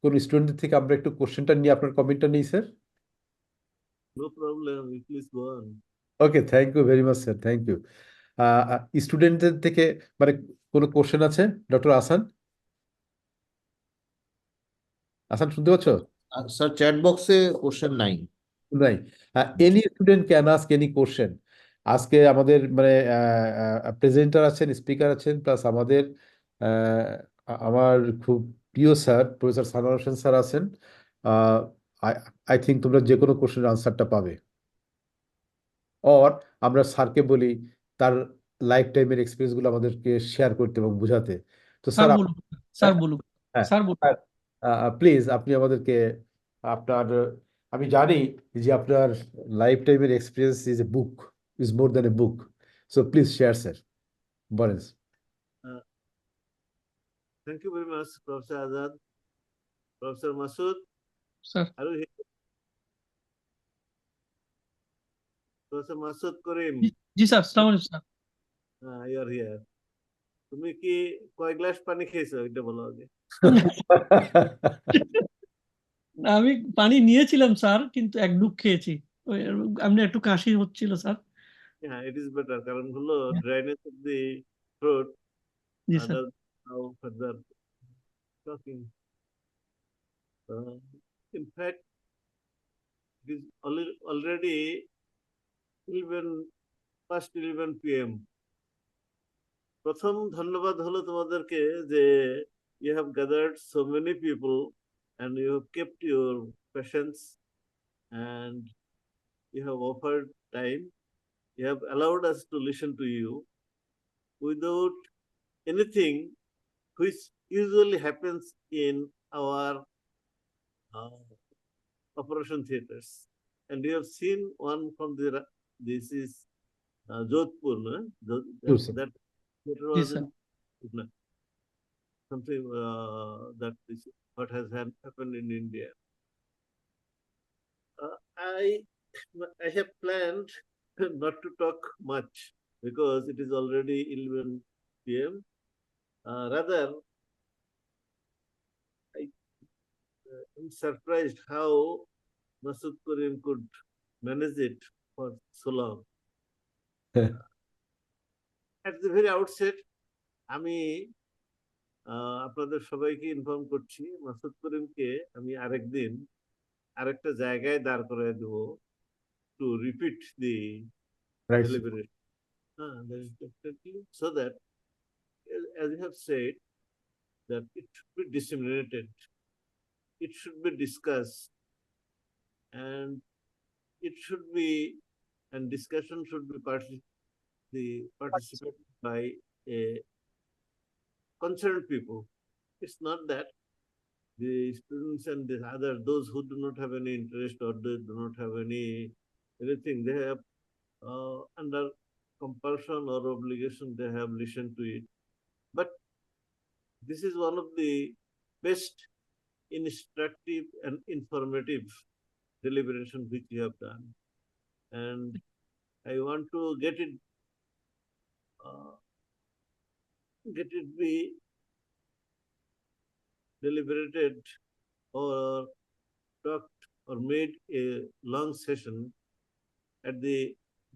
কোন স্টুডেন্ট থেকে আমরা একটু কোশ্চেনটা নিয়ে আপনার কমেন্টটা নিই sir.
No problem, please go on.
Okay, thank you very much sir, thank you. স্টুডেন্টদের থেকে মানে কোনো কোশ্চেন আছে? ডক্টর আসান, আসান শুনতে পাচ্ছ?
স্যার চ্যাট বক্সে কোশ্চেন নাই।
নাই। Any student can ask any question. আজকে আমাদের মানে প্রেজেন্টার আছেন, স্পিকার আছেন, প্লাস আমাদের আমার খুব প্রিয় sir professor Sanowar Hossain sir আছেন। আই থিঙ্ক তোমরা যে কোনো কোশ্চেনের আনসারটা পাবে। অর আমরা স্যারকে বলি তার লাইফ টাইমের এক্সপিরিয়েন্সগুলো আমাদেরকে শেয়ার করতে এবং বোঝাতে। তো স্যার প্লিজ আপনি আমাদেরকে আপনার, আমি জানি যে আপনার লাইফ টাইমের experience is a book, is more than a book, so please share sir, বলেন।
Thank you very much, Professor Azad. Professor Masood,
sir,
are you here? Professor Masood Karim.
G sir, আসসালামু আলাইকুম sir.
You are here. তুমি কি কয় glass পানি খেয়েছো এটা বলো আগে।
আমি পানি নিয়েছিলাম স্যার, কিন্তু এক ঢুক খেয়েছি। আমি একটু কাশি হচ্ছিল স্যার।
হ্যাঁ, it is better কারণ হলো dryness of the throat.
G sir.
Now further talking. In fact, it is already 11 p.m. প্রথম ধন্যবাদ হলো তোমাদেরকে যে you have gathered so many people and you have kept your patience and you have offered time. You have allowed us to listen to you without anything which usually happens in our operation theaters. And you have seen one from this is Jodhpur, no? That theater was something that is what has happened in India. I have planned not to talk much because it is already 11 p.m. Rather, I am surprised how Masood Karim could manage it for so long. At the very outset, আমি আপনাদের সবাইকে inform করছি মাসুদ করিমকে আমি আরেকদিন আরেকটা জায়গায় দাঁড় করায় দেব to repeat the deliberation. So that, as you have said, that it should be disseminated, it should be discussed, and it should be, and discussion should be participated by a concerned people. It's not that the students and the other, those who do not have any interest or they do not have anything, they have under compulsion or obligation, they have listened to it. But this is one of the best instructive and informative deliberation which you have done. And I want to get it be deliberated or talked or made a long session at the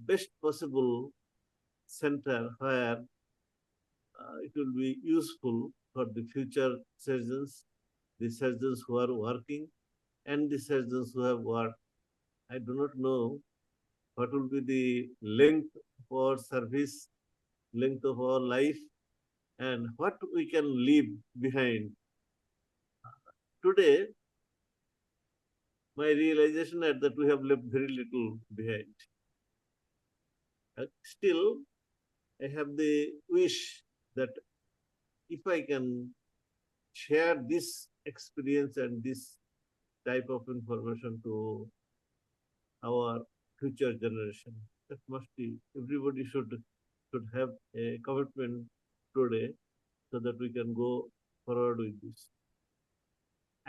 best possible center where it will be useful for the future surgeons, the surgeons who are working and the surgeons who have worked. I do not know what will be the length of our service, length of our life, and what we can leave behind. Today, my realization is that we have left very little behind. Still, I have the wish that if I can share this experience and this type of information to our future generation, that must be, everybody should have a commitment today so that we can go forward with this.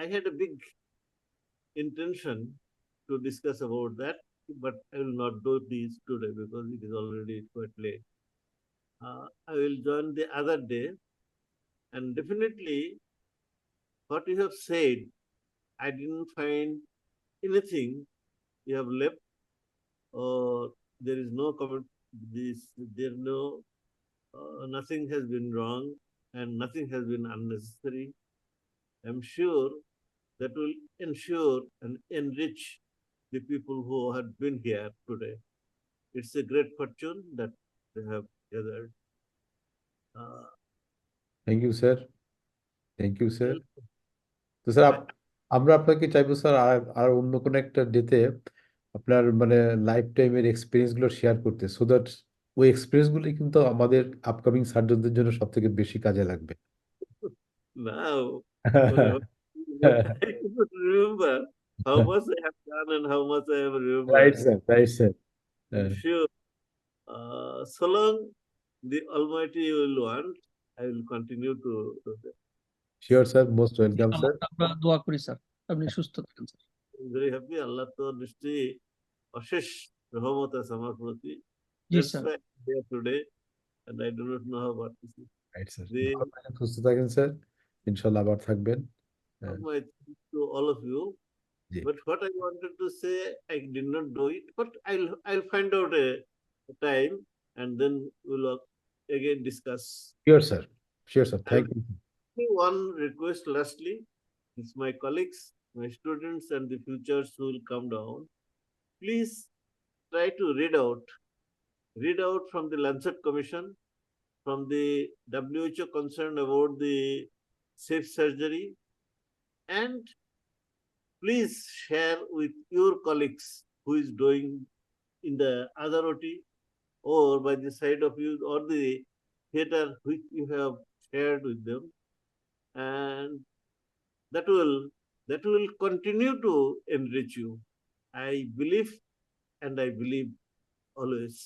I had a big intention to discuss about that, but I will not do this today because it is already quite late. I will join the other day, and definitely what you have said, I didn't find anything you have left, or there is no comment. Nothing has been wrong and nothing has been unnecessary. I'm sure that will ensure and enrich the people who have been here today. It's a great fortune that they have gathered.
Thank you sir, thank you sir. তো sir আমরা আপনাকে চাইবো sir আর অন্য কোনো একটা ডেতে আপনার মানে লাইফ টাইমের এক্সপিরিয়েন্স গুলো শেয়ার করতে, সো দ্যাট ওই এক্সপিরিয়েন্স গুলো কিন্তু আমাদের আপকামিং সার্জনদের জন্য সব থেকে বেশি কাজে লাগবে।
Now, I could remember how much I have done and how much I have remembered.
Right, sir. Right, sir.
I'm sure, so long the Almighty will want, I will continue to do that.
Sure, sir. Most welcome, sir.
আমরা দোয়া করি sir, আপনি সুস্থ থাকেন sir.
I'm very happy. Allah তো নিশ্চয়ই অশেষ রহমত আছে আমার প্রতি।
জি
That's
sir.
why I'm here today, and I do not know how about this.
Right, sir.
The-
ভালো থাকেন, সুস্থ থাকেন স্যার, ইনশাল্লাহ আবার থাকবেন।
my thanks to all of you.
G.
But what I wanted to say, I did not do it. But I'll find out a time, and then we'll again discuss.
Sure, sir. Sure, sir. Thank you.
One request lastly, it's my colleagues, my students, and the futures who will come down. Please try to read out from the Lancet Commission, from the WHO concerned about the safe surgery, and please share with your colleagues who is doing in the other OT or by the side of you or the theater which you have shared with them, and that will continue to enrich you. I believe always.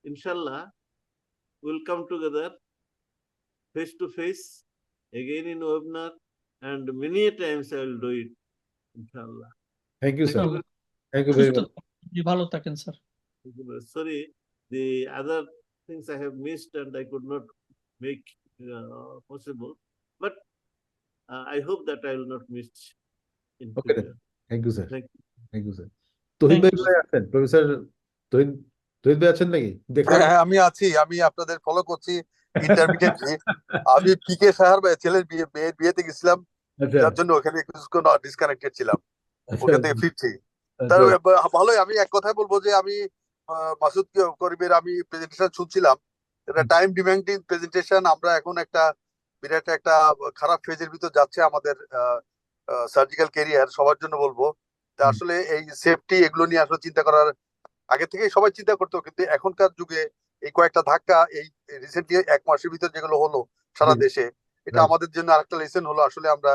Inshallah, we'll come together face to face again in webinar, and many a times I will do it. Inshallah.
Thank you, sir.
very-
Thank you very
সুস্থ
much.
জি, ভালো থাকেন sir.
Thank you very much. Sorry, the other things I have missed and I could not make possible, but I hope that I will not miss in
Okay, then.
future.
Thank you, sir.
Thank you.
Thank you, sir. Tohid
Thank
ভাই
you,
আছেন? Professor তহিদ ভাই আছেন নাকি?
হ্যাঁ, আমি আছি। আমি আপনাদের ফলো করছি ইন্টারমিডিয়েটলি। আমি পিকে সাহার ছেলের বিয়েতে গেছিলাম,
আচ্ছা,
যার জন্য ওখানে কিছুক্ষণ ডিসকানেক্টেড ছিলাম,
আচ্ছা,
ওখান থেকে ফিরছি। তার ভালোই। আমি এক কথাই বলবো যে আমি মাসুদ করিমের আমি প্রেজেন্টেশন শুনছিলাম, এটা টাইম ডিমান্ডিং প্রেজেন্টেশন। আমরা এখন একটা বিরাট একটা খারাপ ফেজের ভিতর যাচ্ছে আমাদের সার্জিক্যাল ক্যারিয়ার, সবার জন্য বলবো। তা আসলে এই সেফটি এগুলো নিয়ে আসলে চিন্তা করার আগে থেকেই সবাই চিন্তা করতো, কিন্তু এখনকার যুগে এই কয়েকটা ধাক্কা এই রিসেন্টলি 1 মাসের ভিতর যেগুলো হলো সারা দেশে, এটা আমাদের জন্য আরেকটা লেসন হলো। আসলে আমরা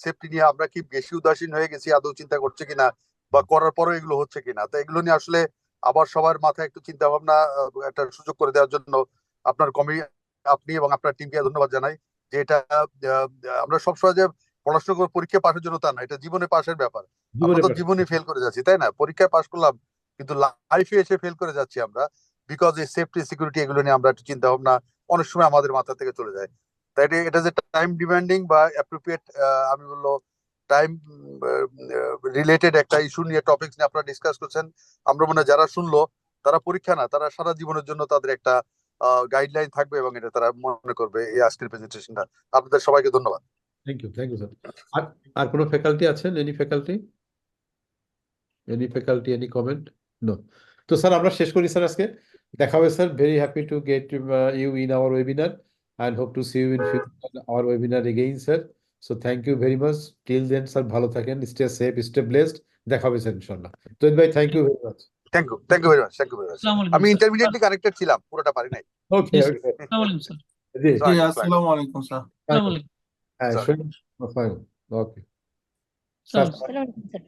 সেফটি নিয়ে আমরা কি বেশি উদাসীন হয়ে গেছি, আদৌ চিন্তা করছে কিনা, বা করার পরও এগুলো হচ্ছে কিনা। তো এগুলো নিয়ে আসলে আবার সবার মাথায় একটু চিন্তা ভাবনা একটা সুযোগ করে দেওয়ার জন্য আপনার আপনি এবং আপনার টিমকে ধন্যবাদ জানাই। যে এটা আমরা সবসময় যে পড়াশোনা করে পরীক্ষা পাশের জন্য তা না, এটা জীবনে পাশের ব্যাপার। আমরা তো জীবনে ফেল করে যাচ্ছি, তাই না? পরীক্ষায় পাশ করলাম, কিন্তু লাইফে এসে ফেল করে যাচ্ছি আমরা, বিকজ এই সেফটি সিকিউরিটি এগুলো নিয়ে আমরা একটু চিন্তা ভাবনা অনেক সময় আমাদের মাথা থেকে চলে যায়। তাই এটা যে টাইম ডিমান্ডিং বা অ্যাপ্রোপ্রিয়েট, আমি বললো টাইম রিলেটেড একটা ইস্যু নিয়ে টপিকস নিয়ে আপনারা ডিসকাস করছেন। আমরা মনে হয় যারা শুনলো তারা পরীক্ষা না, তারা সারা জীবনের জন্য তাদের একটা গাইডলাইন থাকবে এবং এটা তারা মনে করবে এই আজকের প্রেজেন্টেশনটা। আপনাদের সবাইকে ধন্যবাদ।
Thank you sir. আর কোনো ফ্যাকাল্টি আছেন? Any faculty, any comment? No. তো স্যার আমরা শেষ করি স্যার আজকে। দেখা হবে sir. Very happy to get you in our webinar and hope to see you in our webinar again, sir. So thank you very much. Till then, sir, ভালো থাকেন, stay safe, stay blessed. দেখা হবে sir ইনশাআল্লাহ। তহিদ ভাই, thank you very much.
Thank you very much. আমি intermediately connected ছিলাম, পুরোটা পারি নাই।
ওকে,
আসসালামু আলাইকুম স্যার।
জি,
আসসালামু আলাইকুম স্যার।
আসসালামু আলাইকুম।
হ্যাঁ, ওকে।
আসসালামু আলাইকুম স্যার।